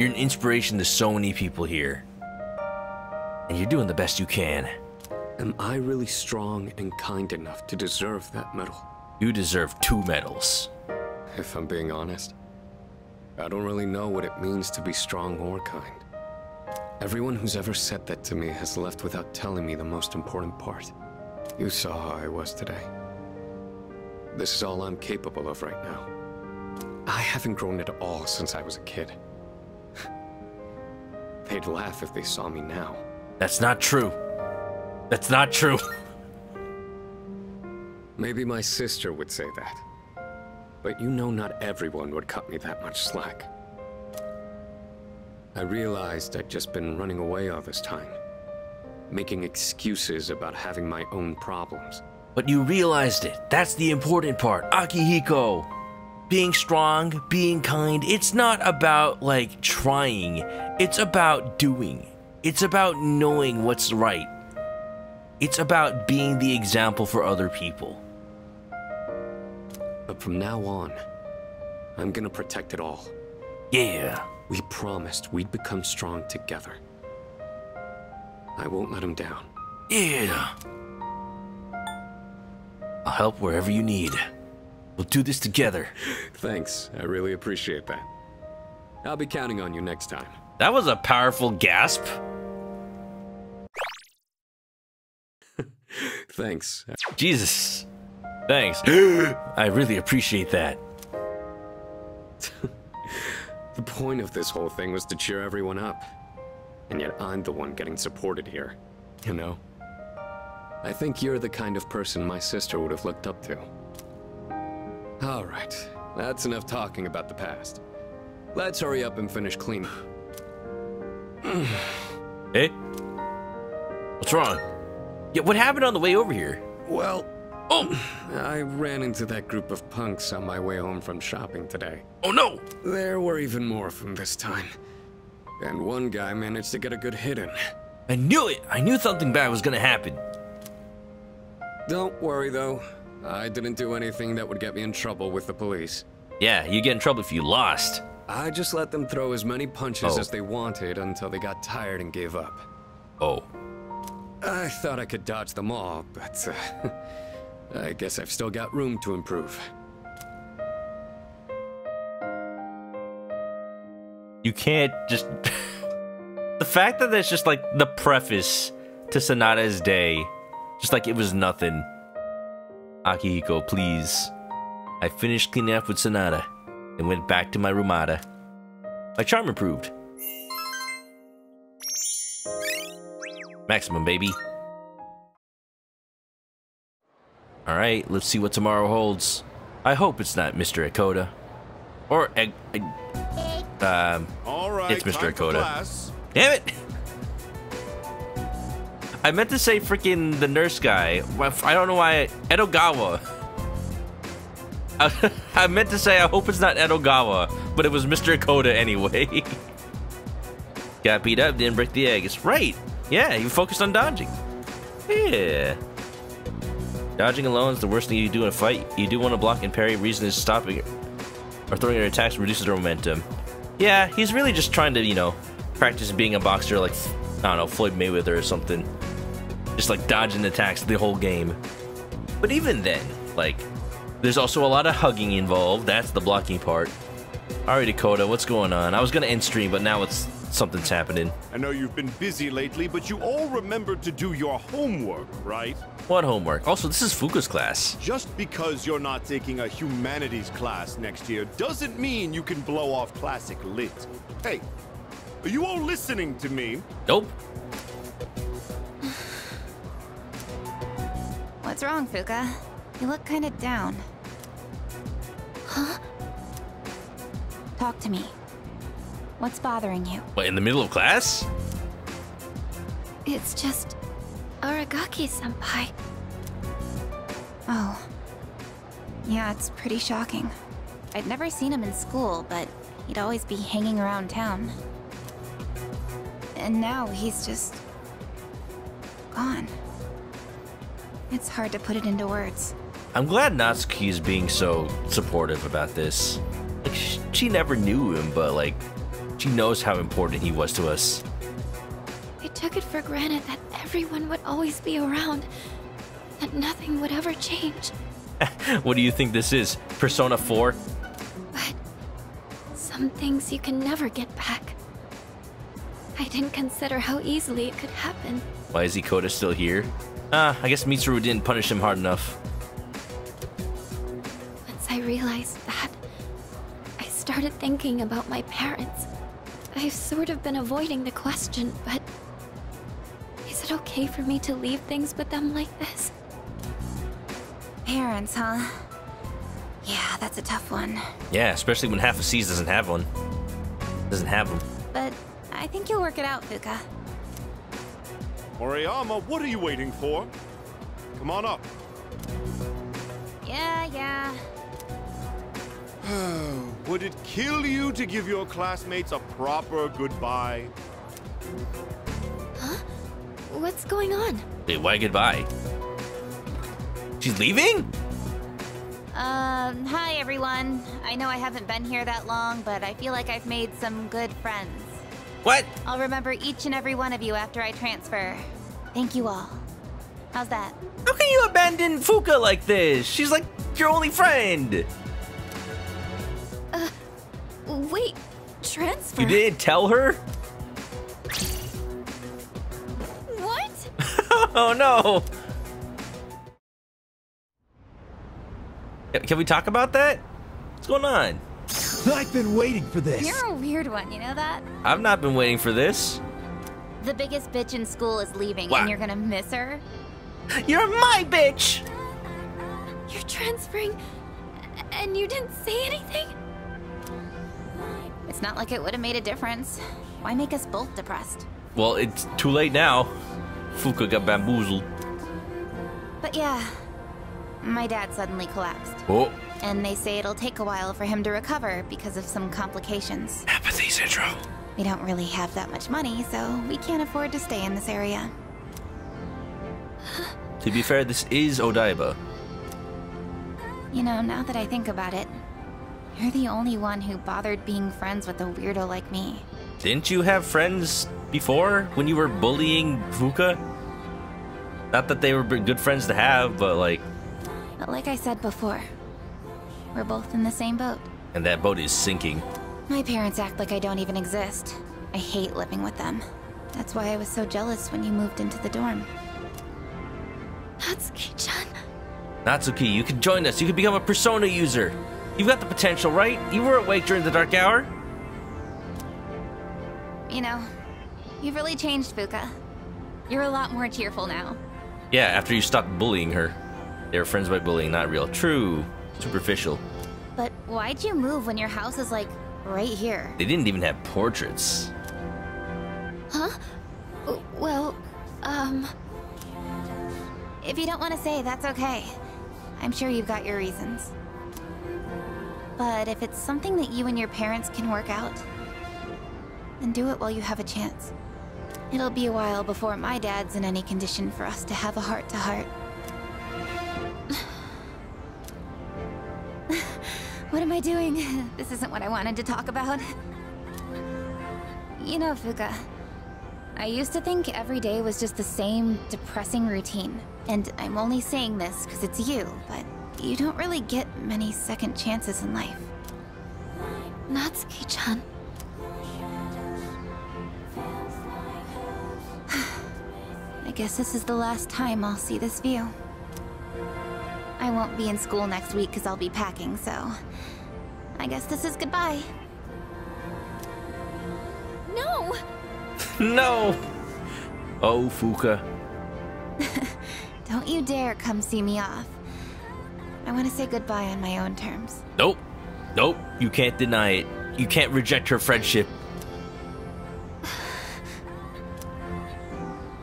You're an inspiration to so many people here. And you're doing the best you can. Am I really strong and kind enough to deserve that medal? You deserve 2 medals. If I'm being honest, I don't really know what it means to be strong or kind. Everyone who's ever said that to me has left without telling me the most important part. You saw how I was today. This is all I'm capable of right now. I haven't grown at all since I was a kid. They'd laugh if they saw me now. That's not true. That's not true. Maybe my sister would say that. But you know not everyone would cut me that much slack. I realized I'd just been running away all this time. Making excuses about having my own problems. But you realized it. That's the important part. Akihiko. Being strong, being kind, it's not about, like, trying. It's about doing. It's about knowing what's right. It's about being the example for other people. But from now on, I'm gonna protect it all. Yeah. We promised we'd become strong together. I won't let him down. Yeah. I'll help wherever you need. We'll do this together. Thanks, I really appreciate that. I'll be counting on you next time. That was a powerful gasp. Thanks. Jesus. Thanks. I really appreciate that. The point of this whole thing was to cheer everyone up. And yet I'm the one getting supported here, you know? I think you're the kind of person my sister would have looked up to. All right, that's enough talking about the past. Let's hurry up and finish cleaning. Hey? What's wrong? Yeah, what happened on the way over here? Well, I ran into that group of punks on my way home from shopping today. Oh no! There were even more of them this time. And one guy managed to get a good hit in. I knew it! I knew something bad was gonna happen. Don't worry though. I didn't do anything that would get me in trouble with the police. Yeah, you get in trouble if you lost. I just let them throw as many punches as they wanted until they got tired and gave up. Oh. I thought I could dodge them all, but I guess I've still got room to improve. You can't just... The fact that that's just like the preface to Sonata's day, just like it was nothing. Akihiko, please. I finished cleaning up with Sonata and went back to my Rumata. My charm improved. Maximum, baby. Alright, let's see what tomorrow holds. I hope it's not Mr. Akoda. Or, All right, it's Mr. time for Akoda. class. Damn it! I meant to say freaking the nurse guy. I don't know why. Edogawa. I meant to say I hope it's not Edogawa, but it was Mr. Akoda anyway. Got beat up, didn't break the egg. It's right. Yeah, you focused on dodging. Yeah. Dodging alone is the worst thing you do in a fight. You do want to block and parry. Reason is stopping or throwing your attacks reduces their momentum. Yeah, he's really just trying to, you know, practice being a boxer like, I don't know, Floyd Mayweather or something. Just like dodging attacks the whole game. But even then, like, there's also a lot of hugging involved. That's the blocking part. Alright, Dakota, what's going on? I was gonna end stream, but now something's happening. I know you've been busy lately, but you all remembered to do your homework, right? What homework? Also, this is Fuka's class. Just because you're not taking a humanities class next year doesn't mean you can blow off classic lit. Hey, are you all listening to me? Nope. What's wrong, Fuka? You look kind of down. Huh? Talk to me. What's bothering you? What, in the middle of class? It's just... Aragaki-senpai. Oh. Yeah, it's pretty shocking. I'd never seen him in school, but he'd always be hanging around town. And now he's just... gone. It's hard to put it into words. I'm glad Natsuki is being so supportive about this. Like, she never knew him, but like, she knows how important he was to us. I took it for granted that everyone would always be around, that nothing would ever change. What do you think this is? Persona 4? But some things you can never get back. I didn't consider how easily it could happen. Why is Ikoda still here? I guess Mitsuru didn't punish him hard enough. Once I realized that, I started thinking about my parents. I've sort of been avoiding the question, but is it okay for me to leave things with them like this? Parents, huh? Yeah, that's a tough one. Yeah, especially when half of C's doesn't have one. Doesn't have them. But I think you'll work it out, Fuka. Moriyama, what are you waiting for? Come on up. Yeah. Would it kill you to give your classmates a proper goodbye? Huh? What's going on? Wait, why goodbye? She's leaving? Hi everyone. I know I haven't been here that long, but I feel like I've made some good friends. What? I'll remember each and every one of you after I transfer. Thank you all. How's that? How can you abandon Fuka like this? She's like your only friend. Wait, transfer? You didn't tell her? What? Oh no. Can we talk about that? What's going on? I've been waiting for this. You're a weird one, you know that? I've not been waiting for this. The biggest bitch in school is leaving, What? and you're gonna miss her? You're my bitch! You're transferring, and you didn't say anything? It's not like it would have made a difference. Why make us both depressed? Well, it's too late now. Fuka got bamboozled. But yeah, my dad suddenly collapsed. Oh. And they say it'll take a while for him to recover because of some complications. Apathy syndrome. We don't really have that much money, so we can't afford to stay in this area. To be fair, this is Odaiba. You know, now that I think about it, you're the only one who bothered being friends with a weirdo like me. Didn't you have friends before when you were bullying Fuka? Not that they were good friends to have, but like... But like I said before, we're both in the same boat. And that boat is sinking. My parents act like I don't even exist. I hate living with them. That's why I was so jealous when you moved into the dorm. Natsuki-chan. Natsuki, you could join us. You could become a Persona user. You've got the potential, right? You were awake during the dark hour. You know, you've really changed, Fuka. You're a lot more cheerful now. Yeah, after you stopped bullying her. They were friends by bullying, not real. True. Superficial. But why'd you move when your house is, like, right here? They didn't even have portraits. Huh? Well, If you don't want to say, that's okay. I'm sure you've got your reasons. But if it's something that you and your parents can work out, then do it while you have a chance. It'll be a while before my dad's in any condition for us to have a heart-to-heart. What am I doing? This isn't what I wanted to talk about. You know, Fuka, I used to think every day was just the same depressing routine. And I'm only saying this because it's you, but you don't really get many second chances in life. Natsuki-chan. I guess this is the last time I'll see this view. I won't be in school next week because I'll be packing, so... I guess this is goodbye. No! No! Oh, Fuka. Don't you dare come see me off. I want to say goodbye on my own terms. Nope. Nope. You can't deny it. You can't reject her friendship.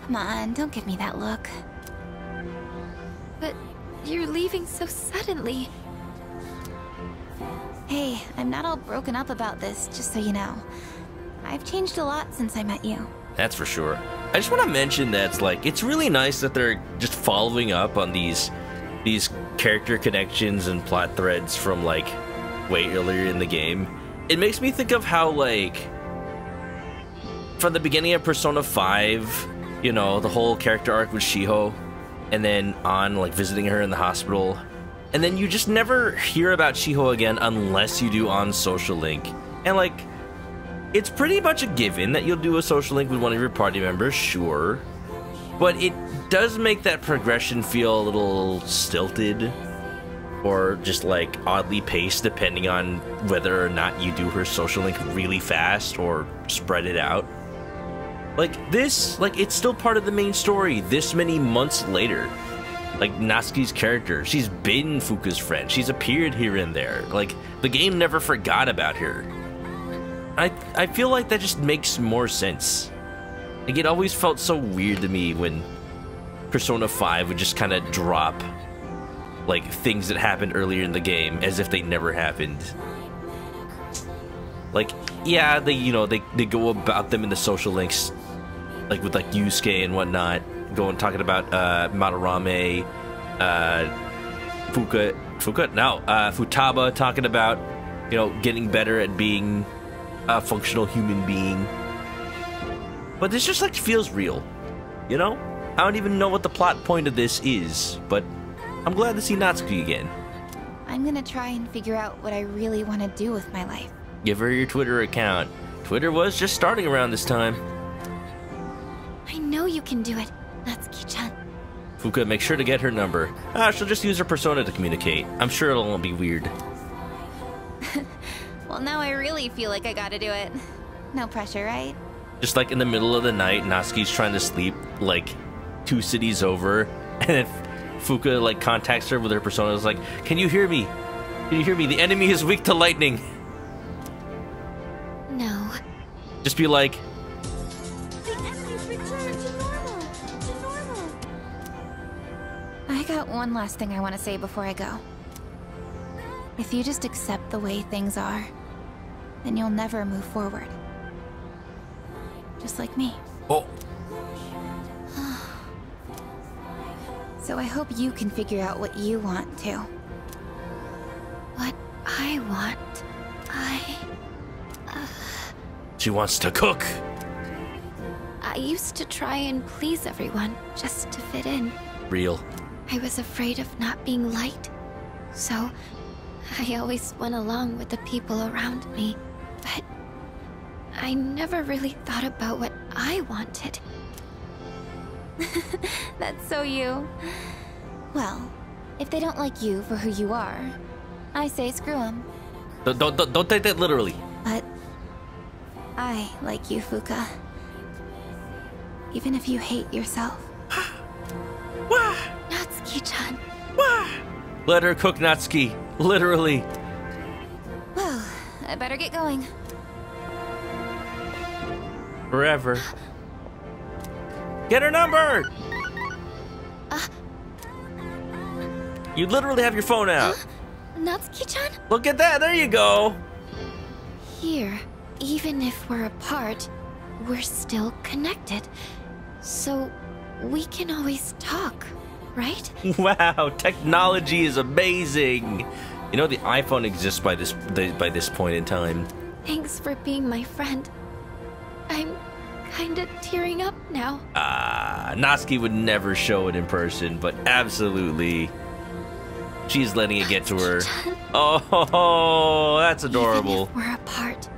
Come on, don't give me that look. But you're leaving so suddenly. Hey, I'm not all broken up about this, just so you know. I've changed a lot since I met you. That's for sure. I just want to mention that it's really nice that they're just following up on these character connections and plot threads from like way earlier in the game. It makes me think of how like from the beginning of Persona 5, you know, the whole character arc with Shiho, and then on like visiting her in the hospital, and then you just never hear about Shiho again unless you do on Social Link. And like, it's pretty much a given that you'll do a social link with one of your party members, sure. But it does make that progression feel a little stilted. Or just like oddly paced depending on whether or not you do her social link really fast or spread it out. Like this, like it's still part of the main story this many months later. Like Natsuki's character, she's been Fuka's friend. She's appeared here and there. Like the game never forgot about her. I feel like that just makes more sense. Like it always felt so weird to me when Persona 5 would just kind of drop like things that happened earlier in the game as if they never happened. Like, yeah, they go about them in the social links, like with like Yusuke and whatnot, going talking about Madarame, Fuka Fuka? No, Futaba talking about, you know, getting better at being a functional human being. But this just like feels real, you know? I don't even know what the plot point of this is, but I'm glad to see Natsuki again. I'm gonna try and figure out what I really want to do with my life. Give her your Twitter account. Twitter was just starting around this time. I know you can do it, Natsuki-chan. Fuka, make sure to get her number. She'll just use her persona to communicate. I'm sure it'll all be weird. Well, now I really feel like I gotta do it. No pressure, right? Just like in the middle of the night, Natsuki's trying to sleep like 2 cities over, and then Fuka like contacts her with her persona. Is like, "Can you hear me? Can you hear me? The enemy is weak to lightning." No. Just be like, The enemy's returned to normal. To normal. I got one last thing I want to say before I go. If you just accept the way things are, then you'll never move forward. Just like me. Oh. So I hope you can figure out what you want too. What I want, She wants to cook. I used to try and please everyone just to fit in. Real. I was afraid of not being liked, so I always went along with the people around me. But I never really thought about what I wanted. That's so you. Well, if they don't like you for who you are, I say screw them. Don't take that literally. But I like you, Fuka. Even if you hate yourself. Natsuki-chan. Let her cook, Natsuki. Literally. Well, I better get going. Forever. Get her number! You literally have your phone out. Natsuki-chan? Look at that, there you go. Here, even if we're apart, we're still connected. So, we can always talk, right? Wow, technology is amazing. You know the iPhone exists by this point in time. Thanks for being my friend. I'm kinda tearing up now. Natsuki would never show it in person, but absolutely. She's letting it get to her. Oh, that's adorable. Even if we're apart,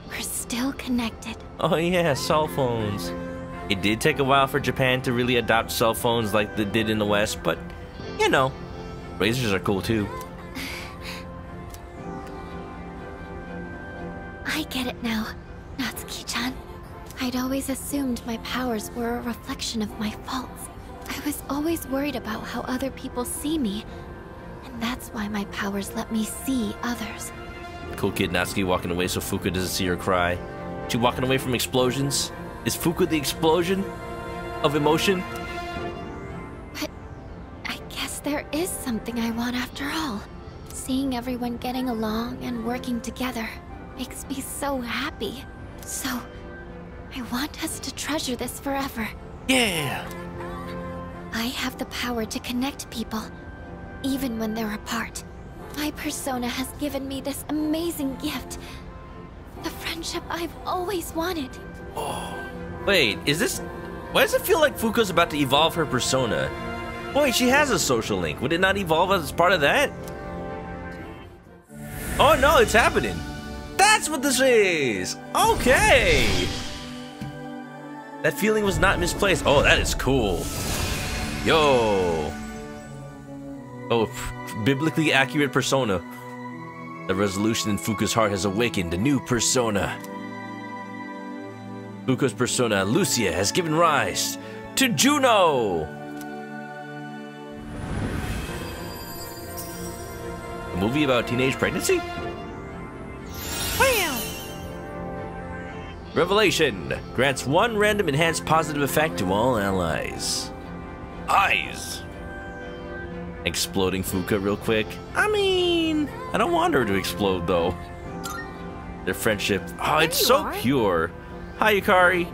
we're still connected. Oh yeah, cell phones. It did take a while for Japan to really adopt cell phones like they did in the West, but, you know, razors are cool too. I get it now, Natsuki-chan. I'd always assumed my powers were a reflection of my faults. I was always worried about how other people see me, and that's why my powers let me see others. Cool kid Natsuki walking away so Fuka doesn't see her cry. She walking away from explosions? Is Fuka the explosion of emotion? But I guess there is something I want after all. Seeing everyone getting along and working together makes me so happy. So, I want us to treasure this forever. Yeah! I have the power to connect people, even when they're apart. My persona has given me this amazing gift. The friendship I've always wanted. Oh. Wait, is this... Why does it feel like Fuka's about to evolve her persona? Wait, she has a social link. Would it not evolve as part of that? Oh no, it's happening. That's what this is! Okay! That feeling was not misplaced. Oh, that is cool. Yo! Oh, biblically accurate persona. The resolution in Fuka's heart has awakened a new persona. Fuka's persona, Lucia, has given rise to Juno! A movie about teenage pregnancy? Wow! Revelation grants 1 random enhanced positive effect to all allies. Eyes! Exploding Fuka real quick. I mean, I don't want her to explode though. Their friendship, oh, it's so pure. Hi, Yukari.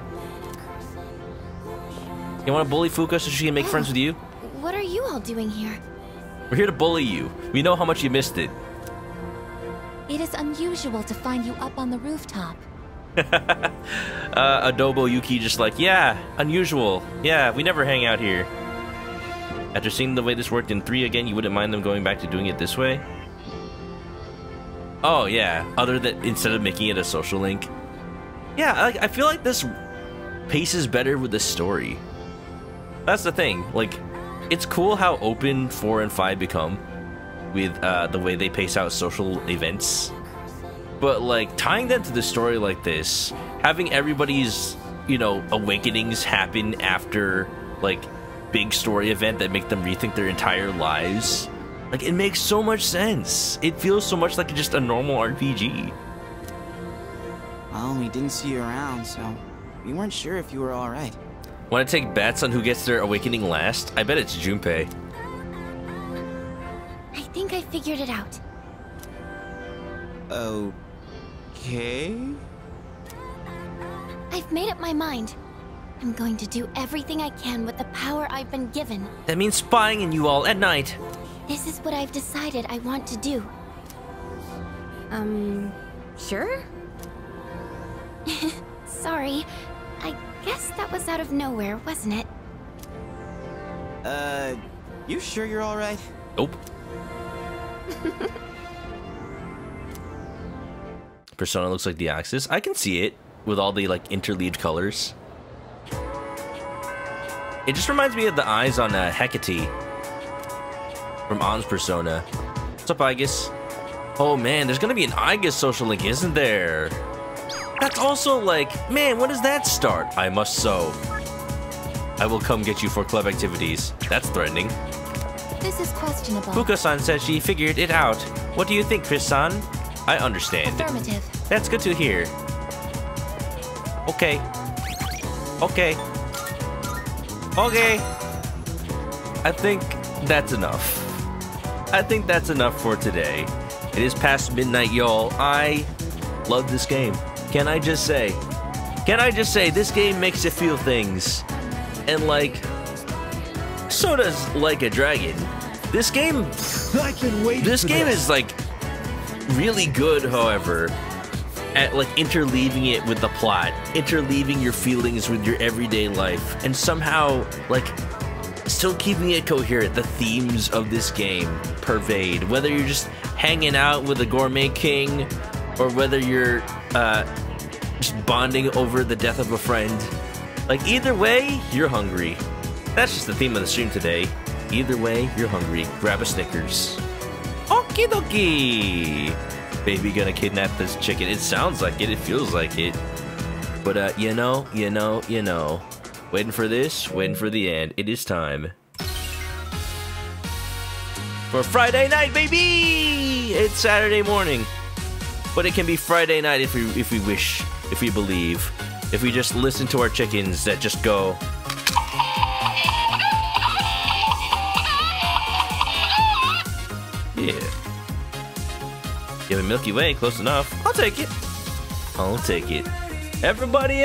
You want to bully Fuka so she can make friends with you? What are you all doing here? We're here to bully you. We know how much you missed it. It is unusual to find you up on the rooftop. Adobo Yuki just like, yeah, unusual. Yeah, we never hang out here. After seeing the way this worked in 3 again, you wouldn't mind them going back to doing it this way? Oh, yeah. Other than instead of making it a social link. Yeah, I feel like this paces better with the story. That's the thing. Like, it's cool how open 4 and 5 become with the way they pace out social events. But, like, tying them to the story like this, having everybody's, you know, awakenings happen after, like, big story event that make them rethink their entire lives. Like, it makes so much sense. It feels so much like just a normal RPG. Well, we didn't see you around, so we weren't sure if you were alright. Want to take bets on who gets their awakening last? I bet it's Junpei. I think I figured it out. Okay? I've made up my mind. I'm going to do everything I can with the power I've been given. That means spying on you all at night. This is what I've decided I want to do. Sure? Sorry. I guess that was out of nowhere, wasn't it? You sure you're alright? Nope. Persona looks like the Axis. I can see it with all the, like, interleaved colors. It just reminds me of the eyes on Hecate from On's Persona. What's up, Aegis? Oh man, there's gonna be an Aegis social link, isn't there? That's also like, man, when does that start? I must sew. I will come get you for club activities. That's threatening. This is questionable. Fuka-san says she figured it out. What do you think, Chris-san? I understand. Affirmative. That's good to hear. Okay. Okay. Okay. I think that's enough. I think that's enough for today. It is past midnight, y'all. I love this game. Can I just say this game makes you feel things. And like, so does Like a Dragon. This game is like really good, however, at like interleaving it with the plot, interleaving your feelings with your everyday life, and somehow like still keeping it coherent. The themes of this game pervade, whether you're just hanging out with a gourmet king or whether you're just bonding over the death of a friend. Like, either way, you're hungry. That's just the theme of the stream today. Either way, you're hungry. Grab a Snickers. Okie dokie! Baby gonna kidnap this chicken. It sounds like it. It feels like it. But, you know. Waiting for this, waiting for the end. It is time for Friday night, baby! It's Saturday morning. But it can be Friday night if we wish, if we believe. If we just listen to our chickens that just go. Yeah. You have a Milky Way, close enough. I'll take it. I'll take it. Everybody,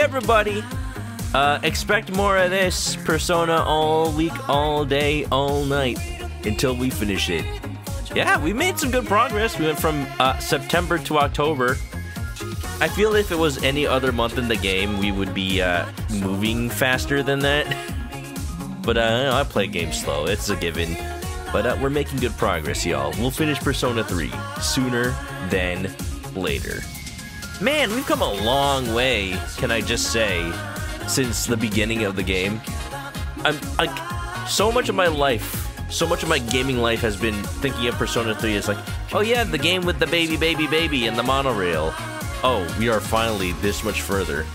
expect more of this Persona all week, all day, all night, until we finish it. Yeah, we made some good progress. We went from September to October. I feel if it was any other month in the game, we would be moving faster than that. But I play games slow, it's a given. But we're making good progress, y'all. We'll finish Persona 3 sooner than later. Man, we've come a long way, can I just say, since the beginning of the game. I'm like, so much of my life, so much of my gaming life has been thinking of Persona 3 as like, oh yeah, the game with the baby and the monorail. Oh, we are finally this much further.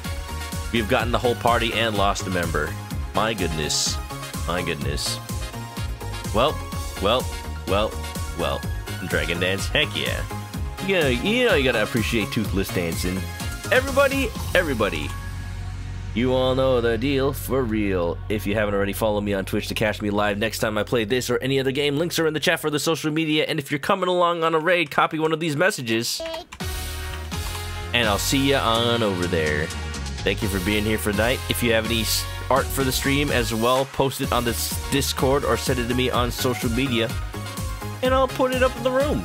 We've gotten the whole party and lost a member. My goodness. My goodness. Well. Dragon Dance, heck yeah. You know you gotta appreciate Toothless dancing. Everybody. You all know the deal, for real. If you haven't already, follow me on Twitch to catch me live next time I play this or any other game. Links are in the chat for the social media, and if you're coming along on a raid, copy one of these messages. And I'll see ya on over there. Thank you for being here for tonight. If you have any art for the stream as well, post it on this Discord or send it to me on social media. and I'll put it up in the room.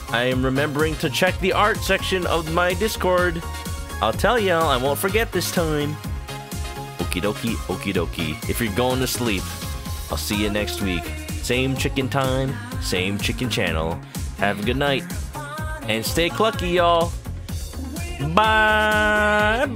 I am remembering to check the art section of my Discord. I'll tell y'all, I won't forget this time. Okie dokie, okie dokie. If you're going to sleep, I'll see you next week. Same chicken time, same chicken channel. Have a good night. And stay clucky, y'all. Bye-bye.